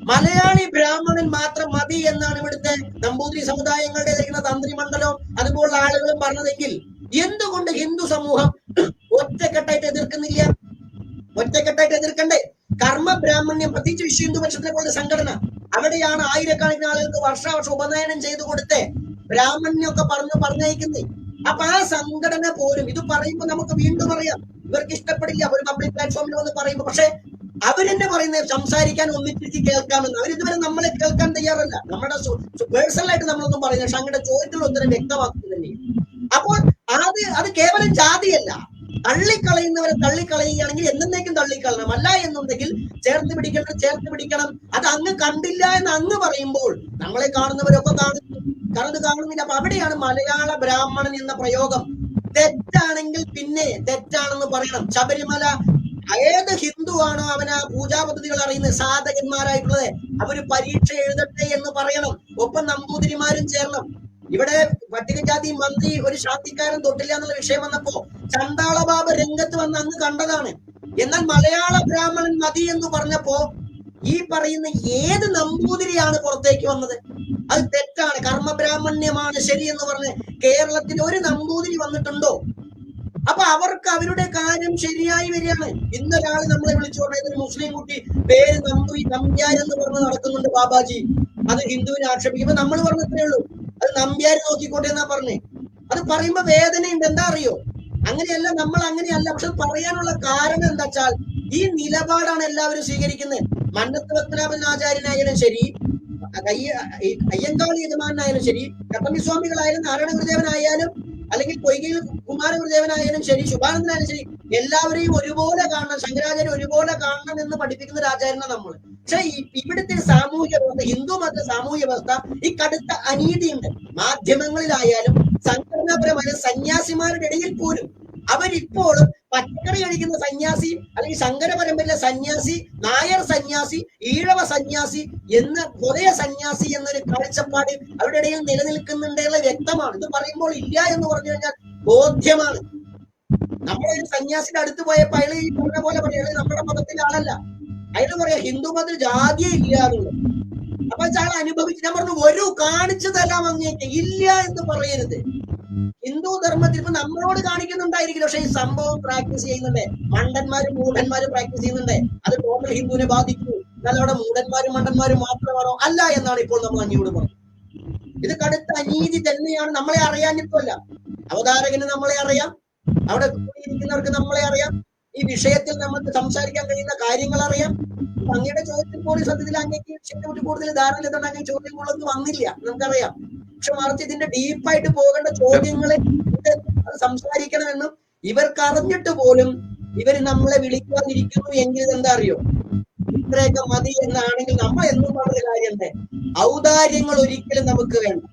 മലയാളി ബ്രാഹ്മണൻ മാത്രം മതി എന്നാണ് ഇവിടുത്തെ നമ്പൂതിരി സമുദായങ്ങളുടെ തന്ത്രിമണ്ഡലവും അതുപോലുള്ള ആളുകളും പറഞ്ഞതെങ്കിൽ എന്തുകൊണ്ട് ഹിന്ദു സമൂഹം ഒറ്റക്കെട്ടായിട്ട് എതിർക്കുന്നില്ല? ഒറ്റക്കെട്ടായിട്ട് എതിർക്കണ്ടേ? കർമ്മ ബ്രാഹ്മണ്യം, പ്രത്യേകിച്ച് വിശ്വ ഹിന്ദു പരിഷത്തിനെ പോലുള്ള സംഘടന, അവിടെയാണ് ആയിരക്കണക്കിന് ആളുകൾക്ക് വർഷാവർഷം ഉപനയനം ചെയ്തു കൊടുത്തേ ബ്രാഹ്മണ്യൊക്കെ പറഞ്ഞയക്കുന്നേ. അപ്പൊ ആ സംഘടന പോലും ഇത് പറയുമ്പോൾ നമുക്ക് വീണ്ടും അറിയാം, ഇവർക്ക് ഇഷ്ടപ്പെടില്ല ഒരു പബ്ലിക് പ്ലാറ്റ്ഫോമിൽ വന്ന് പറയുമ്പോൾ. പക്ഷെ അവരെന്നെ പറയുന്നത് സംസാരിക്കാൻ ഒന്നിച്ചിരിച്ച് കേൾക്കാമെന്ന്. അവരിതുവരെ നമ്മളെ കേൾക്കാൻ തയ്യാറല്ല. നമ്മുടെ പേഴ്സണലായിട്ട് നമ്മളൊന്നും പറയുന്നത്, പക്ഷെ അങ്ങയുടെ ചോദ്യത്തിലുള്ള ഉത്തരം വ്യക്തമാക്കുന്നത് തന്നെയാണ്. അപ്പോൾ അത് കേവലം ജാതിയല്ല. തള്ളിക്കളയുന്നവരെ തള്ളിക്കളയുകയാണെങ്കിൽ എന്നേക്കും തള്ളിക്കളയണം. അല്ല എന്നുണ്ടെങ്കിൽ ചേർത്ത് പിടിക്കണം. അത് അങ്ങ് കണ്ടില്ല എന്ന് അങ്ങ് പറയുമ്പോൾ നമ്മളെ കാണുന്നവരൊക്കെ കാണുന്നില്ല. അപ്പൊ അവിടെയാണ് മലയാള ബ്രാഹ്മണൻ എന്ന പ്രയോഗം തെറ്റാണെങ്കിൽ പിന്നെ തെറ്റാണെന്ന് പറയണം. ശബരിമല ഏത് ഹിന്ദു ആണോ അവൻ ആ പൂജാ പദ്ധതികൾ അറിയുന്നത്, സാധകന്മാരായിട്ടുള്ളത്, അവര് പരീക്ഷ എഴുതട്ടെ എന്ന് പറയണം. ഒപ്പം നമ്പൂതിരിമാരും ചേരണം. ഇവിടെ പട്ടികജാതി മന്ത്രി ഒരു ശാന്തിക്കാരൻ തൊട്ടില്ല എന്നുള്ള വിഷയം വന്നപ്പോ ചണ്ടാളബാബ രംഗത്ത് വന്ന് അങ്ങ് കണ്ടതാണ്. എന്നാൽ മലയാള ബ്രാഹ്മണൻ മതി എന്ന് പറഞ്ഞപ്പോ ഈ പറയുന്ന ഏത് നമ്പൂതിരിയാണ് പുറത്തേക്ക് വന്നത്? അത് തെറ്റാണ്. കർമ്മബ്രാഹ്മണ്യമാണ് ശരി എന്ന് പറഞ്ഞ് കേരളത്തിൽ ഒരു നമ്പൂതിരി വന്നിട്ടുണ്ടോ? അപ്പൊ അവർക്ക് അവരുടെ കാര്യം ശരിയായി വരികയാണ്. ഇന്നൊരാൾ നമ്മളെ വിളിച്ചു പറഞ്ഞത് മുസ്ലിം കുട്ടി പേര് നമ്പ്യാർ എന്ന് പറഞ്ഞ് നടക്കുന്നുണ്ട് ബാബാജി, അത് ഹിന്ദുവിനെ ആക്ഷേപിക്കുമ്പോ നമ്മൾ പറഞ്ഞത്രേ ഉള്ളൂ, അത് നമ്പ്യാർ നോക്കിക്കോട്ടെ എന്നാ പറഞ്ഞേ. അത് പറയുമ്പോ വേദനയുണ്ട്. എന്താ അറിയോ? അങ്ങനെയല്ല, നമ്മൾ അങ്ങനെയല്ല. പക്ഷെ പറയാനുള്ള കാരണം എന്താ വെച്ചാൽ ഈ നിലപാടാണ് എല്ലാവരും സ്വീകരിക്കുന്നത്. മന്നത്ത് പത്മനാഭൻ ആചാര്യനായാലും ശരി, അയ്യങ്കാളി യജമാനായാലും ശരി, കട്ടമ്പിസ്വാമികളായാലും, നാരായണ ഗുരുദേവനായാലും, അല്ലെങ്കിൽ പൊയ്കയിൽ കുമാരഗുരുദേവനായാലും ശരി, ശുഭാനന്ദനായാലും ശരി, എല്ലാവരെയും ഒരുപോലെ കാണണം, ശങ്കരാചാര്യം ഒരുപോലെ കാണണം എന്ന് പഠിപ്പിക്കുന്ന ഒരു ആചാര്യനാണ് നമ്മൾ. പക്ഷെ ഇവിടുത്തെ സാമൂഹ്യ വ്യവസ്ഥ, ഹിന്ദു മത സാമൂഹ്യ വ്യവസ്ഥ ഈ കടുത്ത അനീതിയുണ്ട്. മാധ്യമങ്ങളിലായാലും സംഘടനാപരമായ സന്യാസിമാരുടെ ഇടയിൽ പോലും അവരിപ്പോഴും പച്ചക്കറി കഴിക്കുന്ന സന്യാസി, അല്ലെങ്കിൽ ശങ്കര പരമ്പരയിലെ സന്യാസി, നായർ സന്യാസി, ഈഴവ സന്യാസി എന്ന് ഒരേ സന്യാസി എന്നൊരു കാഴ്ചപ്പാട് അവരുടെ ഇടയിൽ നിലനിൽക്കുന്നുണ്ടെന്ന് വ്യക്തമാണ്. ഇത് പറയുമ്പോൾ ഇല്ല എന്ന് പറഞ്ഞു കഴിഞ്ഞാൽ ബോധ്യമാണ്. നമ്മളൊരു സന്യാസിന്റെ അടുത്ത് പോയപ്പോ അയാൾ ഈ പറഞ്ഞ പോലെ പറയാം, നമ്മുടെ മതത്തിലെ ആളല്ല. അയാൾ പറയാ ഹിന്ദു മതത്തിൽ ജാതിയെ ഇല്ല എന്നുള്ളത്. അപ്പൊ അയാൾ അനുഭവിച്ച്, ഞാൻ പറഞ്ഞു ഒരു കാണിച്ചു തരാം അങ്ങേക്ക്, ഇല്ല എന്ന് പറയരുത്. ഹിന്ദു ധർമ്മത്തിൽ ഇപ്പൊ നമ്മളോട് കാണിക്കുന്നുണ്ടായിരിക്കും, പക്ഷെ ഈ സംഭവം പ്രാക്ടീസ് ചെയ്യുന്നുണ്ട്. മണ്ടന്മാരും മൂഢന്മാരും പ്രാക്ടീസ് ചെയ്യുന്നുണ്ട്. അത് ടോട്ടൽ ഹിന്ദുവിനെ ബാധിക്കുന്നു. എന്നാൽ അവിടെ മൂഢന്മാരും മണ്ടന്മാരും മാത്രമാണോ? അല്ല എന്നാണ് ഇപ്പോൾ നമ്മൾ അങ്ങോട്ട് പറഞ്ഞത്. ഇത് കടുത്ത അനീതി തന്നെയാണ്. നമ്മളെ അറിയാനിട്ടല്ല, അവതാരകന് നമ്മളെ അറിയാം, അവിടെ കൂടിയിരിക്കുന്നവർക്ക് നമ്മളെ അറിയാം, ഈ വിഷയത്തിൽ നമുക്ക് സംസാരിക്കാൻ കഴിയുന്ന കാര്യങ്ങൾ അറിയാം. അങ്ങയുടെ ചോദ്യത്തിൽ കൂടി സത്യത്തിൽ അങ്ങേക്ക് വിഷയത്തെ കൂടുതൽ ധാരണ അങ്ങനെ ചോദ്യങ്ങളൊന്നും വന്നില്ല, നമുക്കറിയാം. പക്ഷെ മറിച്ച് ഇതിന്റെ ഡീപ്പായിട്ട് പോകേണ്ട ചോദ്യങ്ങളെ സംസാരിക്കണമെന്നും ഇവർക്ക് അറിഞ്ഞിട്ട് പോലും ഇവര് നമ്മളെ വിളിക്കാതിരിക്കുന്നു എങ്കിൽ എന്താ അറിയോ? ഇത്രയൊക്കെ മതി എന്നാണെങ്കിൽ നമ്മൾ എന്നും പറഞ്ഞ കാര്യം എന്താ? ഔദാര്യങ്ങൾ ഒരിക്കലും നമുക്ക് വേണ്ട.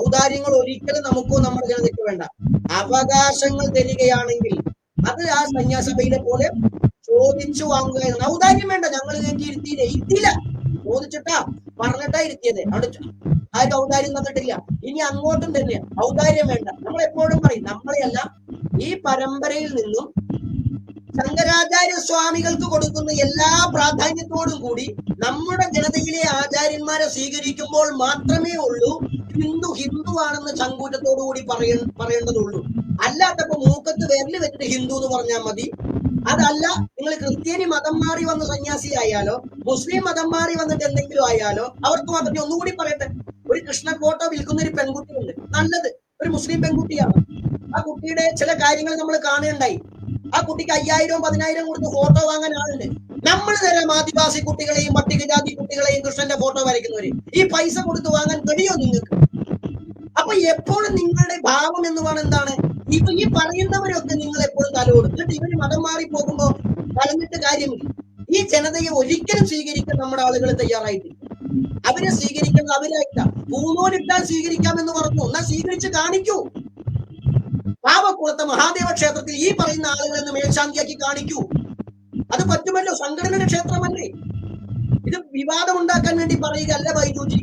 ഔദാര്യങ്ങൾ ഒരിക്കലും നമുക്കോ നമ്മുടെ ജനതയ്ക്ക് വേണ്ട. അവകാശങ്ങൾ തരികയാണെങ്കിൽ അത് ആ സന്യാസഭയിലെ പോലെ ചോദിച്ചു വാങ്ങുക എന്നാണ്. ഔദാര്യം വേണ്ട, ഞങ്ങൾ ഇരുത്തിയില്ല, ചോദിച്ചിട്ടാ പറഞ്ഞിട്ടാ ഇരുത്തിയത്. അവിടെ ആരും ഔദാര്യം തന്നിട്ടില്ല. ഇനി അങ്ങോട്ടും തന്നെ ഔദാര്യം വേണ്ട. നമ്മൾ എപ്പോഴും പറയും, നമ്മളെയല്ല, ഈ പരമ്പരയിൽ നിന്നും ശങ്കരാചാര്യ സ്വാമികൾക്ക് കൊടുക്കുന്ന എല്ലാ പ്രാധാന്യത്തോടും കൂടി നമ്മുടെ ജനതയിലെ ആചാര്യന്മാരെ സ്വീകരിക്കുമ്പോൾ മാത്രമേ ഉള്ളൂ ഹിന്ദു ആണെന്ന് ചങ്കൂറ്റത്തോടു കൂടി പറയേണ്ടതുള്ളൂ. അല്ലാത്തപ്പോ മൂക്കത്ത് വിരല് വെച്ചിട്ട് ഹിന്ദു എന്ന് പറഞ്ഞാൽ മതി. അതല്ല, നിങ്ങൾ ക്രിസ്ത്യാനി മതം മാറി വന്ന സന്യാസി ആയാലോ, മുസ്ലിം മതം മാറി വന്നിട്ട് എന്തെങ്കിലും ആയാലോ അവർക്ക് മാത്രം. ഒന്നുകൂടി പറയട്ടെ, ഒരു കൃഷ്ണ ഫോട്ടോ വിൽക്കുന്ന ഒരു പെൺകുട്ടിയുണ്ട്, നല്ലത്, ഒരു മുസ്ലിം പെൺകുട്ടിയാണ്. ആ കുട്ടിയുടെ ചില കാര്യങ്ങൾ നമ്മൾ കാണുകയുണ്ടായി. ആ കുട്ടിക്ക് 5000 10,000 കൊടുത്ത് ഫോട്ടോ വാങ്ങാൻ ആളുണ്ട്. നമ്മൾ തരാം ആദിവാസി കുട്ടികളെയും പട്ടികജാതി കുട്ടികളെയും കൃഷ്ണന്റെ ഫോട്ടോ വരയ്ക്കുന്നവര്. ഈ പൈസ കൊടുത്ത് വാങ്ങാൻ കഴിയോ നിങ്ങൾക്ക്? അപ്പൊ എപ്പോഴും നിങ്ങളുടെ ഭാവം എന്ന് പറഞ്ഞാൽ എന്താണ്? ഇപ്പൊ ഈ പറയുന്നവരൊക്കെ നിങ്ങൾ എപ്പോഴും തലോടും. എന്നിട്ട് ഇവര് മതം മാറി പോകുമ്പോ പറഞ്ഞിട്ട് കാര്യമില്ല. ഈ ജനതയെ ഒരിക്കലും സ്വീകരിക്കാൻ നമ്മുടെ ആളുകൾ തയ്യാറായിട്ടില്ല. അവരെ സ്വീകരിക്കുന്നത് അവരായിട്ടാ. പൂനൂലിട്ടാൽ സ്വീകരിക്കാമെന്ന് പറഞ്ഞു. എന്നാൽ സ്വീകരിച്ച് കാണിക്കൂ. പാവക്കുളത്തെ മഹാദേവ ക്ഷേത്രത്തിൽ ഈ പറയുന്ന ആളുകളെന്ന് മേൽശാന്തിയാക്കി കാണിക്കൂ. അത് പറ്റുമല്ലോ, സംഘടനയുടെ ക്ഷേത്രമല്ലേ. ഇത് വിവാദം ഉണ്ടാക്കാൻ വേണ്ടി പറയുകയല്ല ബൈജൂജി.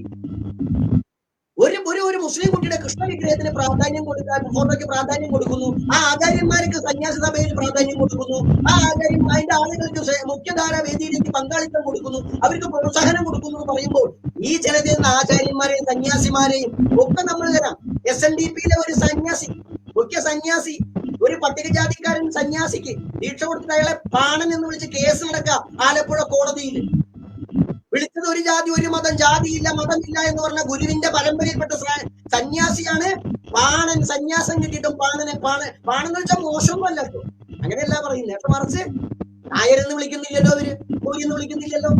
ഒരു മുസ്ലിം കുട്ടിയുടെ കൃഷ്ണ വിഗ്രഹത്തിന് പ്രാധാന്യം കൊടുക്കാൻ, ഫോട്ടോയ്ക്ക് പ്രാധാന്യം കൊടുക്കുന്നു. ആ ആചാര്യന്മാർക്ക് സന്യാസ സഭയിൽ പ്രാധാന്യം കൊടുക്കുന്നു. ആ ആചാര്യന്മാരുടെ ആളുകൾക്ക് മുഖ്യധാര വേദിയിലേക്ക് പങ്കാളിത്തം കൊടുക്കുന്നു, അവർക്ക് പ്രോത്സാഹനം കൊടുക്കുന്നു എന്ന് പറയുമ്പോൾ ഈ ജനതയിൽ നിന്ന് ആചാര്യന്മാരെയും സന്യാസിമാരെയും ഒക്കെ നമ്മൾ തരാം. SNDP-യിലെ ഒരു സന്യാസി, മുഖ്യ സന്യാസി, ഒരു പട്ടികജാതിക്കാരൻ സന്യാസിക്ക് ദീക്ഷ കൊടുത്തിട്ട് അയാളെ പാണൻ എന്ന് വിളിച്ച് കേസ് നടക്കുക ആലപ്പുഴ കോടതിയിൽ. വിളിച്ചത് ഒരു ജാതി ഒരു മതം, ജാതിയില്ല മതമില്ല എന്ന് പറഞ്ഞ ഗുരുവിന്റെ പരമ്പരയിൽപ്പെട്ട സന്യാസിയാണ് പാണൻ. സന്യാസം കിട്ടിയിട്ടും പാണെന്ന് വെച്ചാൽ മോശമല്ല കേട്ടോ, അങ്ങനെയല്ല പറയുന്നത്. അപ്പൊ മറിച്ച് നായരെന്ന് വിളിക്കുന്നില്ലല്ലോ, അവര് കോരിന്ന് വിളിക്കുന്നില്ലല്ലോ.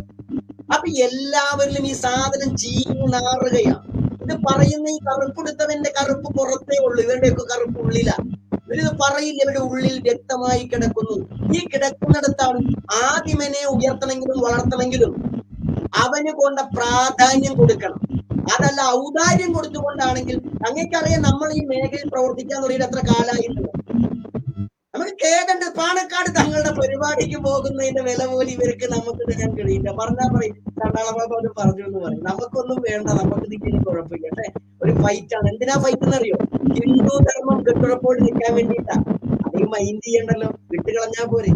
അപ്പൊ എല്ലാവരിലും ഈ സാധനം ചീഞ്ഞു നാറുകയാണ്. ഇത് പറയുന്ന ഈ കറുപ്പെടുത്തവന്റെ കറുപ്പ് പുറത്തേ ഉള്ളൂ, ഇവരുടെയൊക്കെ കറുപ്പ് ഉള്ളില. ഇവരിത് പറയില്ല, ഇവരുടെ ഉള്ളിൽ വ്യക്തമായി കിടക്കുന്നു. ഈ കിടക്കുന്നിടത്താണ് ആദിമനെ ഉയർത്തണമെങ്കിലും വളർത്തണമെങ്കിലും അവന് കൊണ്ട പ്രാധാന്യം കൊടുക്കണം. അതല്ല ഔദാര്യം കൊടുത്തുകൊണ്ടാണെങ്കിൽ, അങ്ങേക്കറിയാം നമ്മൾ ഈ മേഖലയിൽ പ്രവർത്തിക്കാൻ തുടങ്ങിയിട്ട് എത്ര കാലമായിട്ടുണ്ട്. നമുക്ക് കേൾക്കണ്ട, പാണക്കാട് തങ്ങളുടെ പരിപാടിക്ക് പോകുന്നതിന്റെ വില പോലും ഇവർക്ക് നമുക്ക് തരാൻ കഴിയില്ല. പറഞ്ഞാൽ പറയും കണ്ടാളെ പറഞ്ഞു എന്ന് പറയും. നമുക്കൊന്നും വേണ്ട, നമുക്ക് ഇതിന് കുഴപ്പമില്ല. പക്ഷെ ഒരു ഫൈറ്റാണ്. എന്തിനാ ഫൈറ്റ് എന്നറിയോ? ഹിന്ദു ധർമ്മം കെട്ടുറപ്പോട് നിൽക്കാൻ വേണ്ടിയിട്ടാ. അധികം മൈൻഡ് ചെയ്യണ്ടല്ലോ, വിട്ടുകളഞ്ഞാൽ പോരെ.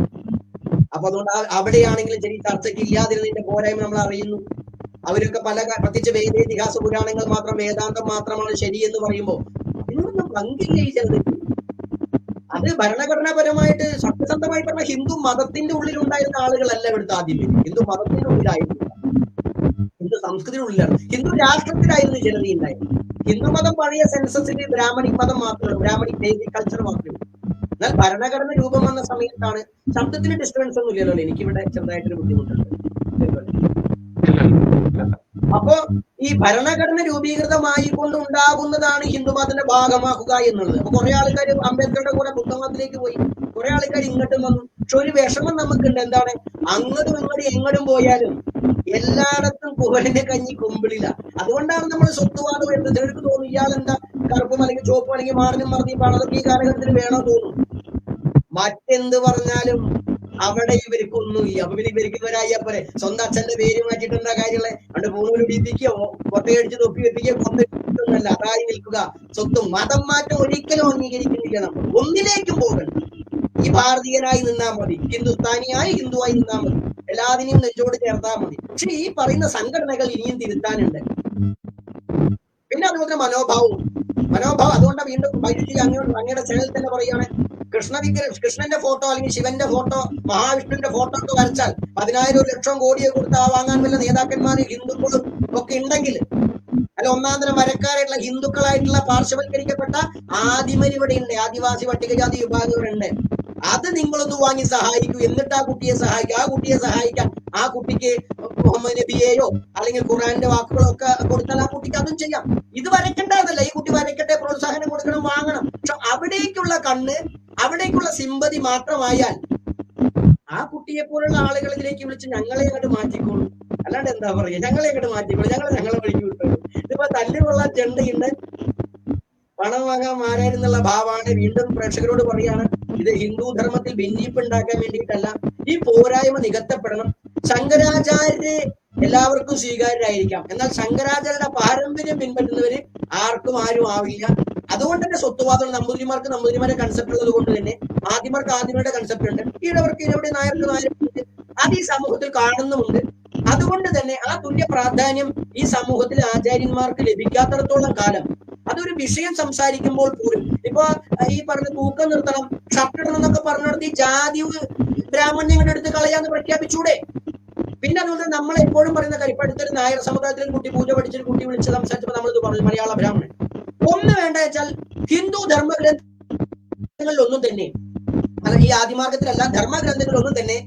അപ്പൊ അതുകൊണ്ട് അവിടെയാണെങ്കിലും ശരി, ചർച്ചയ്ക്ക് ഇല്ലാതിരുന്നതിന്റെ പോരായ്മ നമ്മൾ അറിയുന്നു. അവരൊക്കെ പ്രത്യേകിച്ച് വേദേതിഹാസ പുരാണങ്ങൾ മാത്രം, വേദാന്തം മാത്രമാണ് ശരി എന്ന് പറയുമ്പോൾ ഇതിനൊന്നും പങ്കില്ല ഈ ജനതയ്ക്ക്. അത് ഭരണഘടനാപരമായിട്ട് സത്യസന്ധമായി പറഞ്ഞ ഹിന്ദു മതത്തിന്റെ ഉള്ളിലുണ്ടായിരുന്ന ആളുകളല്ല ഇവിടുത്തെ ആദ്യം. ഹിന്ദു മതത്തിന്റെ ഉള്ളിലായിരുന്നു, ഹിന്ദു സംസ്കൃതിയുടെ ഉള്ളിലാണ്, ഹിന്ദു രാഷ്ട്രത്തിലായിരുന്നു ജനത ഉണ്ടായിരുന്നു. ഹിന്ദു മതം പഴയ സെൻസസിൽ ബ്രാഹ്മണിക് മതം മാത്രമേ ഉള്ളൂ, ബ്രാഹ്മണിക് ബേസിക് കൾച്ചർ മാത്രമേ ഉള്ളൂ. എന്നാൽ ഭരണഘടന രൂപം വന്ന സമയത്താണ്, ശബ്ദത്തിന് ഡിസ്റ്റർബൻസ് ഒന്നും ഇല്ലല്ലോ, എനിക്കിവിടെ ചെറുതായിട്ടൊരു ബുദ്ധിമുട്ടുണ്ട്. അപ്പോ ഈ ഭരണഘടന രൂപീകൃതമായി കൊണ്ടുണ്ടാകുന്നതാണ് ഹിന്ദുമതത്തിന്റെ ഭാഗമാക്കുക എന്നുള്ളത്. അപ്പൊ കുറെ ആൾക്കാർ അംബേദ്കറുടെ കൂടെ ബുദ്ധമതത്തിലേക്ക് പോയി, കുറെ ആൾക്കാർ ഇങ്ങോട്ടും വന്നു. പക്ഷെ ഒരു വിഷമം നമുക്കുണ്ട്. എന്താണ്? അങ്ങോട്ടും എങ്ങോട്ടും പോയാലും എല്ലായിടത്തും കുവരന്റെ കഞ്ഞി കുമ്പിളില്ല. അതുകൊണ്ടാണ് നമ്മൾ സ്വത്തുവാദം എടുത്ത് ചിലർക്ക് തോന്നും ഇയാളെന്താ കറുപ്പും അല്ലെങ്കിൽ ചുവപ്പും അല്ലെങ്കിൽ മാറിനും മറിഞ്ഞും അതൊക്കെ ഈ കാലഘട്ടത്തിൽ വേണോ തോന്നും. മറ്റെന്ത് പറഞ്ഞാലും അവിടെ ഇവർക്കൊന്നുമില്ല. അപ്പൊ പിന്നെ ഇവർക്ക് ഇവരായി പോലെ സ്വന്തം അച്ഛന്റെ പേര് മാറ്റിയിട്ടുണ്ട കാര്യങ്ങളെ അവിടെ പൂണൂല് പിടിപ്പിക്കോ കൊട്ടയടിച്ച് തൊപ്പി വെപ്പിക്കോ കൊന്നല്ല. അതായി നിൽക്കുക. സ്വത്തും മതം മാറ്റം ഒരിക്കലും അംഗീകരിക്കുന്നില്ല. നമ്മൾ ഒന്നിലേക്കും പോകണം. ഈ ഭാരതീയനായി നിന്നാ മതി, ഹിന്ദുസ്ഥാനിയായി ഹിന്ദുവായി നിന്നാ മതി, എല്ലാതിനെയും നെഞ്ചോട് ചേർത്താൽ മതി. പക്ഷെ ഈ പറയുന്ന സംഘടനകൾ ഇനിയും തിരുത്താനുണ്ട്. പിന്നെ അതുപോലെ മനോഭാവം അതുകൊണ്ട് വീണ്ടും വൈദ്യുതി അങ്ങയുടെ ചാനൽ തന്നെ പറയുകയാണ്, കൃഷ്ണന്റെ ഫോട്ടോ അല്ലെങ്കിൽ ശിവന്റെ ഫോട്ടോ, മഹാവിഷ്ണുവിന്റെ ഫോട്ടോ ഒക്കെ വരച്ചാൽ 10,000 ലക്ഷം കോടിയെ കൊടുത്ത് വാങ്ങാൻ വല്ല നേതാക്കന്മാരും ഹിന്ദുക്കളും ഒക്കെ ഉണ്ടെങ്കിൽ, അല്ല ഒന്നാം തരം വരക്കാരായിട്ടുള്ള ഹിന്ദുക്കളായിട്ടുള്ള പാർശ്വവൽക്കരിക്കപ്പെട്ട ആദിമർ ഇവിടെ ഉണ്ട്, ആദിവാസി പട്ടികജാതി വിഭാഗങ്ങളുണ്ട്. അത് നിങ്ങളൊന്ന് വാങ്ങി സഹായിക്കൂ. എന്നിട്ട് ആ കുട്ടിയെ സഹായിക്കാൻ ആ കുട്ടിക്ക് മുഹമ്മദ് നബിയെയോ അല്ലെങ്കിൽ ഖുർആന്റെ വാക്കുകളോ ഒക്കെ കൊടുത്താൽ ആ കുട്ടിക്ക് അതും ചെയ്യാം. ഇത് വരയ്ക്കേണ്ടതല്ല, ഈ കുട്ടി വരയ്ക്കട്ടെ, പ്രോത്സാഹനം കൊടുക്കണം, വാങ്ങണം. പക്ഷെ അവിടേക്കുള്ള കണ്ണ്, അവിടേക്കുള്ള സിമ്പതി മാത്രമായാൽ ആ കുട്ടിയെ പോലുള്ള ആളുകൾ ഇതിലേക്ക് വിളിച്ച് ഞങ്ങളെ അങ്ങോട്ട് മാറ്റിക്കോളൂ. അല്ലാണ്ട് എന്താ പറയുക, ഞങ്ങളെ അങ്ങോട്ട് മാറ്റിക്കോളൂ, ഞങ്ങളെ വഴിക്ക് വിട്ടോളൂ. ഇതിപ്പോ തല്ലിനുള്ള ചെണ്ടയുണ്ട്, പണം വാങ്ങാൻ മാറാനെന്നുള്ള ഭാവമാണ്. വീണ്ടും പ്രേക്ഷകരോട് പറയാണ്, ഇത് ഹിന്ദു ധർമ്മത്തിൽ ഭിന്നിപ്പ് ഉണ്ടാക്കാൻ വേണ്ടിയിട്ടല്ല, ഈ പോരായ്മ നികത്തപ്പെടണം. ശങ്കരാചാര്യര് എല്ലാവർക്കും സ്വീകാര്യരായിരിക്കാം, എന്നാൽ ശങ്കരാചാര്യരുടെ പാരമ്പര്യം പിൻപറ്റുന്നവര് ആരും ആവില്ല. അതുകൊണ്ട് തന്നെ സ്വത്തുവാദം നമ്പൂതിരിമാർക്ക് നമ്പൂതിരിമാരുടെ കൺസെപ്റ്റ് ഉള്ളത് കൊണ്ട് തന്നെ ആദിമാർക്ക് ആദിമയുടെ കൺസെപ്റ്റ് ഉണ്ട്, ഈഴവർക്ക് ഈഴവരുടെ, നായർക്ക് നായർക്ക്, അത് ഈ സമൂഹത്തിൽ കാണുന്നുമുണ്ട്. അതുകൊണ്ട് തന്നെ ആ തുല്യ പ്രാധാന്യം ഈ സമൂഹത്തിൽ ആചാര്യന്മാർക്ക് ലഭിക്കാത്തിടത്തോളം കാലം അതൊരു വിഷയം സംസാരിക്കുമ്പോൾ പോലും, ഇപ്പൊ ഈ പറഞ്ഞ തൂക്കം നിർത്തണം, ഷർട്ട് ഇടണം എന്നൊക്കെ പറഞ്ഞിടത്ത് ഈ ജാതി ബ്രാഹ്മണ്യങ്ങളുടെ അടുത്ത് കളയാന്ന് പ്രഖ്യാപിച്ചൂടെ? പിന്നെ അതുകൊണ്ട് നമ്മൾ എപ്പോഴും പറയുന്ന കാര്യം, ഇപ്പൊ അടുത്തൊരു നായർ സമുദായത്തിൽ കുട്ടി പൂജ പഠിച്ചൊരു കുട്ടി വിളിച്ച് സംസാരിച്ചപ്പോൾ നമ്മളിത് പറഞ്ഞു, മലയാള ബ്രാഹ്മണൻ. ഒന്ന് വേണ്ട വെച്ചാൽ ഹിന്ദു ധർമ്മഗ്രന്ഥങ്ങളിലൊന്നും തന്നെ, അല്ല ഈ ആദിമാർഗത്തിലല്ല, ധർമ്മഗ്രന്ഥങ്ങളിലൊന്നും തന്നെ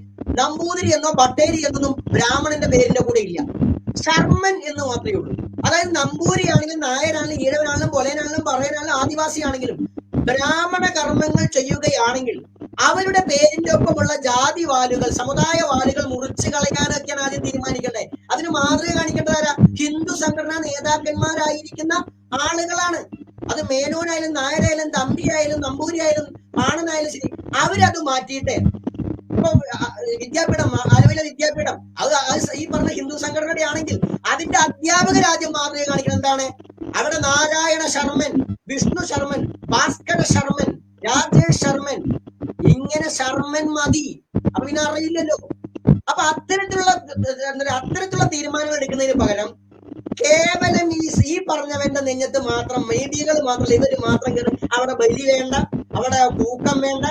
നമ്പൂതിരി എന്നോ ബട്ടേരി എന്നൊന്നും ബ്രാഹ്മണന്റെ പേരിന്റെ കൂടെ ഇല്ല. ശർമ്മൻ എന്ന് മാത്രമേ ഉള്ളൂ. അതായത് നമ്പൂരി ആണെങ്കിലും നായരാണെങ്കിലും ഈഴവനാണെങ്കിലും കൊലയനാണെങ്കിലും പറയനാണെങ്കിലും ആദിവാസി ആണെങ്കിലും ബ്രാഹ്മണ കർമ്മങ്ങൾ ചെയ്യുകയാണെങ്കിൽ അവരുടെ പേരിന്റെ ഒപ്പമുള്ള ജാതി വാലുകൾ, സമുദായ വാലുകൾ മുറിച്ചു കളയാനൊക്കെയാണ് ആദ്യം തീരുമാനിക്കേണ്ടത്. അതിന് മാതൃക കാണിക്കേണ്ടത് ആരാ? ഹിന്ദു സംഘടനാ നേതാക്കന്മാരായിരിക്കുന്ന ആളുകളാണ്. അത് മേനോനായാലും നായരായാലും തമ്പിയായാലും നമ്പൂരിയായാലും പാണനായാലും ശരി, അവരത് മാറ്റിയിട്ട് ഇപ്പൊ വിദ്യാപീഠം, ആലുവയിലെ വിദ്യാപീഠം, അത് ഈ പറഞ്ഞ ഹിന്ദു സംഘടനയുടെ ആണെങ്കിൽ അതിന്റെ അധ്യാപകരാദ്യം മാതൃക കാണിക്കണം. എന്താണ്? അവിടെ നാരായണ ശർമ്മൻ, വിഷ്ണു ശർമ്മൻ, ഭാസ്കര ശർമ്മൻ, രാജേഷ് ശർമ്മൻ, ഇങ്ങനെ ശർമ്മൻ മതി. അപ്പൊ പിന്നെ അറിയില്ലല്ലോ. അപ്പൊ അത്തരത്തിലുള്ള തീരുമാനങ്ങൾ എടുക്കുന്നതിന് പകരം കേവലം ഈ പറഞ്ഞവന്റെ നെഞ്ഞത്ത് മാത്രം മീഡിയകൾ മാത്രം, ഇവര് മാത്രം കയറി അവിടെ ബലി വേണ്ട, അവിടെ തൂക്കം വേണ്ട,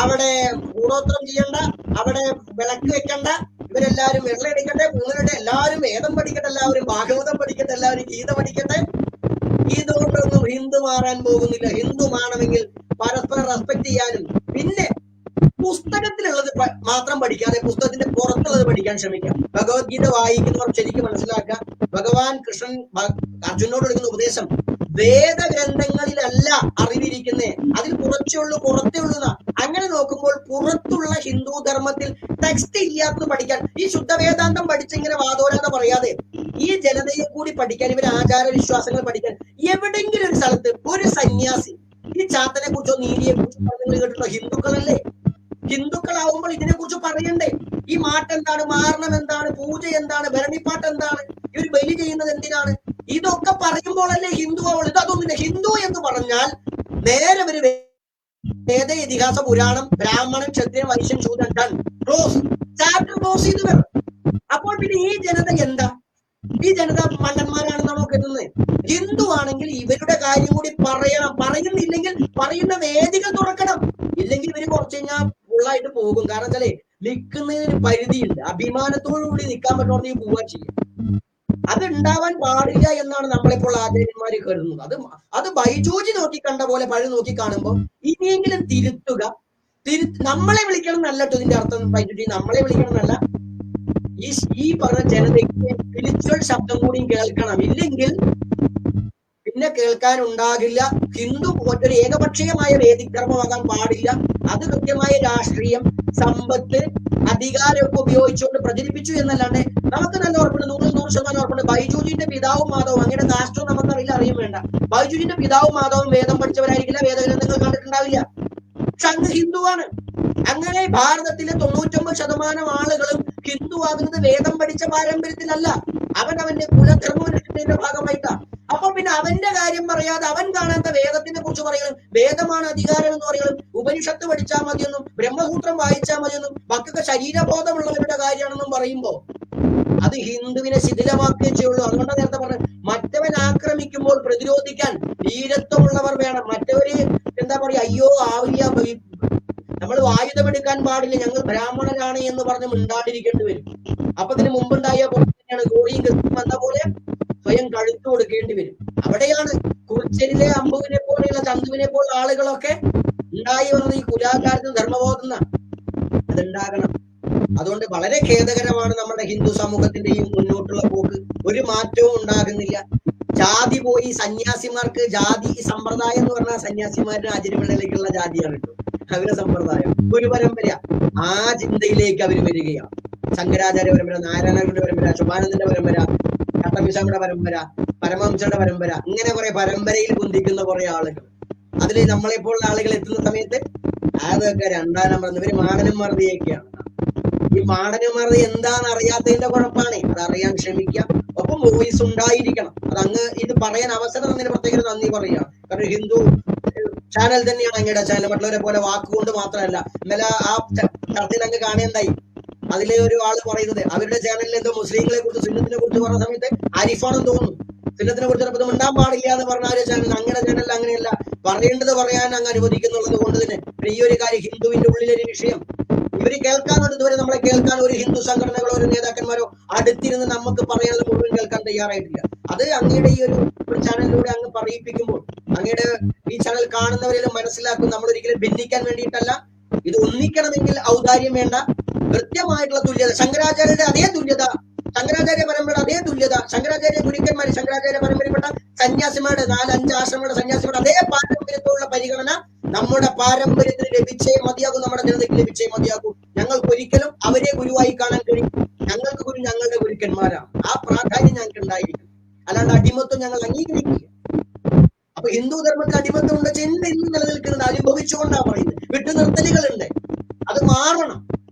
അവിടെ കൂടോത്രം ചെയ്യണ്ട, അവിടെ വിളക്ക് വെക്കണ്ട, ഇവരെല്ലാവരും വെള്ളയടിക്കട്ടെ, നിങ്ങളുടെ എല്ലാവരും വേദം പഠിക്കട്ടെ, എല്ലാവരും ഭാഗവതം പഠിക്കട്ടെ, എല്ലാവരും ഗീത പഠിക്കട്ടെ. ഇതുകൊണ്ടൊന്നും ഹിന്ദു മാറാൻ പോകുന്നില്ല. ഹിന്ദു മാറണമെങ്കിൽ പരസ്പരം റെസ്പെക്ട് ചെയ്യാനും പിന്നെ പുസ്തകത്തിലുള്ളത് മാത്രം പഠിക്കാതെ പുസ്തകത്തിന്റെ പുറത്തുള്ളത് പഠിക്കാൻ ശ്രമിക്കാം. ഭഗവത്ഗീത വായിക്കുന്നവർ ശരിക്കും മനസ്സിലാക്കുക, ഭഗവാൻ കൃഷ്ണൻ അർജുനോട് കൊടുക്കുന്ന ഉപദേശം വേദഗ്രന്ഥങ്ങളിലല്ല അറിവിരിക്കുന്നേ, അതിൽ കുറച്ചേ ഉള്ളൂ, പുറത്തേ ഉള്ളൂ. അങ്ങനെ നോക്കുമ്പോൾ പുറത്തുള്ള ഹിന്ദു ധർമ്മത്തിൽ ടെക്സ്റ്റ് ഇല്ലാത്തത് പഠിക്കാൻ, ഈ ശുദ്ധവേദാന്തം പഠിച്ചിങ്ങനെ വാദോരാതെ പറയാതെ ഈ ജനതയെ കൂടി പഠിക്കാൻ, ഇവർ ആചാര വിശ്വാസങ്ങൾ പഠിക്കാൻ എവിടെങ്കിലും ഒരു സ്ഥലത്ത് ഒരു സന്യാസി ഈ ചാത്തനെ കുറിച്ചോ നീതിയെ കുറിച്ചോ പറഞ്ഞു കേട്ടിട്ടോ? ഹിന്ദുക്കളല്ലേ? ഹിന്ദുക്കളാവുമ്പോൾ ഇതിനെ കുറിച്ച് പറയണ്ടേ? ഈ മാട്ടെന്താണ്, മാരണം എന്താണ്, പൂജ എന്താണ്, ഭരണിപ്പാട്ട് എന്താണ്, ഇവർ ബലി ചെയ്യുന്നത് എന്തിനാണ്? ഇതൊക്കെ പറയുമ്പോഴല്ലേ ഹിന്ദു ആവുള്ളൂ. ഇതൊന്നുമില്ല. ഹിന്ദു എന്ന് പറഞ്ഞാൽ നേരെ ഒരു വേദ, ഇതിഹാസ, പുരാണം, ബ്രാഹ്മണൻ, ക്ഷത്രിയൻ, വൈശ്യൻ, ശൂദ്രൻ, ഡൺ, ക്ലോസ്, ചാപ്റ്റർ ക്ലോസ് ചെയ്ത് വരും. അപ്പോൾ പിന്നെ ഈ ജനത എന്താ? ഈ ജനത മണ്ടന്മാരാണെന്നാണോ കരുതുന്നത്? ഹിന്ദു ആണെങ്കിൽ ഇവരുടെ കാര്യം കൂടി പറയണം. പറയുന്നില്ലെങ്കിൽ പറയുന്ന വേദികൾ തുറക്കണം. ഇല്ലെങ്കിൽ ഇവര് കുറച്ച് കഴിഞ്ഞാൽ ഫുള്ളായിട്ട് പോകും. കാരണം വെച്ചാലേ നിൽക്കുന്നതിന് പരിധിയില്ല. അഭിമാനത്തോടു കൂടി നിൽക്കാൻ പറ്റുന്ന പോവുക ചെയ്യും. അത് ഉണ്ടാവാൻ പാടില്ല എന്നാണ് നമ്മളിപ്പോൾ ആചാര്യന്മാര് കരുതുന്നത്. അത് ബൈജൂജി നോക്കി കണ്ട പോലെ പഴു നോക്കി കാണുമ്പോൾ ഇനിയെങ്കിലും തിരുത്തുക. നമ്മളെ വിളിക്കണം എന്നല്ല കേട്ടോ ഇതിന്റെ അർത്ഥം. ബൈജൂജി നമ്മളെ വിളിക്കണം എന്നല്ല, ഈ പറഞ്ഞ ജനതയ്ക്ക് സ്പിരിച്വൽ ശബ്ദം കൂടിയും കേൾക്കണം. ഇല്ലെങ്കിൽ പിന്നെ കേൾക്കാൻ ഉണ്ടാകില്ല. ഹിന്ദു ഒരു ഏകപക്ഷീയമായ വേദിക്രമമാകാൻ പാടില്ല. അത് കൃത്യമായ രാഷ്ട്രീയം, സമ്പത്ത്, അധികാരമൊക്കെ ഉപയോഗിച്ചുകൊണ്ട് പ്രചരിപ്പിച്ചു എന്നല്ലാണ്ട് നമുക്ക് നല്ല ഉറപ്പുണ്ട്, 100% ഉറപ്പുണ്ട്. ബൈജൂജിന്റെ പിതാവും മാതാവും, അങ്ങനെ കാസ്റ്റോ നമുക്കറിയില്ല, അറിയും വേണ്ട. ബൈജൂജിന്റെ പിതാവും മാതാവും വേദം പഠിച്ചവരായിരിക്കില്ല, വേദഗ്രന്ഥങ്ങൾ കണ്ടിട്ടുണ്ടാവില്ല. പക്ഷെ അങ്ങ് ഹിന്ദുവാണ്. അങ്ങനെ ഭാരതത്തിലെ 99% ആളുകളും ഹിന്ദു ആകുന്നത് വേദം പഠിച്ച പാരമ്പര്യത്തിലല്ല, അവന്റെ കുലധർമ്മത്തിന്റെ ഭാഗമായിട്ടാ. അപ്പൊ പിന്നെ അവന്റെ കാര്യം പറയാതെ അവൻ കാണാത്ത വേദത്തിനെ കുറിച്ച് പറയണം. വേദമാണ് അധികാരം എന്ന് പറയണം. ഉപനിഷത്ത് പഠിച്ചാൽ മതിയെന്നും ബ്രഹ്മസൂത്രം വായിച്ചാൽ മതിയെന്നും ബാക്കിയൊക്കെ ശരീരബോധമുള്ളവരുടെ കാര്യമാണെന്നും പറയുമ്പോ അത് ഹിന്ദുവിനെ ശിഥിലമാക്കുകയേ ചെയ്യുള്ളൂ. അതുകൊണ്ട് നേരത്തെ പറഞ്ഞു, മറ്റവൻ ആക്രമിക്കുമ്പോൾ പ്രതിരോധിക്കാൻ വീരത്വമുള്ളവർ വേണം. മറ്റവര് എന്താ പറയാ, അയ്യോ ആവില്ല, നമ്മൾ ആയുധമെടുക്കാൻ പാടില്ല, ഞങ്ങൾ ബ്രാഹ്മണരാണ് എന്ന് പറഞ്ഞ് മിണ്ടാണ്ടിരിക്കേണ്ടി വരും. അപ്പൊ ഇതിന് മുമ്പുണ്ടായ പോലെ തന്നെയാണ് ഗോറിയും കൃത്യം വന്ന പോലെ സ്വയം കഴുത്തു കൊടുക്കേണ്ടി വരും. അവിടെയാണ് കുറിച്ചലിലെ അമ്പുവിനെ പോലെയുള്ള ചന്തുവിനെ പോലുള്ള ആളുകളൊക്കെ ഉണ്ടായി വന്നത്. ഈ കുലാകാരത്തിന് ധർമ്മബോധന അതുണ്ടാകണം. അതുകൊണ്ട് വളരെ ഖേദകരമാണ് നമ്മുടെ ഹിന്ദു സമൂഹത്തിന്റെ ഈ മുന്നോട്ടുള്ള പോക്ക്. ഒരു മാറ്റവും ഉണ്ടാകുന്നില്ല. ജാതി പോയി, സന്യാസിമാർക്ക് ജാതി സമ്പ്രദായം എന്ന് പറഞ്ഞാൽ സന്യാസിമാരുടെ ആചാര്യങ്ങളിലേക്കുള്ള ജാതിയാണ് കേട്ടോ അവരുടെ സമ്പ്രദായം. ഒരു പരമ്പര, ആ ചിന്തയിലേക്ക് അവർ വരികയാണ്. ശങ്കരാചാര്യ പരമ്പര, നാരായണന്റെ പരമ്പര, ശുഭാനന്ദന്റെ പരമ്പര, കട്ടമിശാമിയുടെ പരമ്പര, പരമഹംസയുടെ പരമ്പര, ഇങ്ങനെ കുറെ പരമ്പരയിൽ കുന്തിക്കുന്ന കുറെ ആളുകൾ. അതിൽ നമ്മളെപ്പോലുള്ള ആളുകൾ എത്തുന്ന സമയത്ത് അതൊക്കെ രണ്ടാം നമ്പർ. ഇവര് മാടനും മറുതിയൊക്കെയാണ്. ഈ മാടനും മറുതി എന്താണെന്ന് അറിയാത്തതിന്റെ കുഴപ്പമാണ്. അതറിയാൻ ശ്രമിക്കുക. ഒപ്പം വോയിസ് ഉണ്ടായിരിക്കണം. അതങ്ങ് ഇത് പറയാൻ അവസരം തന്നതിന് പ്രത്യേകം നന്ദി പറയുക. കാരണം ഹിന്ദു ചാനൽ തന്നെയാണ് അങ്ങയുടെ ചാനൽ. മറ്റുള്ളവരെ പോലെ വാക്കുകൊണ്ട് മാത്രമല്ല. ഇന്നലെ ആ ചർച്ചയിൽ അങ്ങ് കാണേണ്ടായി. അതിലെ ഒരു ആള് പറയുന്നത് അവരുടെ ചാനലിൽ എന്തോ മുസ്ലിങ്ങളെ കുറിച്ച്, സുന്നത്തിനെ കുറിച്ച് പറഞ്ഞ സമയത്ത് ആരിഫാണെന്ന് തോന്നുന്നു. സുന്നത്തിനെ കുറിച്ച് ചിലപ്പോൾ മിണ്ടാൻ പാടില്ല എന്ന് പറഞ്ഞ ഒരു ചാനൽ, അങ്ങയുടെ ചാനലിൽ അങ്ങനെയല്ല, പറയേണ്ടത് പറയാൻ അങ്ങ് അനുവദിക്കുന്നുള്ളത് കൊണ്ട് തന്നെ ഈ ഒരു കാര്യം ഹിന്ദുവിന്റെ ഉള്ളിലൊരു വിഷയം ഇവര് കേൾക്കാനുണ്ട്. ഇതുവരെ നമ്മളെ കേൾക്കാൻ ഒരു ഹിന്ദു സംഘടനകളോ ഒരു നേതാക്കന്മാരോ അടുത്തിരുന്ന് നമുക്ക് പറയാനുള്ള മുഴുവൻ കേൾക്കാൻ തയ്യാറായിട്ടില്ല. അത് അങ്ങയുടെ ഈ ഒരു ചാനലിലൂടെ അങ്ങ് പറയിപ്പിക്കുമ്പോൾ അങ്ങയുടെ ഈ ചാനൽ കാണുന്നവരെല്ലാം മനസ്സിലാക്കും. നമ്മൾ ഒരിക്കലും ഭിന്നിക്കാൻ വേണ്ടിയിട്ടല്ല. ഇത് ഒന്നിക്കണമെങ്കിൽ ഔദാര്യം വേണ്ട, കൃത്യമായിട്ടുള്ള തുല്യത, ശങ്കരാചാര്യരുടെ അതേ തുല്യത ശങ്കരാചാര്യ പരമ്പരയുടെ അതേ തുല്യത, ശങ്കരാചാര്യ ഗുരുക്കന്മാര്, ശങ്കരാചാര്യ പരമ്പരപ്പെട്ട സന്യാസിമാരുടെ 4-5 ആശ്രമങ്ങളുടെ സന്യാസിമാരുടെ അതേ പാരമ്പര്യത്തോടുള്ള പരിഗണന നമ്മുടെ പാരമ്പര്യത്തിന് ലഭിച്ചേ മതിയാകും, നമ്മുടെ ജനതയ്ക്ക് ലഭിച്ചേ മതിയാകും. ഞങ്ങൾക്ക് ഒരിക്കലും അവരെ ഗുരുവായി കാണാൻ കഴിയും. ഞങ്ങൾക്ക് ഗുരു ഞങ്ങളുടെ ഗുരുക്കന്മാരാണ്. ആ പ്രാധാന്യം ഞങ്ങൾക്ക് ഉണ്ടായിരിക്കും. അല്ലാണ്ട് അടിമത്വം ഞങ്ങൾ അംഗീകരിക്കില്ല. അപ്പൊ ഹിന്ദു ധർമ്മത്തിൽ അടിമത്വം ഉണ്ട്, ഇന്ന് നിലനിൽക്കുന്നത് അനുഭവിച്ചുകൊണ്ടാണ് പറയുന്നത്. വിട്ടുനിർത്തലുകളുണ്ട്, അത് മാറണം.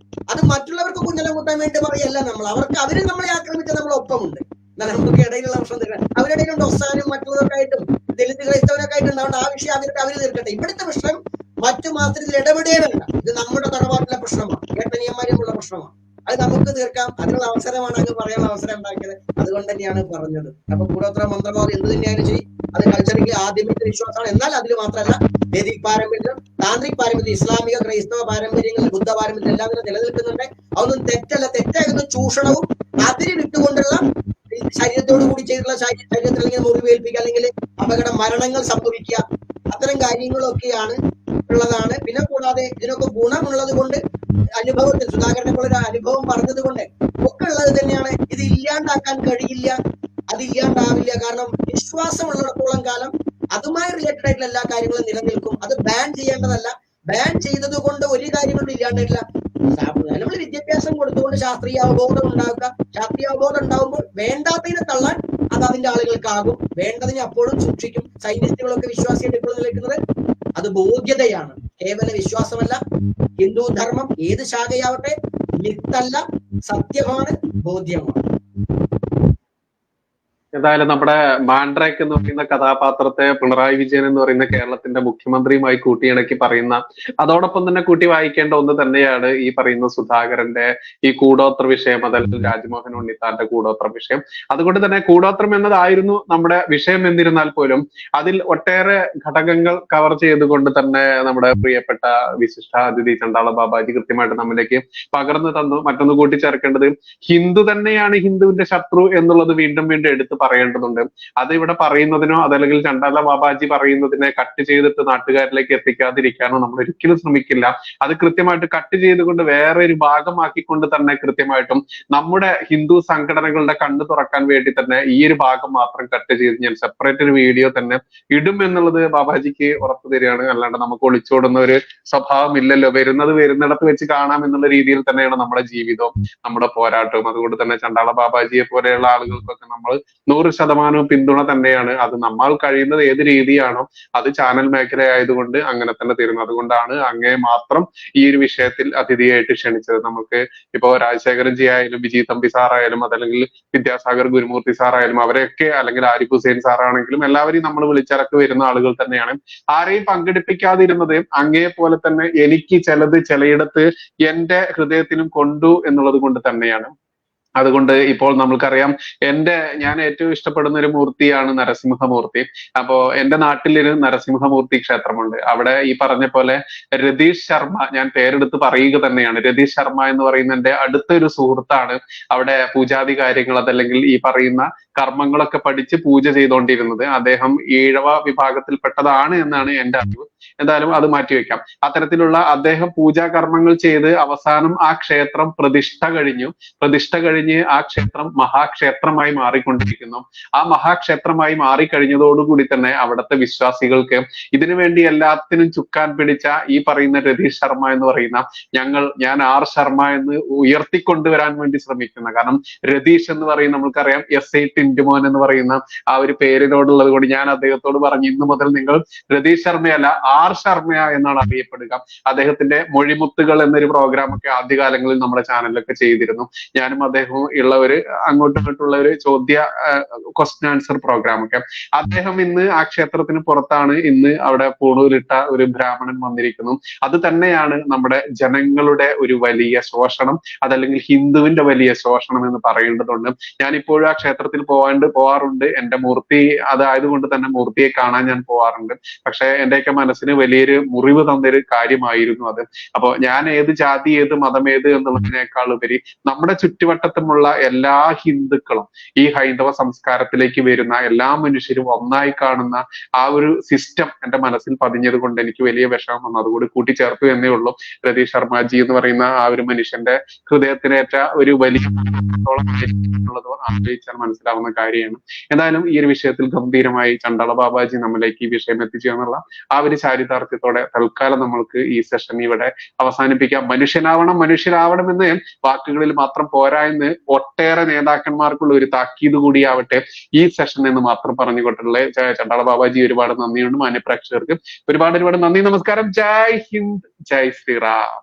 അത് മറ്റുള്ളവർക്ക് കുഞ്ഞലം കൂട്ടാൻ വേണ്ടി പറയല്ല നമ്മൾ. അവര് നമ്മളെ ആക്രമിച്ച നമ്മളെ ഒപ്പമുണ്ട്. എന്നാൽ നമുക്ക് ഇടയിലുള്ള പ്രശ്നം തീർക്കണം. അവരുടെ ഇടയിലുണ്ട് ഒസാനും മറ്റുള്ളവരൊക്കെ ആയിട്ടും ദലിത് ക്രൈസ്തവരൊക്കെ ആയിട്ടുണ്ടാവേണ്ട ആ വിഷയം അവര് തീർക്കട്ടെ. ഇവിടുത്തെ പ്രശ്നം മറ്റു മാസത്തിൽ ഇടപെടേ വേണ്ട. ഇത് നമ്മുടെ തറവാട്ടിലെ പ്രശ്നമാണ്, ഏട്ടനിയന്മാരുമുള്ള പ്രശ്നമാണ്. അത് നമുക്ക് തീർക്കാം. അതിനുള്ള അവസരമാണ് അങ്ങ് പറയാനുള്ള അവസരം ഉണ്ടാക്കിയത്. അതുകൊണ്ട് തന്നെയാണ് പറഞ്ഞത്. അപ്പൊ കൂടോത്ര മന്ത്രവാദം എന്ത് തന്നെയായാലും ശരി, അത് കൾച്ചറിൽ ആദ്യമത്തെ വിശ്വാസമാണ്. എന്നാൽ അതിൽ മാത്രമല്ല, വേദിക് പാരമ്പര്യം, താന്ത്രിക് പാരമ്പര്യം, ഇസ്ലാമിക ക്രൈസ്തവ പാരമ്പര്യങ്ങളിൽ, ബുദ്ധ പാരമ്പര്യം എല്ലാം തന്നെ നിലനിൽക്കുന്നുണ്ട്. അതൊന്നും തെറ്റല്ല. തെറ്റാകുന്ന ചൂഷണവും അതിര് വിട്ടുകൊണ്ടുള്ള ശരീരത്തോടു കൂടി ചെയ്തിട്ടുള്ള ശരീരത്തിൽ അല്ലെങ്കിൽ മുറിവേൽപ്പിക്കുക, അല്ലെങ്കിൽ അപകട മരണങ്ങൾ സംഭവിക്കുക, അത്തരം കാര്യങ്ങളൊക്കെയാണ് ഉള്ളതാണ്. പിന്നെ കൂടാതെ ഇതിനൊക്കെ ഗുണമുള്ളത് കൊണ്ട്, അനുഭവത്തിൽ സുധാകരനെ പോലെ ഒരു അനുഭവം പറഞ്ഞത് കൊണ്ട് ഒക്കെ ഉള്ളത് തന്നെയാണ്. ഇത് ഇല്ലാണ്ടാക്കാൻ കഴിയില്ല, അത് ഇല്ലാണ്ടാവില്ല. കാരണം വിശ്വാസമുള്ളിടത്തോളം കാലം അതുമായി റിലേറ്റഡ് ആയിട്ടുള്ള എല്ലാ കാര്യങ്ങളും നിലനിൽക്കും. അത് ബാൻ ചെയ്യേണ്ടതല്ല. ബാൻ ചെയ്തത് കൊണ്ട് ഒരു കാര്യങ്ങളും ഇല്ലാണ്ടില്ല. നമ്മൾ വിദ്യാഭ്യാസം കൊടുത്തുകൊണ്ട് ശാസ്ത്രീയ അവബോധം ഉണ്ടാക്കുക. ശാസ്ത്രീയ അവബോധം ഉണ്ടാകുമ്പോൾ വേണ്ടാത്തതിനെ തള്ളാൻ അത് അതിന്റെ ആളുകൾക്കാകും, വേണ്ടതിനെ അപ്പോഴും സൂക്ഷിക്കും. സൈന്റിസ്റ്റുകളൊക്കെ വിശ്വാസിയായിട്ട് ഇപ്പോൾ നിൽക്കുന്നത് അത് ബോധ്യതയാണ്, കേവല വിശ്വാസമല്ല. ഹിന്ദു ധർമ്മം ഏത് ശാഖയാവട്ടെ മിത്തല്ല, സത്യമാണ്, ബോധ്യമാണ്. എന്തായാലും നമ്മുടെ മാൻഡ്രേക്ക് എന്ന് പറയുന്ന കഥാപാത്രത്തെ പിണറായി വിജയൻ എന്ന് പറയുന്ന കേരളത്തിന്റെ മുഖ്യമന്ത്രിയുമായി കൂട്ടിയിണക്കി പറയുന്ന, അതോടൊപ്പം തന്നെ കൂട്ടി വായിക്കേണ്ട ഒന്ന് തന്നെയാണ് ഈ പറയുന്ന സുധാകരന്റെ ഈ കൂടോത്ര വിഷയം, അതല്ലെങ്കിൽ രാജ്മോഹൻ ഉണ്ണിത്താന്റെ കൂടോത്ര വിഷയം. അതുകൊണ്ട് തന്നെ കൂടോത്രം എന്നതായിരുന്നു നമ്മുടെ വിഷയം എന്നിരുന്നാൽ പോലും അതിൽ ഒട്ടേറെ ഘടകങ്ങൾ കവർ ചെയ്തുകൊണ്ട് തന്നെ നമ്മുടെ പ്രിയപ്പെട്ട വിശിഷ്ട അതിഥി ചണ്ടാള ബാബാജി കൃത്യമായിട്ട് നമ്മിലേക്ക് പകർന്നു തന്നു. മറ്റൊന്ന് കൂട്ടിച്ചേർക്കേണ്ടത്, ഹിന്ദു തന്നെയാണ് ഹിന്ദുവിന്റെ ശത്രു എന്നുള്ളത് വീണ്ടും വീണ്ടും എടുത്തു പറയേണ്ടതുണ്ട്. അത് ഇവിടെ പറയുന്നതിനോ അതല്ലെങ്കിൽ ചണ്ടാല ബാബാജി പറയുന്നതിനെ കട്ട് ചെയ്തിട്ട് നാട്ടുകാരിലേക്ക് എത്തിക്കാതിരിക്കാനോ നമ്മൾ ഒരിക്കലും ശ്രമിക്കില്ല. അത് കൃത്യമായിട്ട് കട്ട് ചെയ്തുകൊണ്ട് വേറെ ഒരു ഭാഗമാക്കിക്കൊണ്ട് തന്നെ കൃത്യമായിട്ടും നമ്മുടെ ഹിന്ദു സംഘടനകളുടെ കണ്ണ് തുറക്കാൻ വേണ്ടി തന്നെ ഈ ഒരു ഭാഗം മാത്രം കട്ട് ചെയ്ത് ഞാൻ സെപ്പറേറ്റ് ഒരു വീഡിയോ തന്നെ ഇടും എന്നുള്ളത് ബാബാജിക്ക് ഉറപ്പ് തരികയാണ്. അല്ലാണ്ട് നമുക്ക് ഒളിച്ചോടുന്ന ഒരു സ്വഭാവം ഇല്ലല്ലോ. വരുന്നിടത്ത് വെച്ച് കാണാം എന്നുള്ള രീതിയിൽ തന്നെയാണ് നമ്മുടെ ജീവിതവും നമ്മുടെ പോരാട്ടവും. അതുകൊണ്ട് തന്നെ ചണ്ടാള ബാബാജിയെ പോലെയുള്ള ആളുകൾക്കൊക്കെ നമ്മൾ 100% പിന്തുണ തന്നെയാണ്. അത് നമ്മൾ കഴിയുന്നത് ഏത് രീതിയാണോ അത് ചാനൽ മേഖല ആയതുകൊണ്ട് അങ്ങനെ തന്നെ തരുന്നു. അതുകൊണ്ടാണ് അങ്ങേ മാത്രം ഈ ഒരു വിഷയത്തിൽ അതിഥിയായിട്ട് ക്ഷണിച്ചത്. നമുക്ക് ഇപ്പോ രാജശേഖരൻ ജി ആയാലും വിജയ് തമ്പി സാറായാലും അതല്ലെങ്കിൽ വിദ്യാസാഗർ ഗുരുമൂർത്തി സാറായാലും അവരെയൊക്കെ, അല്ലെങ്കിൽ ആരിഫ് ഹുസൈൻ സാറാണെങ്കിലും എല്ലാവരെയും നമ്മൾ വിളിച്ചിറക്കി വരുന്ന ആളുകൾ തന്നെയാണ്. ആരെയും പങ്കെടുപ്പിക്കാതിരുന്നത് അങ്ങേ പോലെ തന്നെ എനിക്ക് ചിലയിടത്ത് എന്റെ ഹൃദയത്തിലും കൊണ്ടു എന്നുള്ളത് കൊണ്ട് തന്നെയാണ്. അതുകൊണ്ട് ഇപ്പോൾ നമ്മൾക്കറിയാം, ഞാൻ ഏറ്റവും ഇഷ്ടപ്പെടുന്ന ഒരു മൂർത്തിയാണ് നരസിംഹമൂർത്തി. അപ്പോ എന്റെ നാട്ടിലൊരു നരസിംഹമൂർത്തി ക്ഷേത്രമുണ്ട്. അവിടെ ഈ പറഞ്ഞ പോലെ രതീഷ് ശർമ്മ, ഞാൻ പേരെടുത്ത് പറയുക തന്നെയാണ്, രതീഷ് ശർമ്മ എന്ന് പറയുന്ന എന്റെ അടുത്തൊരു സുഹൃത്താണ് അവിടെ പൂജാതി കാര്യങ്ങൾ അതല്ലെങ്കിൽ ഈ പറയുന്ന കർമ്മങ്ങളൊക്കെ പഠിച്ച് പൂജ ചെയ്തുകൊണ്ടിരുന്നത്. അദ്ദേഹം ഈഴവ വിഭാഗത്തിൽപ്പെട്ടതാണ് എന്നാണ് എന്റെ അറിവ്. എന്തായാലും അത് മാറ്റിവെക്കാം. അത്തരത്തിലുള്ള അദ്ദേഹം പൂജാ കർമ്മങ്ങൾ ചെയ്ത് അവസാനം ആ ക്ഷേത്രം പ്രതിഷ്ഠ കഴിഞ്ഞ് ആ ക്ഷേത്രം മഹാക്ഷേത്രമായി മാറിക്കൊണ്ടിരിക്കുന്നു. ആ മഹാക്ഷേത്രമായി മാറിക്കഴിഞ്ഞതോടുകൂടി തന്നെ അവിടുത്തെ വിശ്വാസികൾക്ക് ഇതിനു വേണ്ടി എല്ലാത്തിനും ചുക്കാൻ പിടിച്ച ഈ പറയുന്ന രതീഷ് ശർമ്മ എന്ന് പറയുന്ന ഞാൻ ആർ ശർമ്മ എന്ന് ഉയർത്തിക്കൊണ്ടുവരാൻ വേണ്ടി ശ്രമിക്കുന്ന, കാരണം രതീഷ് എന്ന് പറയുന്ന നമുക്കറിയാം SI ടിന്റുമോൻ എന്ന് പറയുന്ന ആ ഒരു പേരിനോടുള്ളത് കൊണ്ട് ഞാൻ അദ്ദേഹത്തോട് പറഞ്ഞു, ഇന്നു മുതൽ നിങ്ങൾ രതീഷ് ശർമ്മയല്ല ആർ ശർമ്മ എന്നാണ് അറിയപ്പെടുക. അദ്ദേഹത്തിന്റെ മൊഴിമുത്തുകൾ എന്നൊരു പ്രോഗ്രാം ഒക്കെ ആദ്യകാലങ്ങളിൽ നമ്മുടെ ചാനലിലൊക്കെ ചെയ്തിരുന്നു. ഞാനും അദ്ദേഹവും ഉള്ള ഒരു അങ്ങോട്ടും ഇങ്ങോട്ടുള്ള ഒരു ക്വസ്റ്റ്യൻ ആൻസർ പ്രോഗ്രാം ഒക്കെ. അദ്ദേഹം ഇന്ന് ആ ക്ഷേത്രത്തിന് പുറത്താണ്. ഇന്ന് അവിടെ പൂണൂലിട്ട ഒരു ബ്രാഹ്മണൻ വന്നിരിക്കുന്നു. അത് തന്നെയാണ് നമ്മുടെ ജനങ്ങളുടെ ഒരു വലിയ ശോഷണം, അതല്ലെങ്കിൽ ഹിന്ദുവിന്റെ വലിയ ശോഷണം എന്ന് പറയേണ്ടതുണ്ട്. ഞാൻ ഇപ്പോഴും ആ ക്ഷേത്രത്തിൽ പോവാറുണ്ട്. എന്റെ മൂർത്തി അതായതുകൊണ്ട് തന്നെ മൂർത്തിയെ കാണാൻ ഞാൻ പോവാറുണ്ട്. പക്ഷെ എന്റെയൊക്കെ മനസ്സിൽ മനസ്സിന് വലിയൊരു മുറിവ് തന്നൊരു കാര്യമായിരുന്നു അത്. അപ്പൊ ഞാൻ ഏത് ജാതി, ഏത് മതം, ഏത് എന്നുള്ളതിനേക്കാൾ ഉപരി നമ്മുടെ ചുറ്റുവട്ടത്തുമുള്ള എല്ലാ ഹിന്ദുക്കളും ഈ ഹൈന്ദവ സംസ്കാരത്തിലേക്ക് വരുന്ന എല്ലാ മനുഷ്യരും ഒന്നായി കാണുന്ന ആ ഒരു സിസ്റ്റം എന്റെ മനസ്സിൽ പതിഞ്ഞത് കൊണ്ട് എനിക്ക് വലിയ വിഷമം വന്നു. അതുകൂടി കൂട്ടിച്ചേർത്തു എന്നേ ഉള്ളൂ. രതീഷ് ശർമാജി എന്ന് പറയുന്ന ആ ഒരു മനുഷ്യന്റെ ഹൃദയത്തിനേറ്റ ഒരു വലിയ എന്നുള്ളത് ആലോചിച്ചാൽ മനസ്സിലാവുന്ന കാര്യമാണ്. എന്തായാലും ഈ ഒരു വിഷയത്തിൽ ഗംഭീരമായി ചണ്ടാള ബാബാജി നമ്മിലേക്ക് ഈ വിഷയം എത്തിച്ചു എന്നുള്ള ആ ഒരു ചാരിതാർത്ഥ്യത്തോടെ തൽക്കാലം നമ്മൾക്ക് ഈ സെഷൻ ഇവിടെ അവസാനിപ്പിക്കാം. മനുഷ്യരാവണം എന്ന് വാക്കുകളിൽ മാത്രം പോരാ എന്ന് ഒട്ടേറെ നേതാക്കന്മാർക്കുള്ള ഒരു താക്കീത് കൂടിയാവട്ടെ ഈ സെഷൻ എന്ന് മാത്രം പറഞ്ഞുകൊണ്ടുള്ള ചണ്ടാള ബാബാജി ഒരുപാട് നന്ദിയുണ്ട്. മാന്യപ്രേക്ഷകർക്ക് ഒരുപാട് നന്ദി. നമസ്കാരം. ജയ് ഹിന്ദ്, ജയ് ശ്രീറാം.